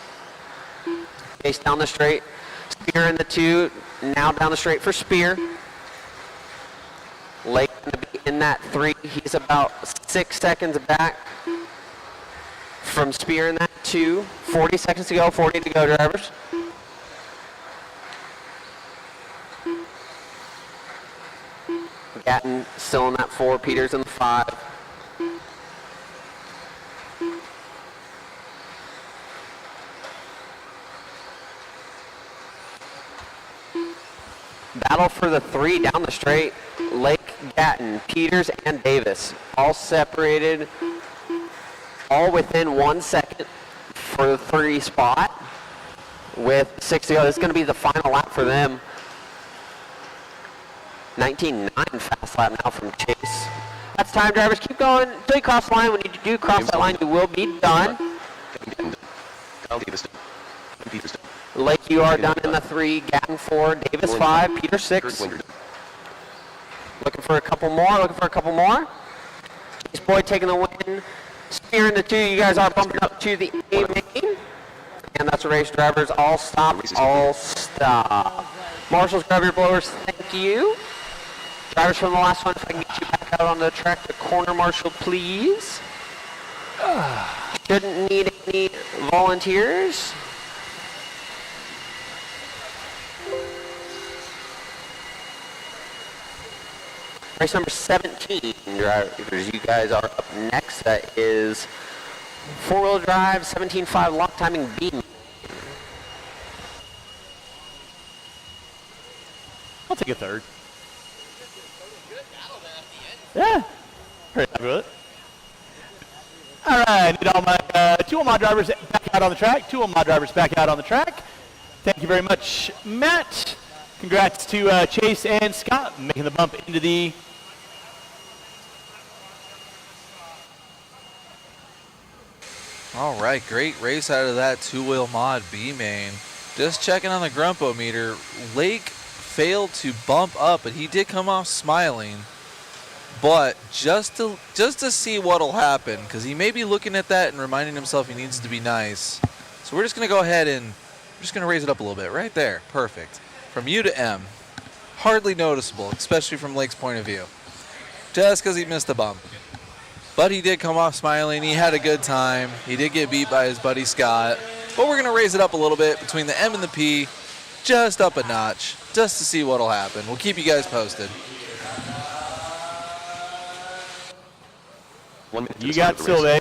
Speaker 7: Chase down the straight. Spear in the 2, now down the straight for Spear. Lake going to be in that 3. He's about 6 seconds back from Spear in that 2. 40 seconds to go, 40 to go, drivers. Gatton still in that 4, Peters in the 5. Battle for the 3 down the straight. Lake, Gatton, Peters, and Davis. All separated, all within 1 second for the 3 spot. With 6 to go. This is going to be the final lap for them. 19.9 fast lap now from Chase. That's time, drivers. Keep going until you cross the line. When you do cross that line, you will be done. Lake, you are done in the 3. Gatton 4. Davis 5. Peter 6. Looking for a couple more. Chase Boyd taking the win. Spear in the 2. You guys are bumping up to the A main. And that's the race, drivers. All stop. Marshals, grab your blowers. Thank you. Drivers from the last one, if I can get you back out on the track to corner marshal, please. Shouldn't need any volunteers. Race number 17, drivers, you guys are up next. That is four-wheel drive, 17.5 lock timing B.
Speaker 1: I'll take a third. Yeah, very happy with it. All right, need all my two of my drivers back out on the track. Two of my drivers back out on the track. Thank you very much, Matt. Congrats to Chase and Scott making the bump into the.
Speaker 2: All right, great race out of that two-wheel mod B main. Just checking on the Grumpo-meter. Lake failed to bump up, but he did come off smiling. But just to see what'll happen, because he may be looking at that and reminding himself he needs to be nice. So we're just going to go ahead and we're just going to raise it up a little bit. Right there. Perfect. From U to M. Hardly noticeable, especially from Lake's point of view. Just because he missed the bump. But he did come off smiling. He had a good time. He did get beat by his buddy Scott. But we're going to raise it up a little bit between the M and the P. Just up a notch. Just to see what'll happen. We'll keep you guys posted.
Speaker 1: You got Silve.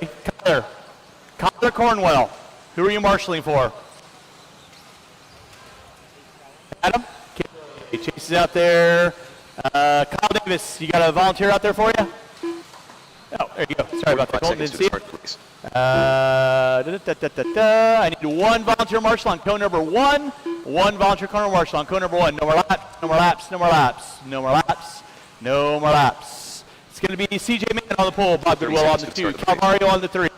Speaker 1: Connor Cornwell. Who are you marshaling for? Adam? Okay. Chase is out there. Kyle Davis, you got a volunteer out there for you? Oh, there you go. Sorry about that. Colton didn't see it. I need one volunteer marshal on cone number 1. One volunteer corner marshal on cone number 1. No more laps. No more laps. No more laps. No more laps. No more laps. It's going to be CJ Mann on the pole, Bob Goodwill on the 2, Calvario on the 3,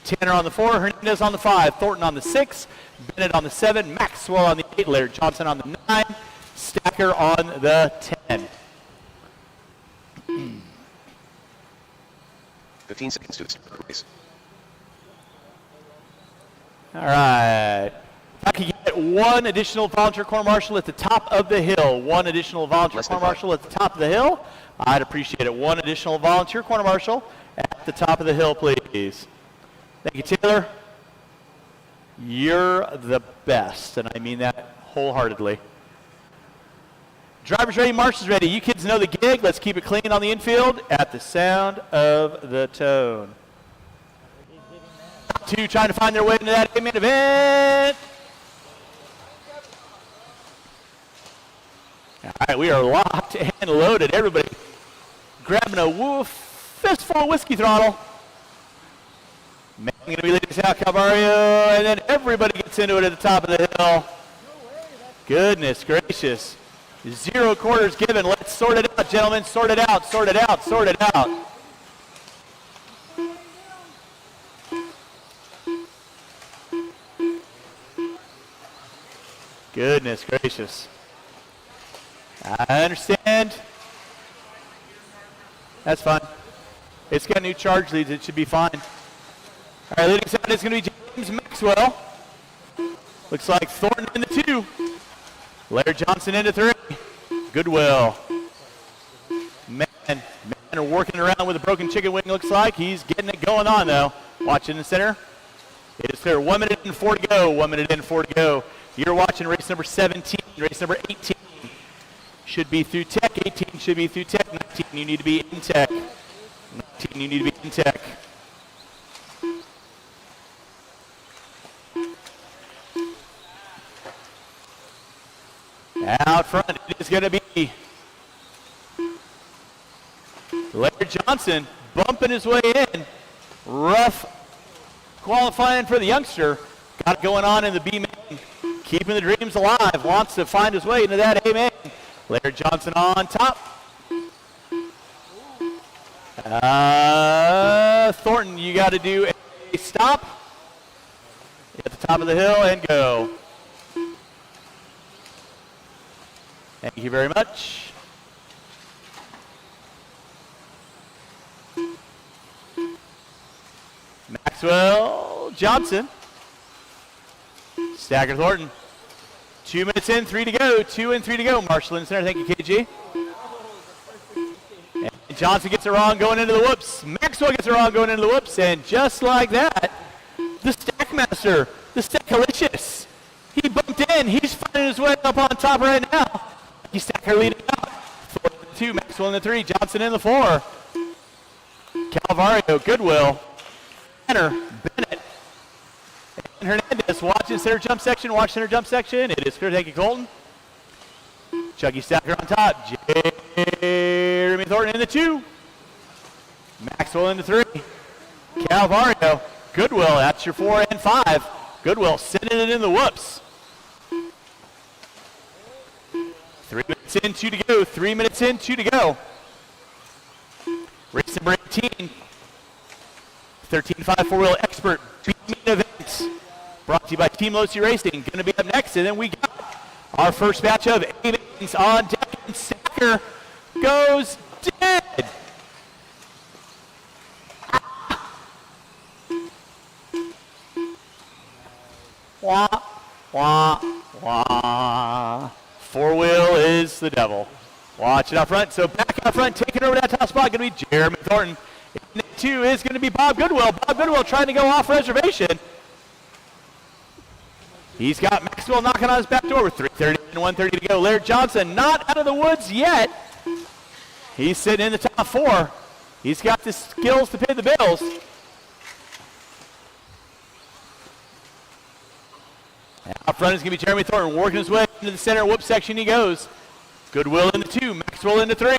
Speaker 1: Tanner on the 4, Hernandez on the 5, Thornton on the 6, Bennett on the 7, Maxwell on the 8, Laird Johnson on the 9, Stacker on the 10.
Speaker 6: 15 seconds to the start of the race.
Speaker 1: All right. If I could get one additional volunteer corps marshal at the top of the hill, one additional volunteer corps marshal at the top of the hill, I'd appreciate it. One additional volunteer corner marshal at the top of the hill, please. Thank you, Taylor. You're the best, and I mean that wholeheartedly. Drivers ready, marshals ready. You kids know the gig. Let's keep it clean on the infield at the sound of the tone. 2 trying to find their way into that main event. All right, we are locked and loaded. Everybody grabbing a fistful of whiskey throttle. Man, going to be leading us out, Calvario, and then everybody gets into it at the top of the hill. Goodness gracious. 0 quarters given. Let's sort it out, gentlemen. Sort it out, sort it out, sort it out. Goodness gracious. I understand. That's fine. It's got new charge leads. It should be fine. All right, leading us out is going to be James Maxwell. Looks like Thornton in the 2. Laird Johnson into 3. Goodwill. Man are working around with a broken chicken wing, looks like. He's getting it going on, though. Watch in the center. It is clear. 1 minute and 4 to go. 1 minute and 4 to go. You're watching race number 17. Race number 18 should be through tech. 18 should be through tech. 19, you need to be in tech. 19, you need to be in tech. Out front, it is going to be Laird Johnson bumping his way in. Rough qualifying for the youngster. Got it going on in the B main. Keeping the dreams alive. Wants to find his way into that A main. Laird Johnson on top. Thornton, you got to do a stop at the top of the hill and go. Thank you very much. Maxwell Johnson. Stacker Thornton. 2 minutes in, 3 to go. 2 and 3 to go. Marshall in the center. Thank you, KG. And Johnson gets it wrong going into the whoops. Maxwell gets it wrong going into the whoops. And just like that, the stack Stackmaster, the Stackalicious. He bumped in. He's finding his way up on top right now. He's Stacker leading out. 4-2, Maxwell in the 3, Johnson in the 4. Calvario, Goodwill, Tanner, Bennett, and Hernandez. Watching center jump section, watch center jump section. It is clear to take it, Colton. Chucky Stacker on top. Jeremy Thornton in the 2. Maxwell in the 3. Calvario, Goodwill, that's your 4 and 5. Goodwill sending it in the whoops. 3 minutes in, 2 to go. 3 minutes in, 2 to go. Race number 18. 13.5 4-wheel expert main event. Brought to you by Team Losi Racing. Going to be up next, and then we got our first batch of A-Mains on deck. And Stacker goes dead. Wah, wah, wah. 4-wheel is the devil. Watch it out front. So back out front, taking over that top spot, going to be Jeremy Thornton. In 2 is going to be Bob Goodwill. Bob Goodwill trying to go off reservation. He's got Maxwell knocking on his back door with 3:30 and 1:30 to go. Laird Johnson not out of the woods yet. He's sitting in the top 4. He's got the skills to pay the bills. Out front is going to be Jeremy Thornton working his way into the center whoop section he goes. Goodwill in the 2, Maxwell in the 3.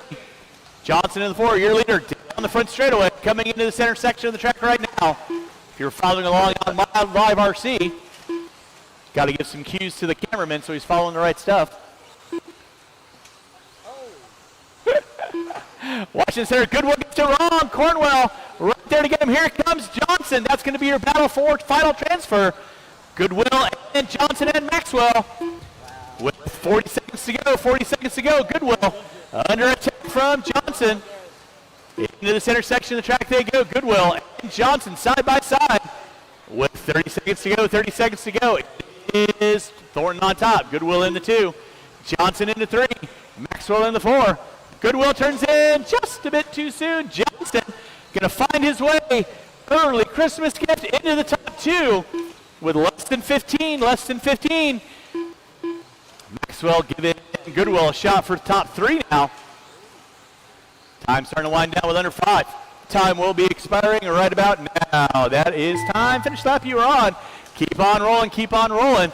Speaker 1: Johnson in the 4, your leader down the front straightaway, coming into the center section of the track right now. If you're following along on Live RC, got to give some cues to the cameraman so he's following the right stuff. Watching the center, Goodwill gets it wrong. Cornwell right there to get him. Here comes Johnson. That's going to be your battle for final transfer. Goodwill and Johnson and Maxwell. With 40 seconds to go, 40 seconds to go. Goodwill under attack from Johnson. Into the center section of the track they go. Goodwill and Johnson side by side. With 30 seconds to go, 30 seconds to go. It is Thornton on top. Goodwill in the 2. Johnson in the 3. Maxwell in the 4. Goodwill turns in just a bit too soon. Johnson going to find his way. Early Christmas gift into the top 2. With less than 15. Maxwell giving Goodwill a shot for top 3 now. Time starting to wind down with under 5. Time will be expiring right about now. That is time. Finish lap you are on. Keep on rolling, keep on rolling.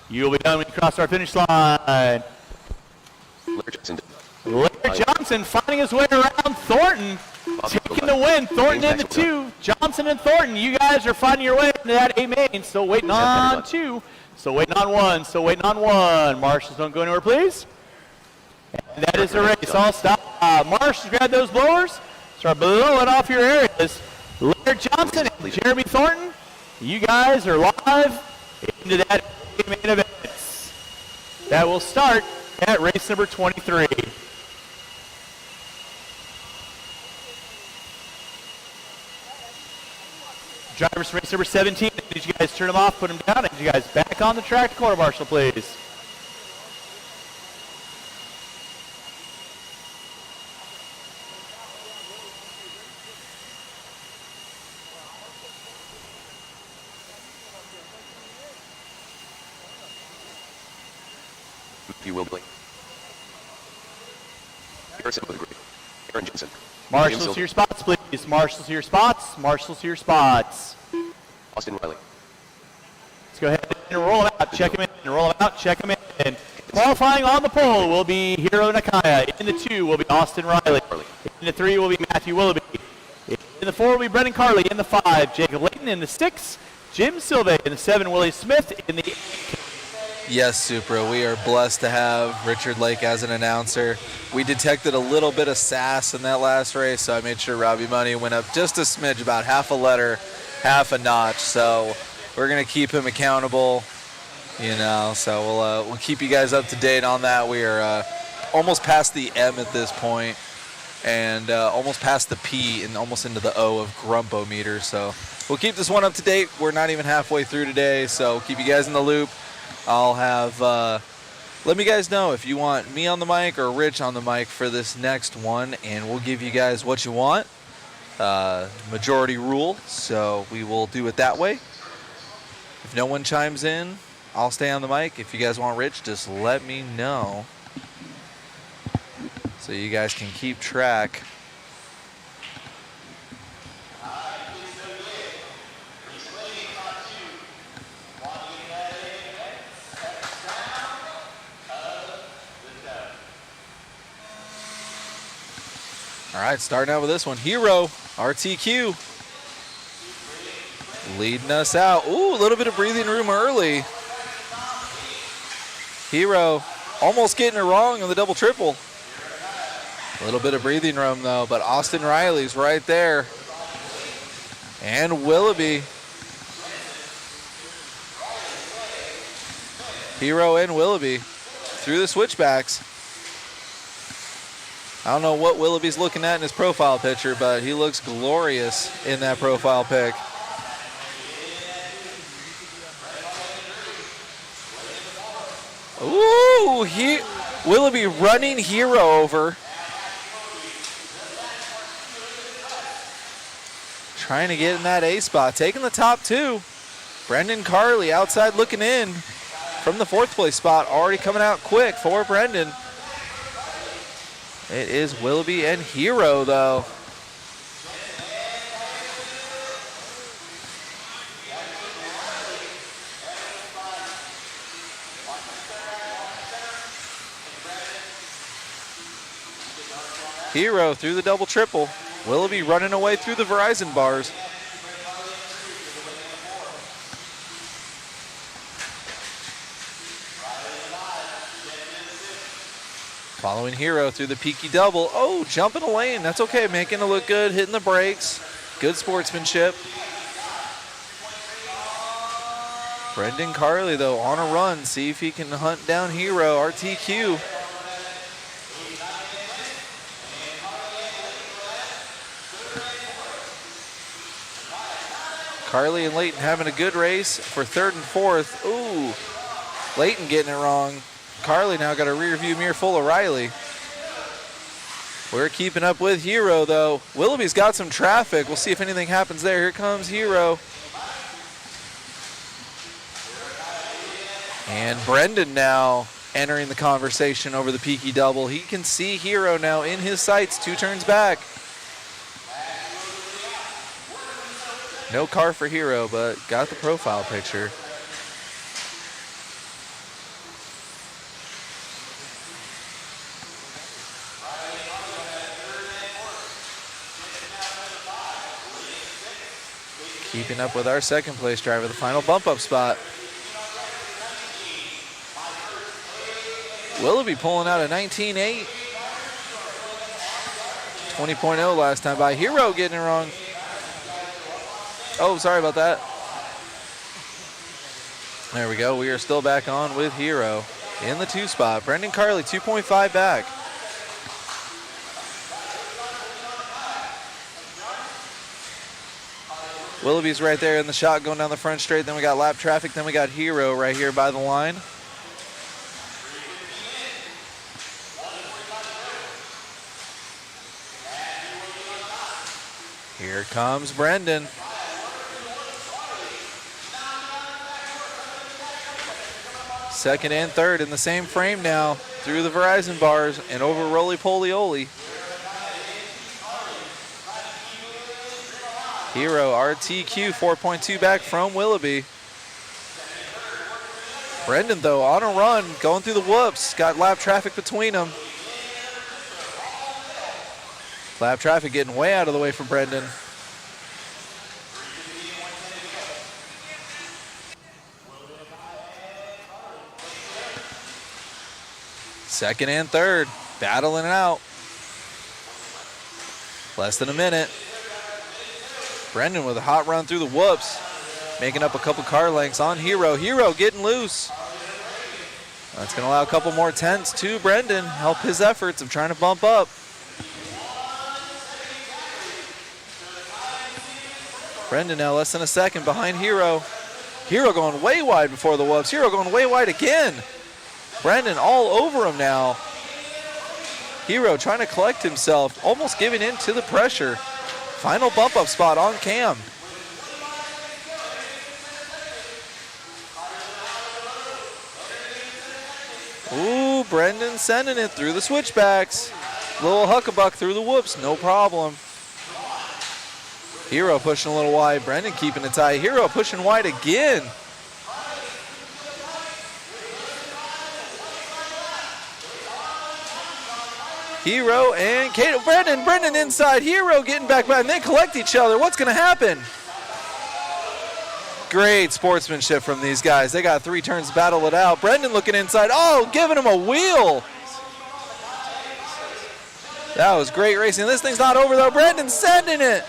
Speaker 1: You will be done when you cross our finish line. Laird Johnson finding his way around Thornton. Taking the win. Thornton in the 2. Johnson and Thornton. You guys are finding your way into that A-main. Still waiting on 2. Still waiting on 1. Still waiting on 1. Marshals, don't go anywhere, please. And that is the race. All stop. Marshals, grab those blowers. Start blowing off your areas. Laird Johnson and Jeremy Thornton. You guys are live into that main event. That will start at race number 23. Drivers from race number 17, I need you guys turn them off, put them down, and you guys back on the track. Quarter marshal, please.
Speaker 6: If you will, Blake. Harrison with a green. Aaron Jensen.
Speaker 1: Marshals to your spots, please. Marshals to your spots. Marshals to your spots.
Speaker 6: Austin Riley.
Speaker 1: Let's go ahead and roll them out. Check them in. Roll them out. Check them in. Qualifying on the pole will be Hiro Nakaya. In the 2 will be Austin Riley. In the 3 will be Matthew Willoughby. In the 4 will be Brendan Carley. In the 5, Jacob Layton. In the 6, Jim Silva. In the 7, Willie Smith. In the 8.
Speaker 2: Yes, Supra, we are blessed to have Richard Lake as an announcer. We detected a little bit of sass in that last race, so I made sure Robbie Money went up just a smidge, about half a letter, half a notch. So we're going to keep him accountable, you know, so we'll keep you guys up to date on that. We are almost past the M at this point, and almost past the P and almost into the O of Grumpometer. So we'll keep this one up to date. We're not even halfway through today, so keep you guys in the loop. I'll have, let me guys know if you want me on the mic or Rich on the mic for this next one, and we'll give you guys what you want. Majority rule, so we will do it that way. If no one chimes in, I'll stay on the mic. If you guys want Rich, just let me know so you guys can keep track. All right, starting out with this one. Hero, RTQ. Leading us out. Ooh, a little bit of breathing room early. Hero almost getting it wrong on the double triple. A little bit of breathing room though, but Austin Riley's right there. And Willoughby. Hero and Willoughby through the switchbacks. I don't know what Willoughby's looking at in his profile picture, but he looks glorious in that profile pic. Ooh, Willoughby running Hero over. Trying to get in that A spot, taking the top two. Brendan Carley outside looking in from the 4th place spot, already coming out quick for Brendan. It is Willoughby and Hero though. Hero through the double triple. Willoughby running away through the Verizon bars. Following Hero through the peaky double. Oh, jumping a lane. That's okay. Making it look good. Hitting the brakes. Good sportsmanship. Brendan Carley, though, on a run. See if he can hunt down Hero. RTQ. Carley and Layton having a good race for 3rd and 4th. Ooh, Layton getting it wrong. Carley now got a rear view mirror full of Riley. We're keeping up with Hero though. Willoughby's got some traffic. We'll see if anything happens there. Here comes Hero. And Brendan now entering the conversation over the peaky double. He can see Hero now in his sights, 2 turns back. No car for Hero, but got the profile picture. Keeping up with our 2nd place driver, the final bump up spot. Willoughby pulling out a 19.8. 20.0 last time by. Hero getting it wrong. Oh, sorry about that. There we go. We are still back on with Hero in the 2 spot. Brendan Carley, 2.5 back. Willoughby's right there in the shot going down the front straight. Then we got lap traffic. Then we got Hero right here by the line. Here comes Brendan. Second and 3rd in the same frame now through the Verizon bars and over roly-poly-oly. Hero RTQ 4.2 back from Willoughby. Brendan though on a run going through the whoops. Got lap traffic between them. Lap traffic getting way out of the way for Brendan. Second and 3rd, battling it out. Less than a minute. Brendan with a hot run through the whoops, making up a couple car lengths on Hero. Hero getting loose. That's going to allow a couple more tenths to Brendan, help his efforts of trying to bump up. Brendan now less than a second behind Hero. Hero going way wide before the whoops. Hero going way wide again. Brendan all over him now. Hero trying to collect himself, almost giving in to the pressure. Final bump up spot on cam. Brendan sending it through the switchbacks. Little huckabuck through the whoops, no problem. Hero pushing a little wide. Brendan keeping it tight. Hero pushing wide again. Hero and Kato. Brendan inside. Hero getting back by, and they collect each other. What's going to happen? Great sportsmanship from these guys. They got 3 turns to battle it out. Brendan looking inside. Oh, giving him a wheel. That was great racing. This thing's not over, though. Brendan sending it.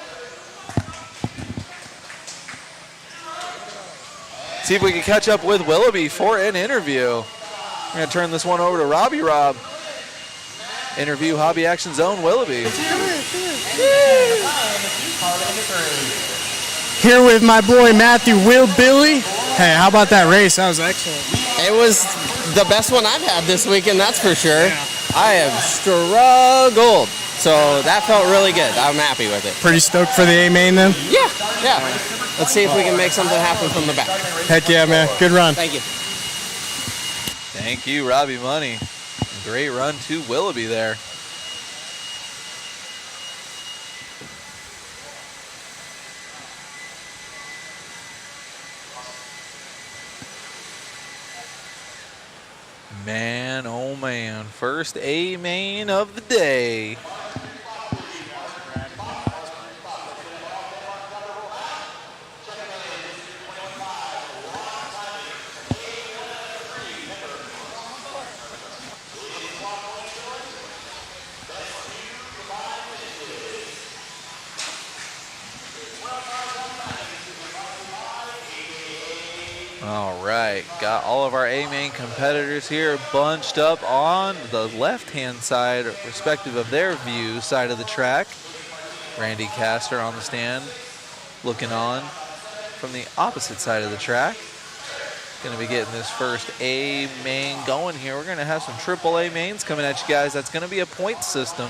Speaker 2: See if we can catch up with Willoughby for an interview. I'm going to turn this one over to Robbie Rob. Interview Hobby Action Zone Willoughby.
Speaker 3: Here with my boy Matthew Will Billy. Hey, how about that race? That was excellent.
Speaker 8: It was the best one I've had this weekend, that's for sure.
Speaker 3: Yeah.
Speaker 8: I have struggled, so that felt really good. I'm happy with it.
Speaker 3: Pretty stoked for the A main then?
Speaker 8: Yeah. Let's see if we can make something happen from the back.
Speaker 3: Heck yeah, man. Good run.
Speaker 8: Thank you.
Speaker 2: Thank you, Robbie Money. Great run to Willoughby there. Man, oh man, first A main of the day. All right, got all of our A-main competitors here bunched up on the left-hand side, respective of their view, side of the track. Randy Castor on the stand, looking on from the opposite side of the track. Going to be getting this first A-main going here. We're going to have some triple A-mains coming at you guys. That's going to be a point system.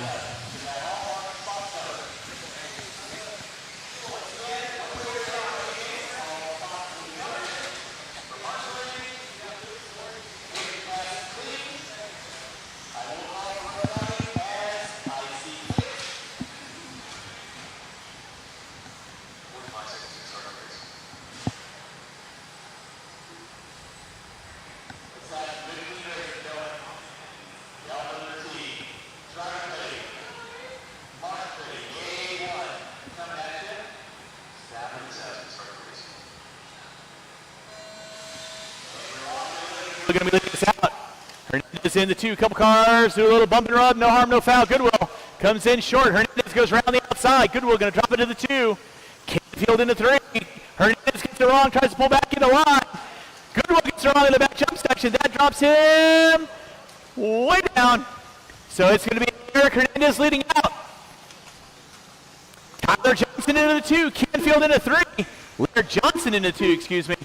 Speaker 1: Going to be leading this out. Hernandez in the 2, couple cars, do a little bump and rub, no harm, no foul. Goodwill comes in short. Hernandez goes around the outside. Goodwill going to drop it to the 2. Canfield in the 3. Hernandez gets it wrong, tries to pull back in the line. Goodwill gets it wrong in the back jump section. That drops him way down. So it's going to be Eric Hernandez leading out. Tyler Johnson into the 2. Canfield into 3. Leonard Johnson into 2, excuse me.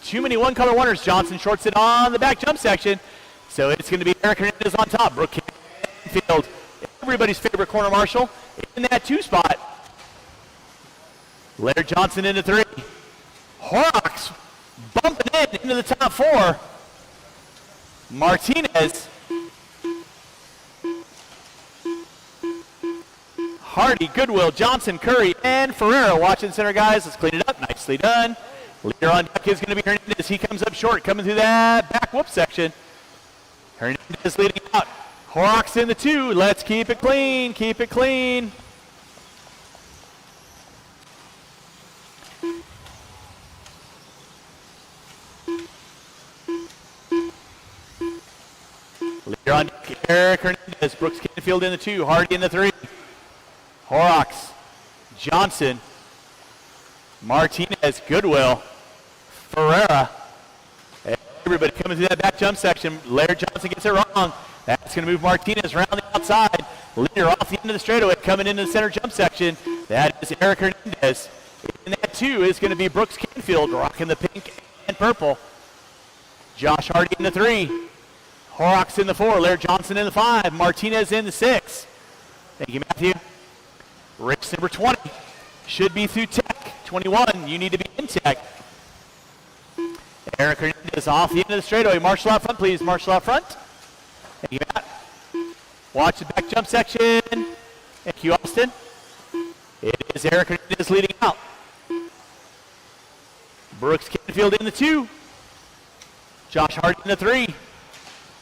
Speaker 1: Too many one-color wonders. Johnson shorts it on the back jump section. So it's going to be Eric Hernandez on top. Brooke Canfield, everybody's favorite corner marshal, in that 2 spot. Leonard Johnson into 3. Horrocks bumping into the top 4. Martinez. Hardy, Goodwill, Johnson, Curry, and Ferreira watching center, guys. Let's clean it up. Nicely done. Leader on deck is going to be Hernandez. He comes up short, coming through that back whoop section. Hernandez leading out. Horrocks in the 2. Let's keep it clean. Keep it clean. Leader on deck, Eric Hernandez. Brooks Canfield in the 2. Hardy in the 3. Horrocks. Johnson. Martinez, Goodwill, Ferreira. Everybody coming through that back jump section. Laird Johnson gets it wrong. That's going to move Martinez around the outside. Leader off the end of the straightaway coming into the center jump section. That is Eric Hernandez. In that 2 is going to be Brooks Canfield rocking the pink and purple. Josh Hardy in the 3. Horrocks in the 4. Laird Johnson in the 5. Martinez in the 6. Thank you, Matthew. Race number 20 should be through Tech. 21, you need to be in Tech. Eric Hernandez off the end of the straightaway. Marshall out front, please. Marshall out front. Watch the back jump section. Thank you, Austin. It is Eric Hernandez leading out. Brooks Canfield in the 2. Josh Hardy in the 3.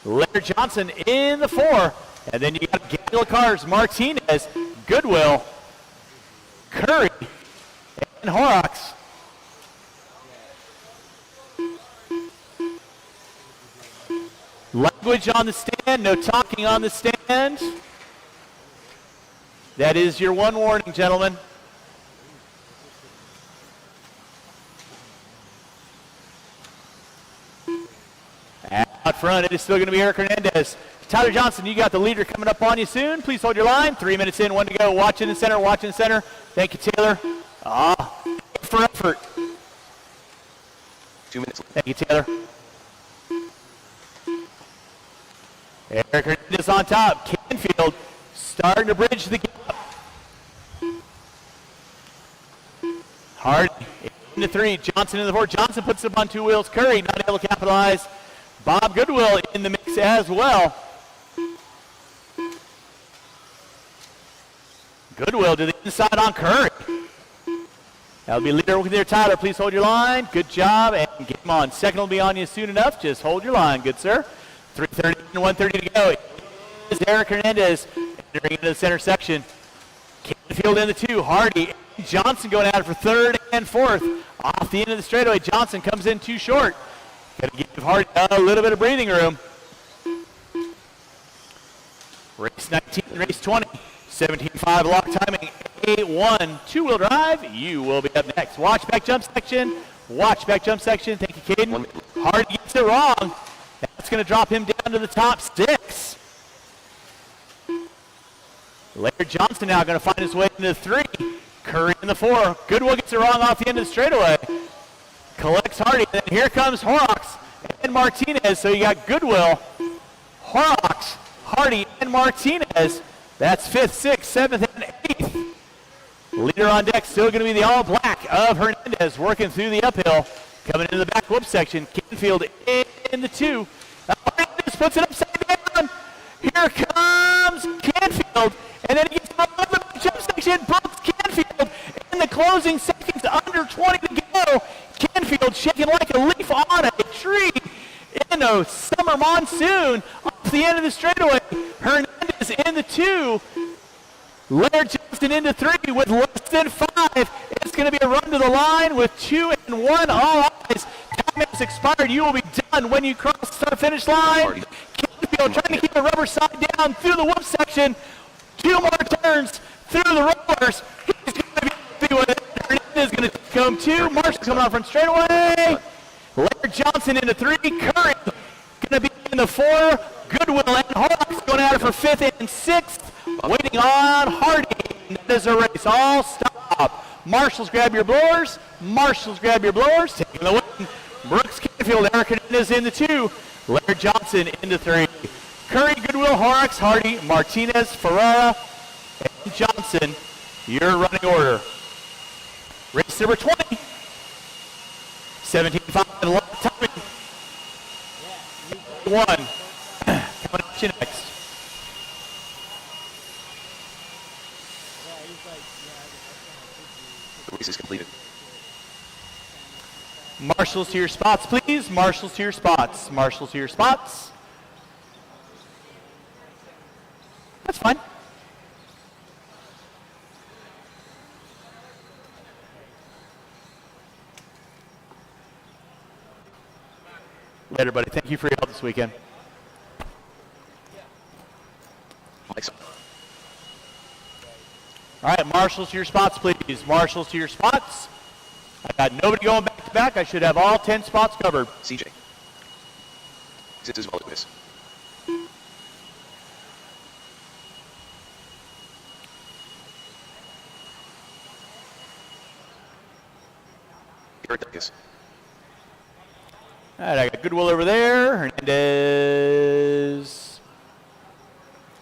Speaker 1: Leonard Johnson in the 4. And then you got Gabriel Cars, Martinez, Goodwill, Curry, and Horrocks. Language on the stand, no talking on the stand. That is your one warning, gentlemen. Out front, it is still going to be Eric Hernandez. Tyler Johnson, you got the leader coming up on you soon. Please hold your line. 3 minutes in, 1 to go. Watch in the center, watch in the center. Thank you, Taylor. For effort.
Speaker 6: 2 minutes.
Speaker 1: Thank you, Taylor. Eric Hernandez on top. Canfield starting to bridge the gap. Hardy in the 3. Johnson in the 4. Johnson puts it up on 2 wheels. Curry not able to capitalize. Bob Goodwill in the mix as well. Goodwill to the inside on Curry. That'll be leader with there, Tyler. Please hold your line. Good job, and get him on. Second will be on you soon enough. Just hold your line, good sir. 3:30 and 1:30 to go. Is Eric Hernandez entering into the center section. Canfield in the 2. Hardy and Johnson going at it for 3rd and 4th. Off the end of the straightaway, Johnson comes in too short. Got to give Hardy a little bit of breathing room. Race 19, race 20. 17.5 lock timing, 8-1, 2-wheel drive. You will be up next. Watch back jump section. Watch back jump section. Thank you, Caden. Hardy gets it wrong. That's going to drop him down to the top 6. Laird Johnson now going to find his way into the 3. Curry in the 4. Goodwill gets it wrong off the end of the straightaway. Collects Hardy. And then here comes Horrocks and Martinez. So you got Goodwill, Horrocks, Hardy, and Martinez. That's 5th, 6th, 7th, and 8th. Leader on deck still going to be the all-black of Hernandez working through the uphill. Coming into the back whoop section. Canfield in the 2. Hernandez puts it upside down. Here comes Canfield. And then he gets on the jump section. Brooks Canfield in the closing seconds. Under 20 to go. Canfield shaking like a leaf on a tree in a summer monsoon. Off the end of the straightaway. Hernandez in the 2. Laird Johnson into 3 with less than 5. It's going to be a run to the line with 2 and 1. All eyes. Time has expired. You will be done when you cross the start-finish line. Canfield trying to keep the rubber side down through the whoop section. 2 more turns through the rollers. He's going to be with it. Hernandez is going to come 2. Marshall coming out front straightaway. Laird Johnson into 3. Curry going to be in the 4. Goodwill and Horrocks going at it for 5th and 6th. Waiting on Hardy. That is a race. All stop. Marshals, grab your blowers. Marshals, grab your blowers. Taking the win. Brooks Canfield, Eric Hernandez in the 2. Laird Johnson into 3. Curry, Goodwill, Horrocks, Hardy, Martinez, Ferrara, and Johnson. Your running order. Race number 20. 17.5 lock timing. 1. Coming at you next.
Speaker 6: The race is completed.
Speaker 1: Marshals to your spots, please. Marshals to your spots. Marshals to your spots. That's fine. Later, buddy. Thank you for your help this weekend. All right, marshals to your spots, please. Marshals to your spots. I got nobody going back to back. I should have all 10 spots covered.
Speaker 6: CJ. This is Voluminous. Garrett Dickus.
Speaker 1: All right, I got Goodwill over there. Hernandez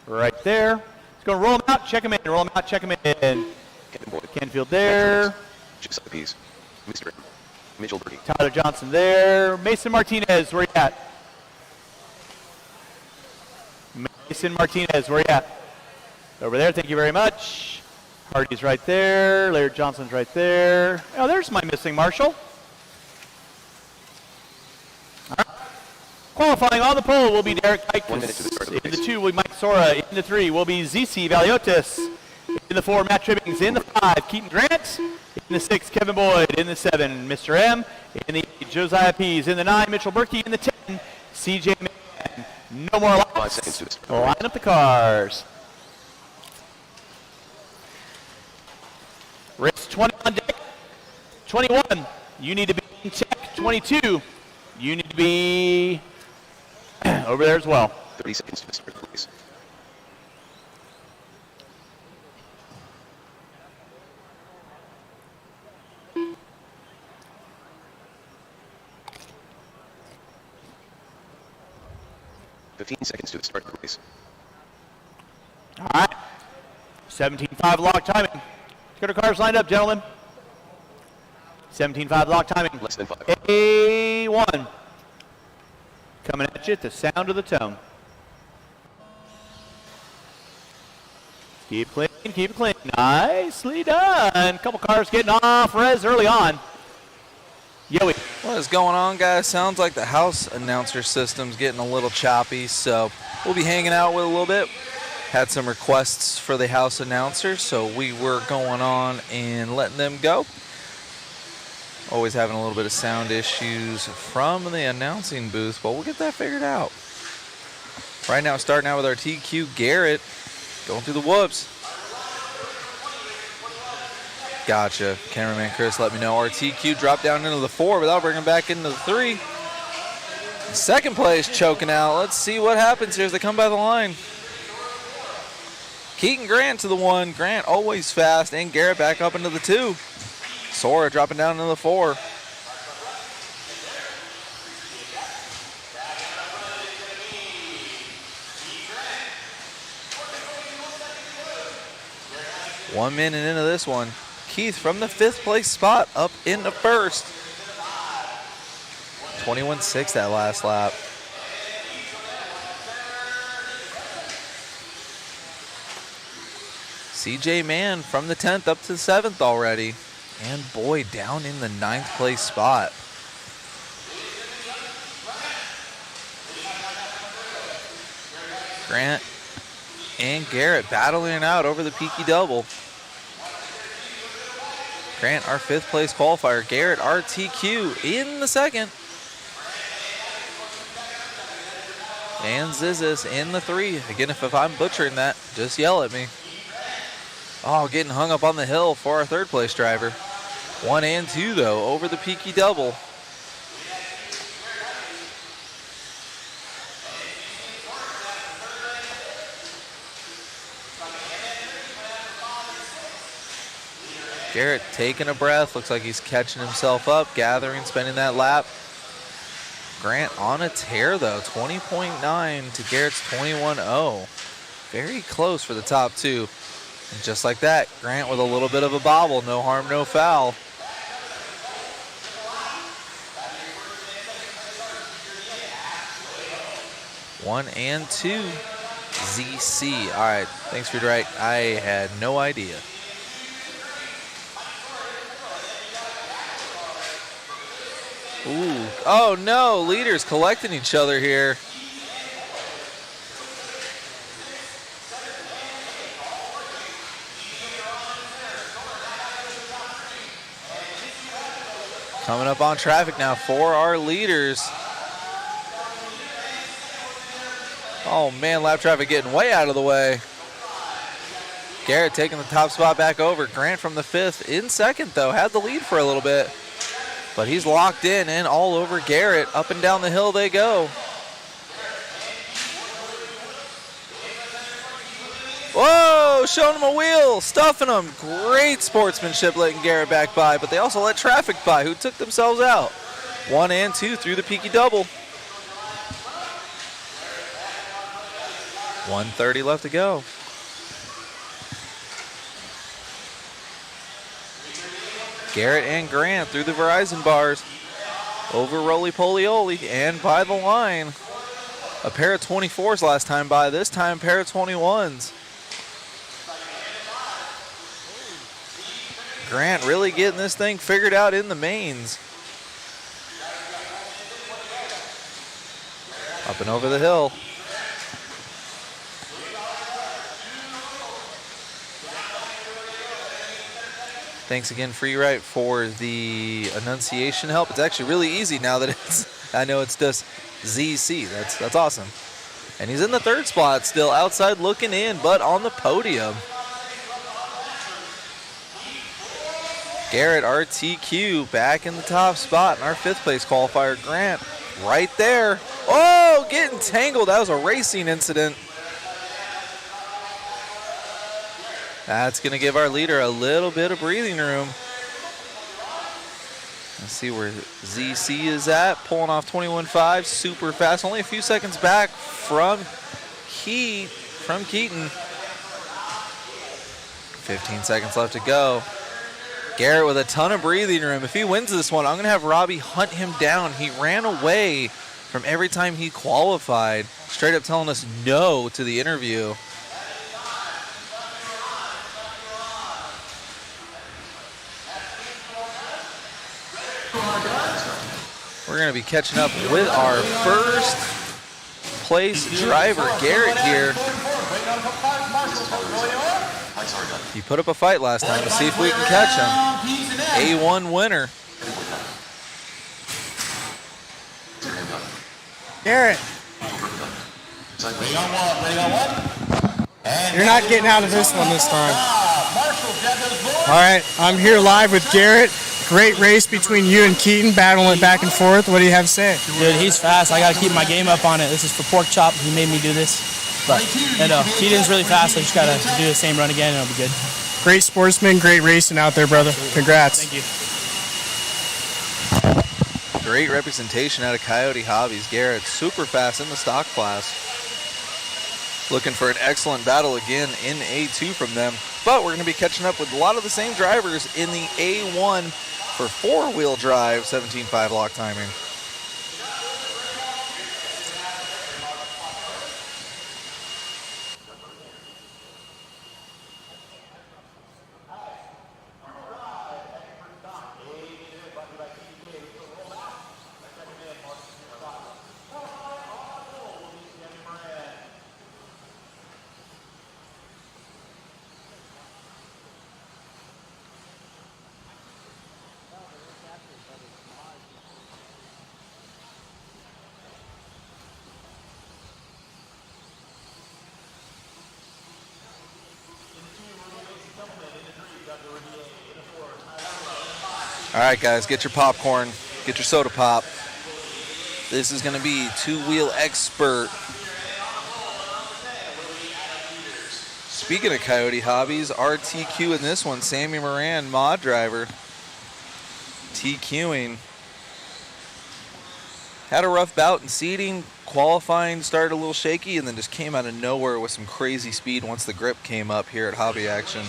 Speaker 1: right there. Let's go roll them out, check them in, roll them out, check them in.
Speaker 6: Kevin Boyd.
Speaker 1: Canfield there.
Speaker 6: Josiah Pease. Mr. Mitchell Berkey.
Speaker 1: Tyler Johnson there. Mason Martinez, where you at? Jason Martinez, where you at? Over there, thank you very much. Hardy's right there. Laird Johnson's right there. Oh, there's my missing Marshall. All right. Qualifying on the pole will be Derek Kikes. In the 2 will be Mike Sora. In the 3 will be ZC Valiotis. In the 4, Matt Tribbings. In the 5, Keaton Grant. In the 6, Kevin Boyd. In the 7, Mr. M. In the 8, Josiah Pease. In the 9, Mitchell Berkey. In the 10, CJ Mann. No more laps. Line up the cars. Race 20 on deck. 21, you need to be in check. 22, you need to be over there as well.
Speaker 6: 30 seconds to start, please. Seconds to start, please.
Speaker 1: All right. 17.5 log timing. Let's get our cars lined up, gentlemen. 17.5 log timing.
Speaker 6: Less than 5.
Speaker 1: A1. Coming at you at the sound of the tone. Keep clean, keep it clean. Nicely done. Couple cars getting off res early on. Yoey.
Speaker 2: What is going on, guys? Sounds like the house announcer system's getting a little choppy, so we'll be hanging out with a little bit. Had some requests for the house announcer, so we were going on and letting them go. Always having a little bit of sound issues from the announcing booth, but we'll get that figured out. Right now, starting out with our TQ Garrett, going through the whoops. Gotcha. Cameraman Chris let me know. Our TQ dropped down into the 4 without bringing back into the 3. Second place choking out. Let's see what happens here as they come by the line. Keaton Grant to the 1. Grant always fast, and Garrett back up into the 2. Sora dropping down into the 4. One minute into this one. Keith from the 5th place spot up into 1st. 21.6 that last lap. CJ Mann from the 10th up to the 7th already. And Boyd down in the 9th place spot. Grant and Garrett battling it out over the peaky double. Grant, our 5th place qualifier. Garrett, our TQ in the 2nd. And Zizis in the 3. Again, if I'm butchering that, just yell at me. Oh, getting hung up on the hill for our 3rd place driver. 1 and 2, though, over the peaky double. Garrett taking a breath. Looks like he's catching himself up, gathering, spending that lap. Grant on a tear, though. 20.9 to Garrett's 21.0. Very close for the top 2. And just like that, Grant with a little bit of a bobble. No harm, no foul. One and 2. ZC. All right, thanks for right. I had no idea. Ooh, oh no, leaders collecting each other here. Coming up on traffic now for our leaders. Oh man, lap traffic getting way out of the way. Garrett taking the top spot back over. Grant from the 5th in 2nd though, had the lead for a little bit. But he's locked in and all over Garrett. Up and down the hill they go. Whoa, showing him a wheel, stuffing him. Great sportsmanship letting Garrett back by, but they also let traffic by who took themselves out. 1 and 2 through the peaky double. 1:30 left to go. Garrett and Grant through the Verizon bars. Over roly-poly-oly and by the line. A pair of 24s last time by, this time pair of 21s. Grant really getting this thing figured out in the mains. Up and over the hill. Thanks again, Freeride, for the enunciation help. It's actually really easy now that I know it's just ZC. That's awesome. And he's in the third spot still, outside looking in, but on the podium. Garrett, RTQ, back in the top spot. And our 5th place qualifier, Grant, right there. Oh, getting tangled. That was a racing incident. That's going to give our leader a little bit of breathing room. Let's see where ZC is at. Pulling off 21.5, super fast. Only a few seconds back from Keaton. 15 seconds left to go. Garrett with a ton of breathing room. If he wins this one, I'm going to have Robbie hunt him down. He ran away from every time he qualified, straight up telling us no to the interview. We're going to be catching up with our first place driver, Garrett here. He put up a fight last time. Let's see if we can catch him. A1 winner.
Speaker 3: Garrett. You're not getting out of this one this time. All right, I'm here live with Garrett. Great race between you and Keaton, battling back and forth. What do you have to say?
Speaker 5: Dude, he's fast. I got to keep my game up on it. This is for Pork Chop. He made me do this. But, Keaton's really fast. I just got to do the same run again, and it'll be good.
Speaker 3: Great sportsman, great racing out there, brother. Congrats.
Speaker 5: Thank you.
Speaker 2: Great representation out of Coyote Hobbies. Garrett, super fast in the stock class. Looking for an excellent battle again in A2 from them. But we're going to be catching up with a lot of the same drivers in the A1 for 4-wheel drive 17.5 lock timing. All right, guys, get your popcorn, get your soda pop. This is going to be two-wheel expert. Speaking of Coyote Hobbies, RTQ in this one, Sammy Moran, mod driver, TQing. Had a rough bout in seeding, qualifying started a little shaky, and then just came out of nowhere with some crazy speed once the grip came up here at Hobby Action.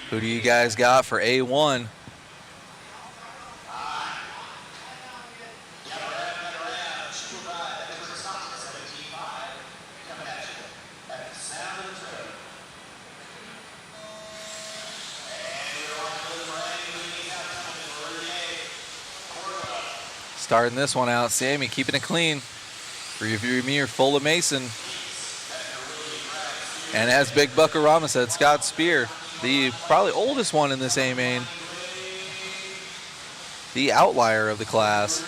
Speaker 2: Who do you guys got for A1? Starting this one out, Sammy keeping it clean. Review mirror full of Mason. And as Big Buckarama said, Scott Spear, the probably oldest one in this A-main. The outlier of the class.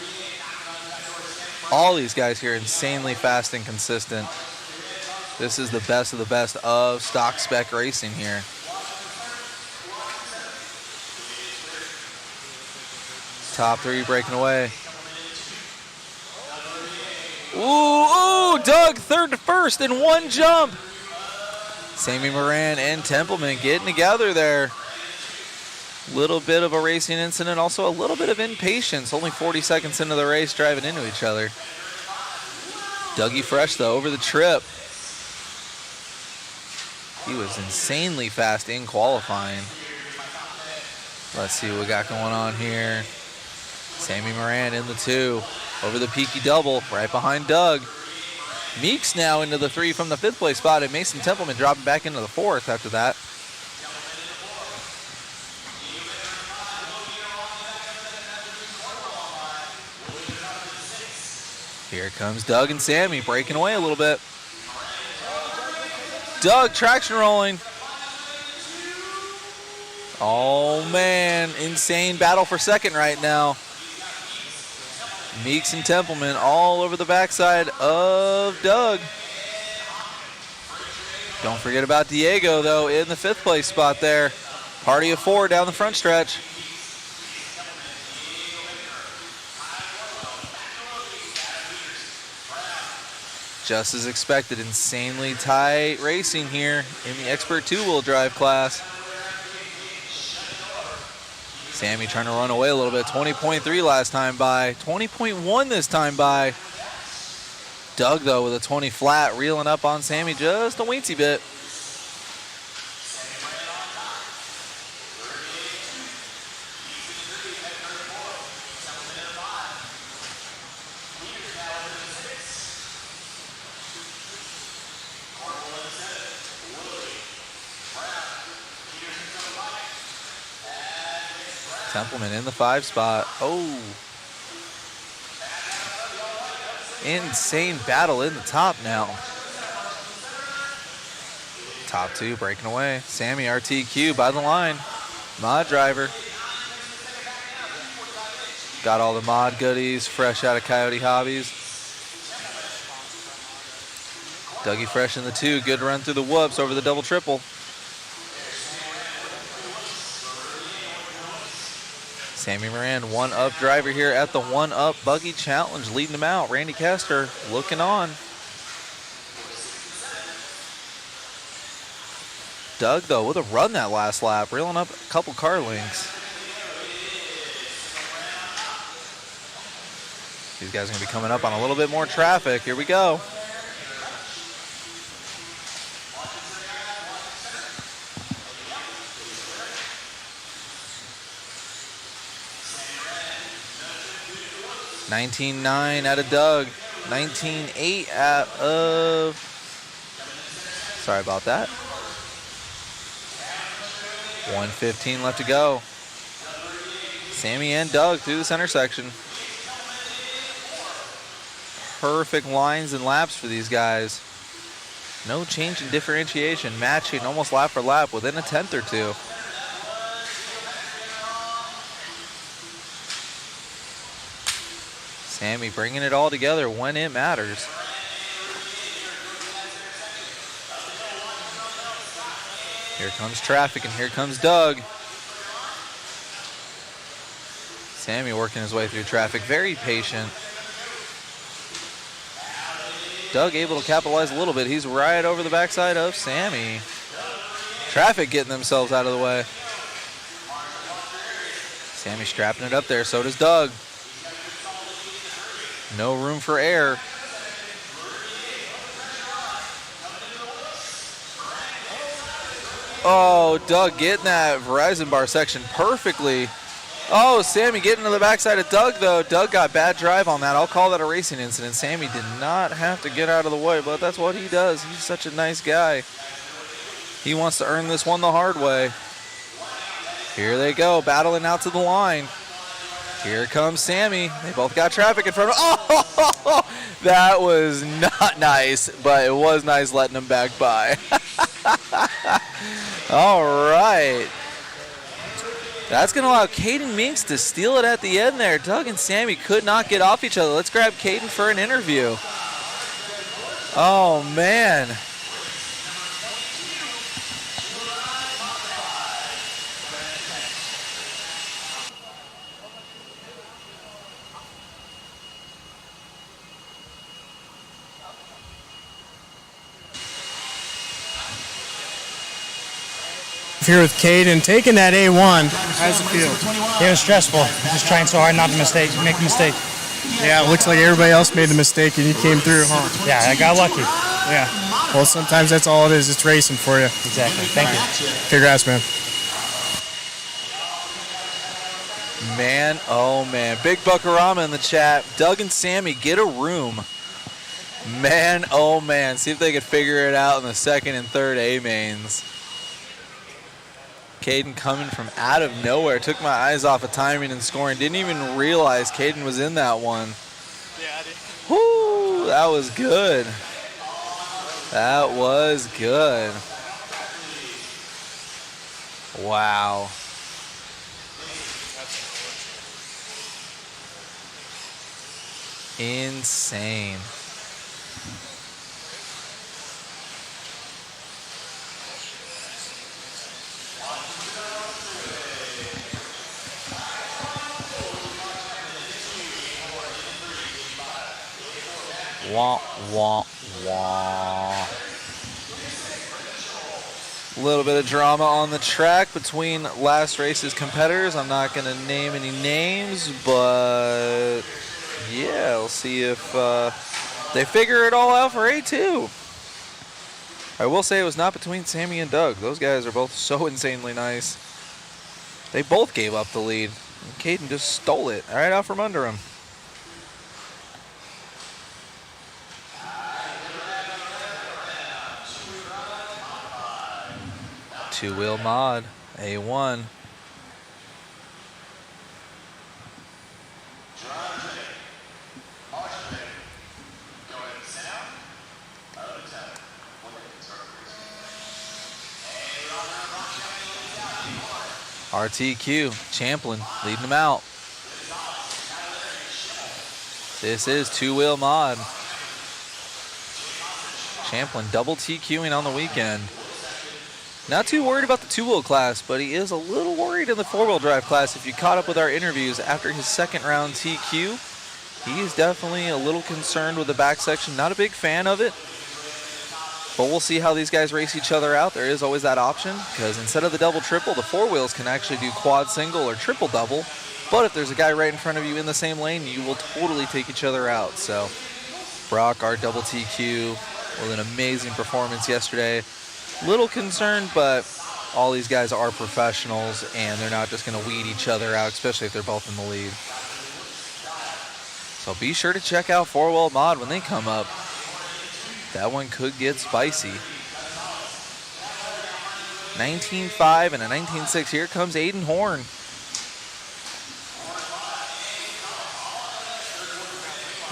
Speaker 2: All these guys here insanely fast and consistent. This is the best of the best of stock spec racing here. Top three breaking away. Ooh, Doug, third to first in one jump. Sammy Moran and Templeman getting together there. Little bit of a racing incident, also a little bit of impatience. Only 40 seconds into the race, driving into each other. Dougie Fresh, though, over the trip. He was insanely fast in qualifying. Let's see what we got going on here. Sammy Moran in the 2. Over the peaky double, right behind Doug. Meeks now into the 3 from the 5th place spot, and Mason Templeman dropping back into the 4th after that. Here comes Doug and Sammy breaking away a little bit. Doug traction rolling. Oh man, insane battle for second right now. Meeks and Templeman all over the backside of Doug. Don't forget about Diego though in the 5th place spot there. Party of 4 down the front stretch. Just as expected, insanely tight racing here in the Expert 2-wheel drive class. Sammy trying to run away a little bit. 20.3 last time by. 20.1 this time by. Doug, though, with a 20 flat, reeling up on Sammy just a weensy bit. Templeman in the 5 spot. Oh. Insane battle in the top now. Top 2 breaking away. Sammy RTQ by the line. Mod driver. Got all the mod goodies fresh out of Coyote Hobbies. Dougie Fresh in the 2. Good run through the whoops over the double triple. Sammy Moran, 1up driver here at the 1up Buggy Challenge, leading them out. Randy Castor looking on. Doug, though, with a run that last lap, reeling up a couple car links. These guys are going to be coming up on a little bit more traffic. Here we go. $19.9 out of Doug. $19.8 out of... Sorry about that. $115 left to go. Sammy and Doug through the center section. Perfect lines and laps for these guys. No change in differentiation. Matching almost lap for lap within a tenth or two. Sammy bringing it all together when it matters. Here comes traffic and here comes Doug. Sammy working his way through traffic, very patient. Doug able to capitalize a little bit. He's right over the backside of Sammy. Traffic getting themselves out of the way. Sammy strapping it up there, so does Doug. No room for error. Oh, Doug getting that Verizon bar section perfectly. Oh, Sammy getting to the backside of Doug, though. Doug got bad drive on that. I'll call that a racing incident. Sammy did not have to get out of the way, but that's what he does. He's such a nice guy. He wants to earn this one the hard way. Here they go, battling out to the line. Here comes Sammy. They both got traffic in front of them. Oh, that was not nice, but it was nice letting them back by. All right. That's going to allow Caden Meeks to steal it at the end there. Doug and Sammy could not get off each other. Let's grab Caden for an interview. Oh, man.
Speaker 3: Here with Caden, taking that A1.
Speaker 5: How's it feel? It was stressful. Just trying so hard not to make a mistake.
Speaker 3: Yeah, it looks like everybody else made the mistake and you came through, huh?
Speaker 5: Yeah, I got lucky. Yeah.
Speaker 3: Well, sometimes that's all it is. It's racing for you.
Speaker 5: Exactly. Thank you.
Speaker 3: Congrats, man.
Speaker 2: Man, oh man. Big Buckarama in the chat. Doug and Sammy, get a room. Man, oh man. See if they could figure it out in the second and third A mains. Caden coming from out of nowhere. Took my eyes off of timing and scoring. Didn't even realize Caden was in that one.
Speaker 3: Yeah, I did.
Speaker 2: Whoo, that was good. That was good. Wow. Insane. Wah, wah, wah. A little bit of drama on the track between last race's competitors. I'm not going to name any names, but yeah, we'll see if they figure it all out for A2. I will say it was not between Sammy and Doug. Those guys are both so insanely nice. They both gave up the lead. And Caden just stole it right out from under him. Two-wheel mod, A1. RTQ, Champlin leading them out. This is two-wheel mod. Champlin double TQing on the weekend. Not too worried about the two-wheel class, but he is a little worried in the four-wheel drive class. If you caught up with our interviews after his second round TQ, he's definitely a little concerned with the back section. Not a big fan of it, but we'll see how these guys race each other out. There is always that option, because instead of the double-triple, the four wheels can actually do quad-single or triple-double. But if there's a guy right in front of you in the same lane, you will totally take each other out. So Brock, our double TQ, with an amazing performance yesterday. Little concerned, but all these guys are professionals, and they're not just going to weed each other out, especially if they're both in the lead. So be sure to check out four-wheel mod when they come up. That one could get spicy. 19.5 and a 19.6. Here comes Aiden Horn.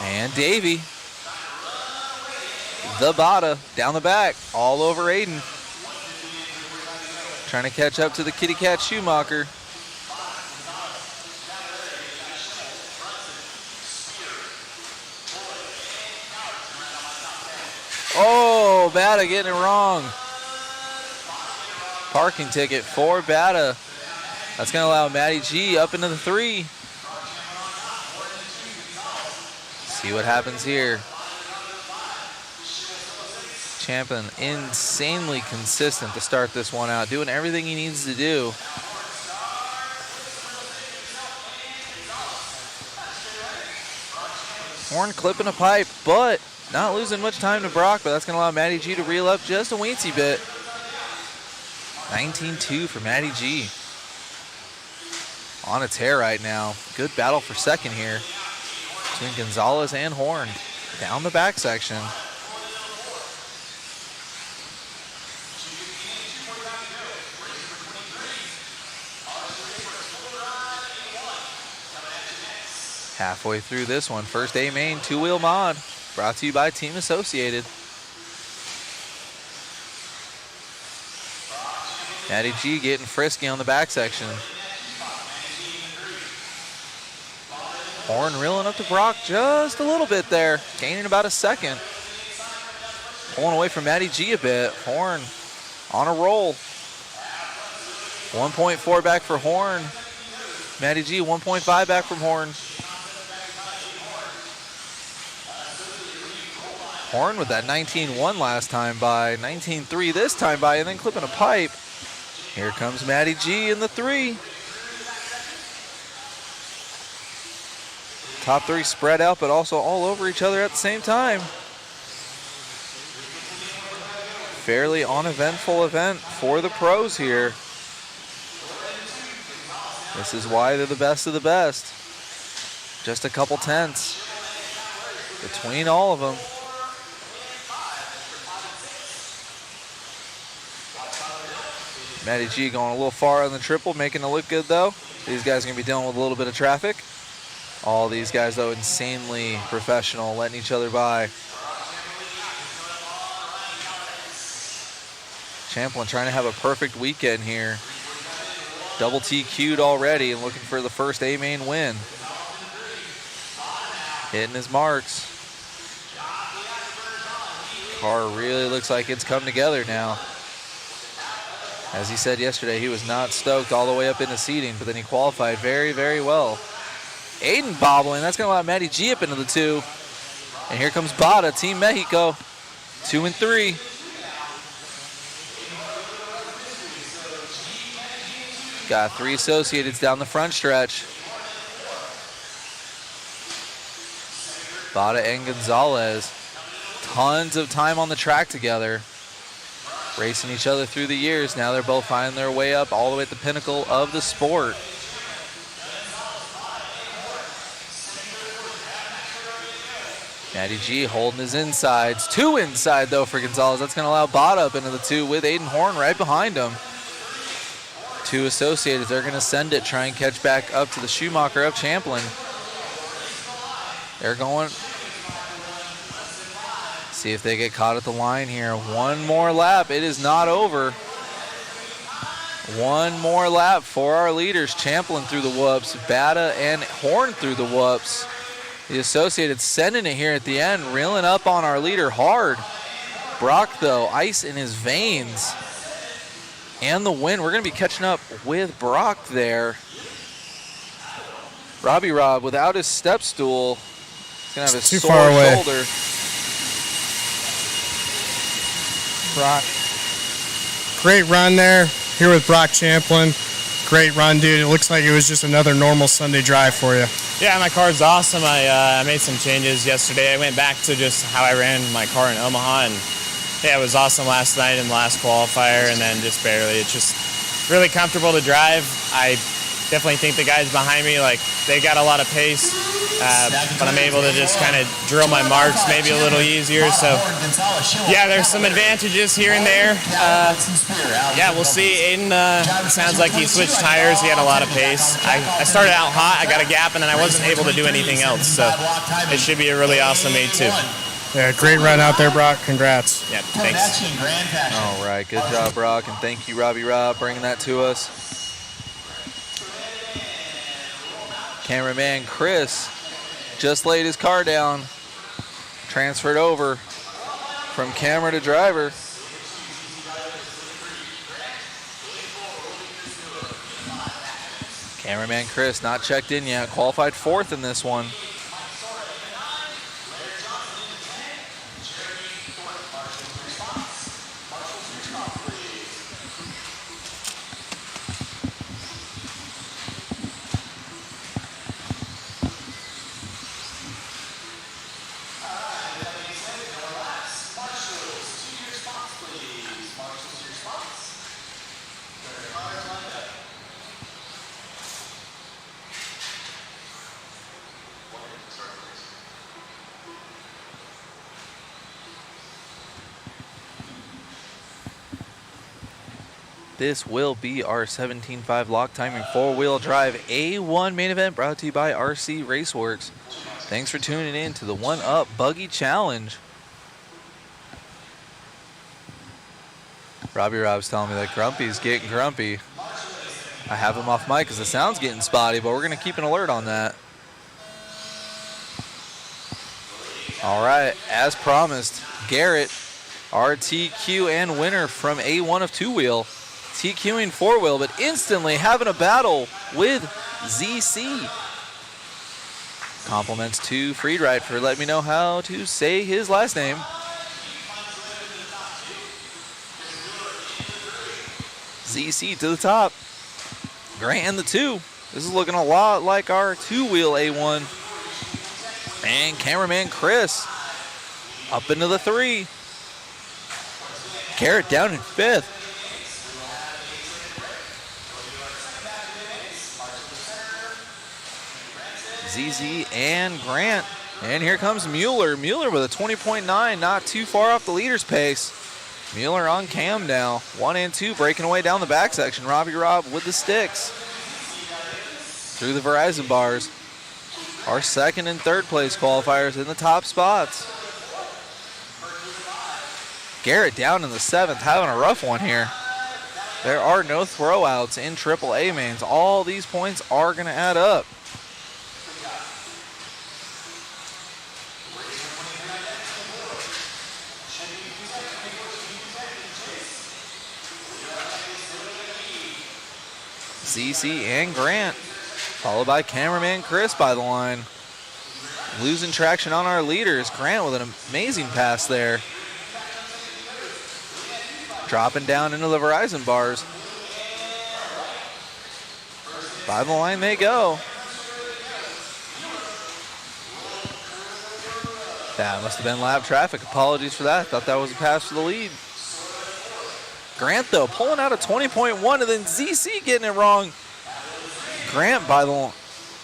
Speaker 2: And Davey. The Bada down the back, all over Aiden. Trying to catch up to the Kitty Cat Schumacher. Oh, Bada getting it wrong. Parking ticket for Bada. That's going to allow Matty G up into the 3. See what happens here. Champion insanely consistent to start this one out, doing everything he needs to do. Horn clipping a pipe, but not losing much time to Brock, but that's going to allow Matty G to reel up just a weensy bit. 19-2 for Matty G. On a tear right now. Good battle for second here between Gonzalez and Horn. Down the back section. Halfway through this one, first A main, two-wheel mod, brought to you by Team Associated. Matty G getting frisky on the back section. Horn reeling up to Brock just a little bit there, gaining about a second. Pulling away from Matty G a bit. Horn on a roll. 1.4 back for Horn. Matty G 1.5 back from Horn. Horn with that 19-1 last time by, 19-3 this time by, and then clipping a pipe. Here comes Matty G in the 3. Top 3 spread out, but also all over each other at the same time. Fairly uneventful event for the pros here. This is why they're the best of the best. Just a couple tenths between all of them. Matty G going a little far on the triple, making it look good though. These guys are going to be dealing with a little bit of traffic. All these guys though insanely professional, letting each other by. Champlin trying to have a perfect weekend here. Double TQ'd already and looking for the first A-main win. Hitting his marks. Car really looks like it's come together now. As he said yesterday, he was not stoked all the way up into seeding, but then he qualified very, very well. Aiden bobbling, that's going to allow Matty G up into the 2. And here comes Bada, Team Mexico, 2 and 3. Got 3 Associateds down the front stretch. Bada and Gonzalez. Tons of time on the track together. Racing each other through the years. Now they're both finding their way up all the way at the pinnacle of the sport. Matty G holding his insides. 2 inside though for Gonzalez. That's going to allow Bada up into the 2 with Aiden Horn right behind him. 2 Associated, they're going to send it, try and catch back up to the Schumacher of Champlin. They're going, see if they get caught at the line here. One more lap, it is not over. One more lap for our leaders. Champlin through the whoops, Bada and Horn through the whoops. The Associated sending it here at the end, reeling up on our leader hard. Brock though, ice in his veins. And the win. We're going to be catching up with Brock there. Robbie Rob without his step stool. He's going to have a
Speaker 3: too
Speaker 2: sore
Speaker 3: far away.
Speaker 2: shoulder.
Speaker 3: Brock. Great run there. Here with Brock Champlin. Great run, dude. It looks like it was just another normal Sunday drive for you.
Speaker 9: Yeah, my car's awesome. I made some changes yesterday. I went back to just how I ran my car in Omaha, and yeah, it was awesome last night in the last qualifier, and then just barely. It's just really comfortable to drive. I definitely think the guys behind me, like, they got a lot of pace, but I'm able to just kind of drill my marks maybe a little easier. So, yeah, there's some advantages here and there. Yeah, we'll see. Aiden sounds like he switched tires. He had a lot of pace. I started out hot. I got a gap, and then I wasn't able to do anything else. So it should be a really awesome A2.
Speaker 3: Yeah, great run out there, Brock. Congrats.
Speaker 9: Yeah, thanks.
Speaker 2: All right, good job, Brock, and thank you, Robbie Rob, bringing that to us. Cameraman Chris just laid his car down, transferred over from camera to driver. Cameraman Chris not checked in yet, qualified 4th in this one. This will be our 17.5 lock timing 4-wheel drive A1 main event brought to you by RC Raceworks. Thanks for tuning in to the 1up Buggy Challenge. Robbie Rob's telling me that Grumpy's getting grumpy. I have him off mic because the sound's getting spotty, but we're going to keep an alert on that. All right, as promised, Garrett, our TQ and winner from A1 of 2-wheel. TQing 4-wheel, but instantly having a battle with ZC. Compliments to Friedrich for letting me know how to say his last name. ZC to the top. Grant in the 2. This is looking a lot like our 2-wheel A1. And cameraman Chris up into the 3. Garrett down in 5th. ZZ and Grant. And here comes Mueller. Mueller with a 20.9, not too far off the leader's pace. Mueller on cam now. 1 and 2 breaking away down the back section. Robbie Rob with the sticks. Through the Verizon bars. Our second and third place qualifiers in the top spots. Garrett down in the 7th, having a rough one here. There are no throwouts in AAA mains. All these points are going to add up. CC and Grant, followed by cameraman Chris by the line. Losing traction on our leaders. Grant with an amazing pass there. Dropping down into the Verizon bars. By the line they go. That must have been lap traffic. Apologies for that. Thought that was a pass for the lead. Grant, though, pulling out a 20.1, and then ZC getting it wrong. Grant by the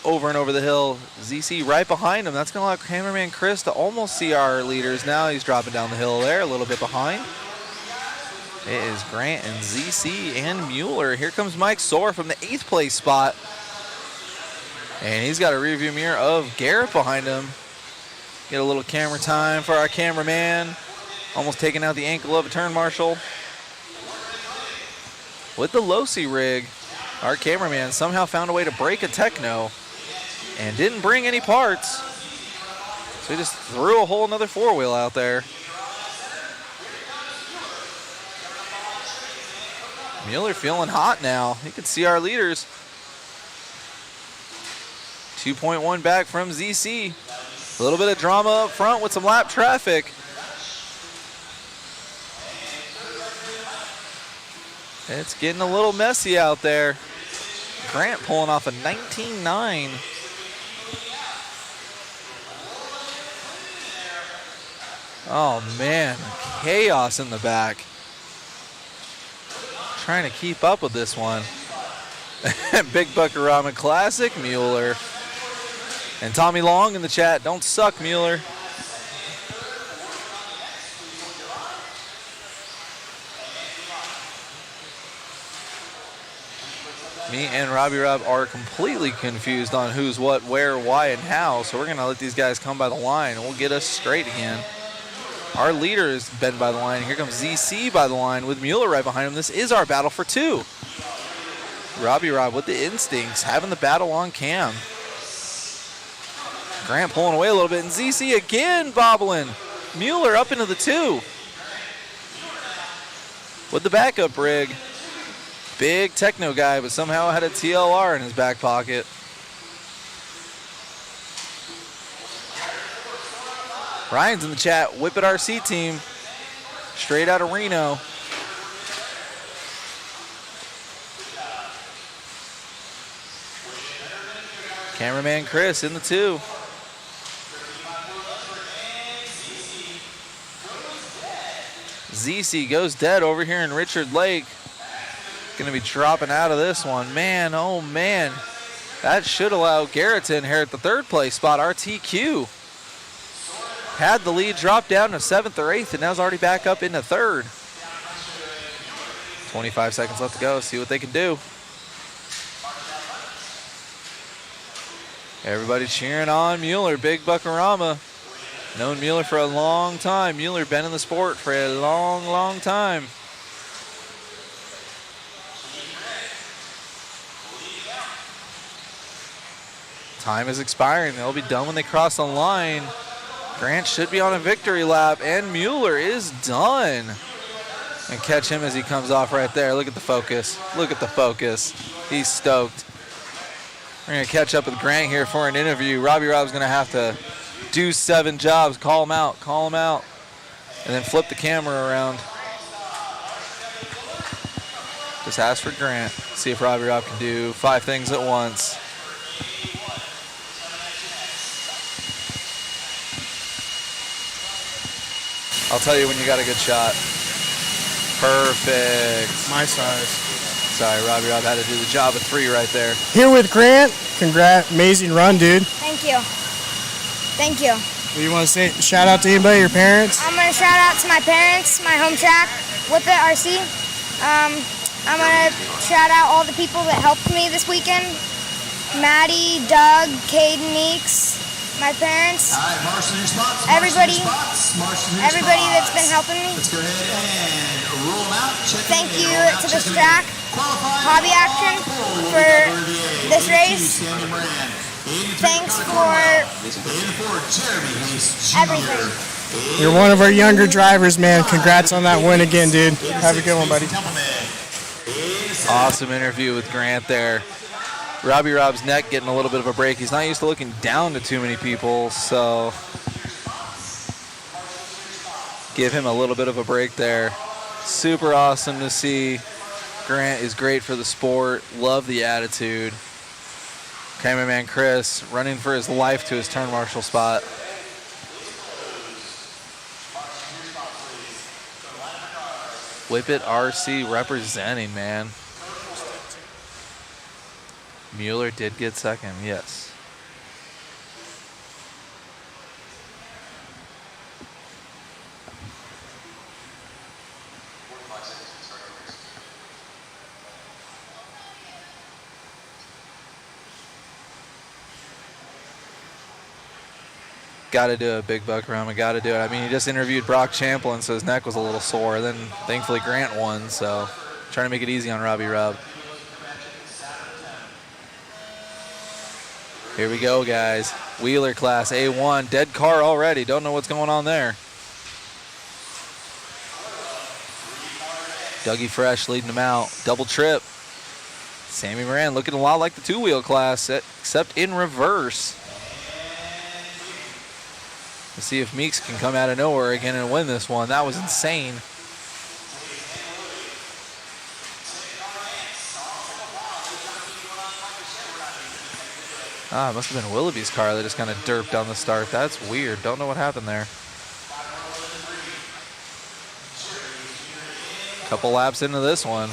Speaker 2: over and over the hill. ZC right behind him. That's going to allow cameraman Chris to almost see our leaders. Now he's dropping down the hill there, a little bit behind. It is Grant and ZC and Mueller. Here comes Mike Soar from the 8th place spot. And he's got a rearview mirror of Garrett behind him. Get a little camera time for our cameraman. Almost taking out the ankle of a turn marshal. With the Losi rig, our cameraman somehow found a way to break a Techno and didn't bring any parts. So he just threw a whole another 4-wheel out there. Mueller feeling hot now. You can see our leaders. 2.1 back from ZC. A little bit of drama up front with some lap traffic. It's getting a little messy out there. Grant pulling off a 19.9. Oh man, chaos in the back. Trying to keep up with this one. Big Buckarama Classic, Mueller. And Tommy Long in the chat, don't suck, Mueller. Me and Robbie Rob are completely confused on who's what, where, why, and how. So we're going to let these guys come by the line, and we'll get us straight again. Our leader is Ben by the line. Here comes ZC by the line with Mueller right behind him. This is our battle for 2. Robbie Rob with the instincts, having the battle on cam. Grant pulling away a little bit, and ZC again bobbling. Mueller up into the 2. With the backup rig. Big techno guy, but somehow had a TLR in his back pocket. Ryan's in the chat. Whip It RC team. Straight out of Reno. Cameraman Chris in the 2. ZC goes dead over here in Richard Lake. Going to be dropping out of this one. Man, oh man. That should allow Garrett to inherit the 3rd place spot. RTQ had the lead drop down to 7th or 8th, and now is already back up into 3rd. 25 seconds left to go. See what they can do. Everybody cheering on Mueller. Big Buckarama. Known Mueller for a long time. Mueller been in the sport for a long, long time. Time is expiring. They'll be done when they cross the line. Grant should be on a victory lap, and Mueller is done. And catch him as he comes off right there. Look at the focus. Look at the focus. He's stoked. We're going to catch up with Grant here for an interview. Robbie Rob's going to have to do 7 jobs. Call him out. Call him out. And then flip the camera around. Just ask for Grant. See if Robbie Rob can do 5 things at once. I'll tell you when you got a good shot. Perfect.
Speaker 3: My size.
Speaker 2: Sorry, Robbie Rob had to do the job of 3 right there.
Speaker 3: Here with Grant. Congrats. Amazing run, dude.
Speaker 10: Thank you. Thank you.
Speaker 3: Do you want to say shout out to anybody, your parents?
Speaker 10: I'm going to shout out to my parents, my home track, 1up RC. I'm going to shout out all the people that helped me this weekend. Maddie, Doug, Caden, Meeks, my parents, everybody that's been helping me.
Speaker 11: Let's go ahead and roll them out.
Speaker 10: Thank you to this track, Hobby Action, for this race. Thanks for everything.
Speaker 3: You're one of our younger drivers, man. Congrats on that win again, dude. Have a good one, buddy.
Speaker 2: Awesome interview with Grant there. Robbie Rob's neck getting a little bit of a break. He's not used to looking down to too many people, so give him a little bit of a break there. Super awesome to see. Grant is great for the sport. Love the attitude. Cameraman Chris running for his life to his turn marshal spot. Whip It RC representing, man. Mueller did get second, yes. Got to do it, Big Buck Rama. Got to do it. I mean, he just interviewed Brock Champlin, so his neck was a little sore. Then, thankfully, Grant won, so trying to make it easy on Robbie Rob. Here we go, guys. Wheeler class A1. Dead car already. Don't know what's going on there. Dougie Fresh leading them out. Double trip. Sammy Moran looking a lot like the 2-wheel class, except in reverse. Let's see if Meeks can come out of nowhere again and win this one. That was insane. Ah, it must have been Willoughby's car that just kind of derped on the start. That's weird. Don't know what happened there. Couple laps into this one.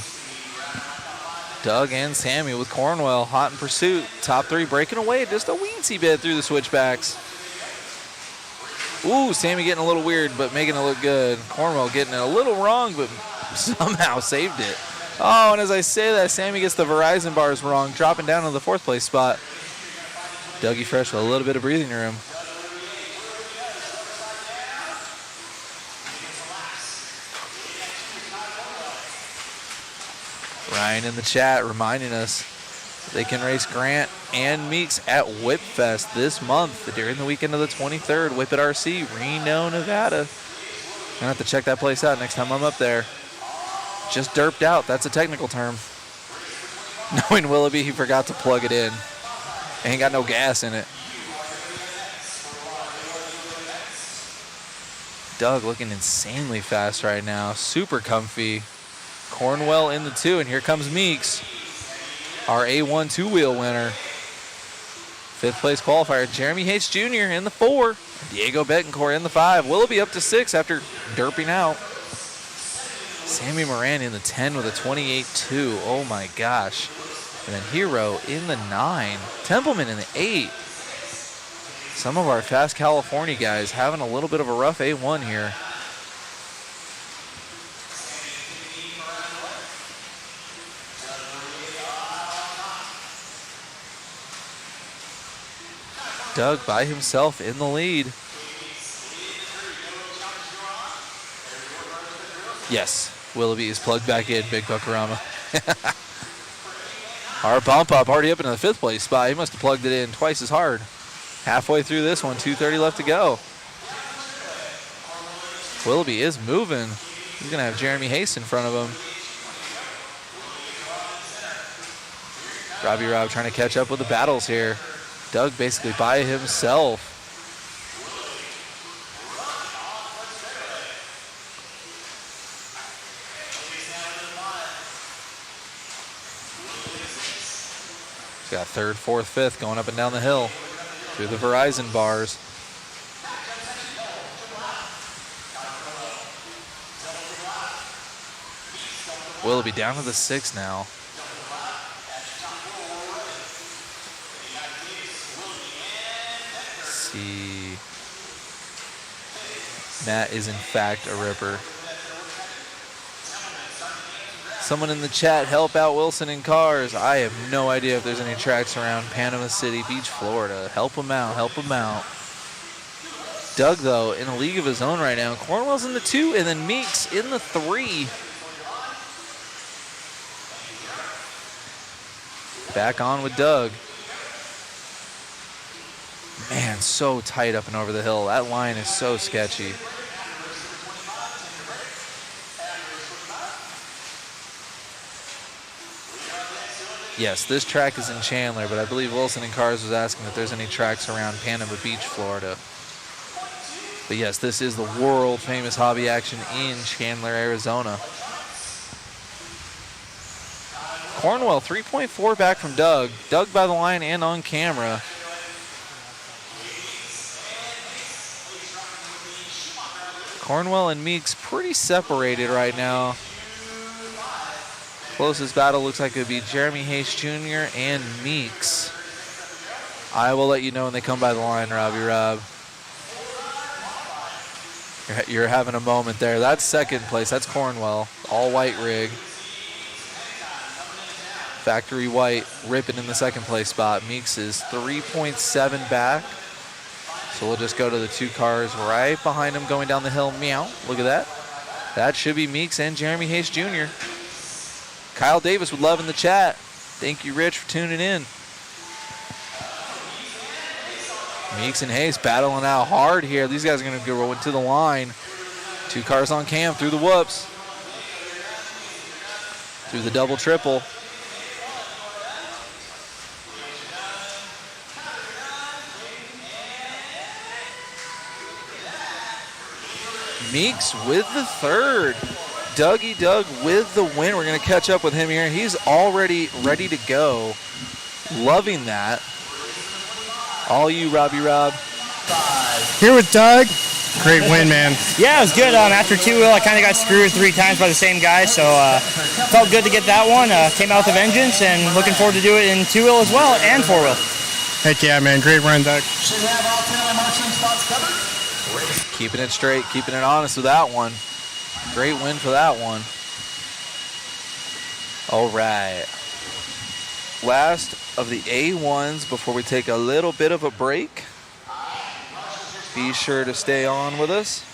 Speaker 2: Doug and Sammy with Cornwell hot in pursuit. Top 3 breaking away just a weensy bit through the switchbacks. Ooh, Sammy getting a little weird, but making it look good. Cornwell getting it a little wrong, but somehow saved it. Oh, and as I say that, Sammy gets the Verizon bars wrong, dropping down to the 4th place spot. Dougie Fresh with a little bit of breathing room. Ryan in the chat reminding us they can race Grant and Meeks at Whip Fest this month during the weekend of the 23rd. Whip It RC, Reno, Nevada. Gonna have to check that place out next time I'm up there. Just derped out, that's a technical term. Knowing Willoughby, he forgot to plug it in. Ain't got no gas in it. Doug looking insanely fast right now. Super comfy. Cornwell in the 2, and here comes Meeks. Our A1 2-wheel winner. 5th place qualifier, Jeremy Hates Jr. in the 4. Diego Betancourt in the 5. Willoughby up to 6 after derping out. Sammy Moran in the 10 with a 28-2. Oh my gosh. And then Hero in the 9. Templeman in the 8. Some of our fast California guys having a little bit of a rough A1 here. Doug by himself in the lead. Yes, Willoughby is plugged back in, Big Buckarama. Our bump up already up into the 5th place spot. He must have plugged it in twice as hard. Halfway through this one, 2:30 left to go. Willoughby is moving. He's gonna have Jeremy Hayes in front of him. Robbie Rob trying to catch up with the battles here. Doug basically by himself. He's got 3rd, 4th, 5th going up and down the hill through the Verizon bars. Willoughby down to the 6 now. see. Matt is in fact a ripper. Someone in the chat, help out Wilson in cars. I have no idea if there's any tracks around Panama City Beach, Florida. Help him out, help him out. Doug, though, in a league of his own right now. Cornwell's in the 2, and then Meeks in the 3. Back on with Doug. Man, so tight up and over the hill. That line is so sketchy. Yes, this track is in Chandler, but I believe Wilson in Cars was asking if there's any tracks around Panama Beach, Florida. But yes, this is the world famous hobby action in Chandler, Arizona. Cornwell, 3.4 back from Doug. Doug by the line and on camera. Cornwell and Meeks pretty separated right now. Closest battle looks like it would be Jeremy Hayes Jr. and Meeks. I will let you know when they come by the line, Robbie Rob. You're having a moment there. That's second place. That's Cornwell. All white rig. Factory white ripping in the second place spot. Meeks is 3.7 back. So we'll just go to the 2 cars right behind him going down the hill. Meow. Look at that. That should be Meeks and Jeremy Hayes Jr. Kyle Davis would love in the chat. Thank you, Rich, for tuning in. Meeks and Hayes battling out hard here. These guys are going to go to the line. 2 cars on cam through the whoops. Through the double triple. Meeks with the 3rd. Dougie Doug with the win. We're going to catch up with him here. He's already ready to go. Loving that. All you, Robbie Rob.
Speaker 3: Here with Doug. Great win, man.
Speaker 5: Yeah, it was good. After 2-wheel, I kind of got screwed 3 times by the same guy, so felt good to get that one. Came out with a vengeance, and looking forward to do it in 2-wheel as well and 4-wheel.
Speaker 3: Heck yeah, man. Great run, Doug.
Speaker 11: Should have all 10 of the marching spots covered.
Speaker 2: Keeping it straight, keeping it honest with that one. Great win for that one. All right. Last of the A1s before we take a little bit of a break. Be sure to stay on with us.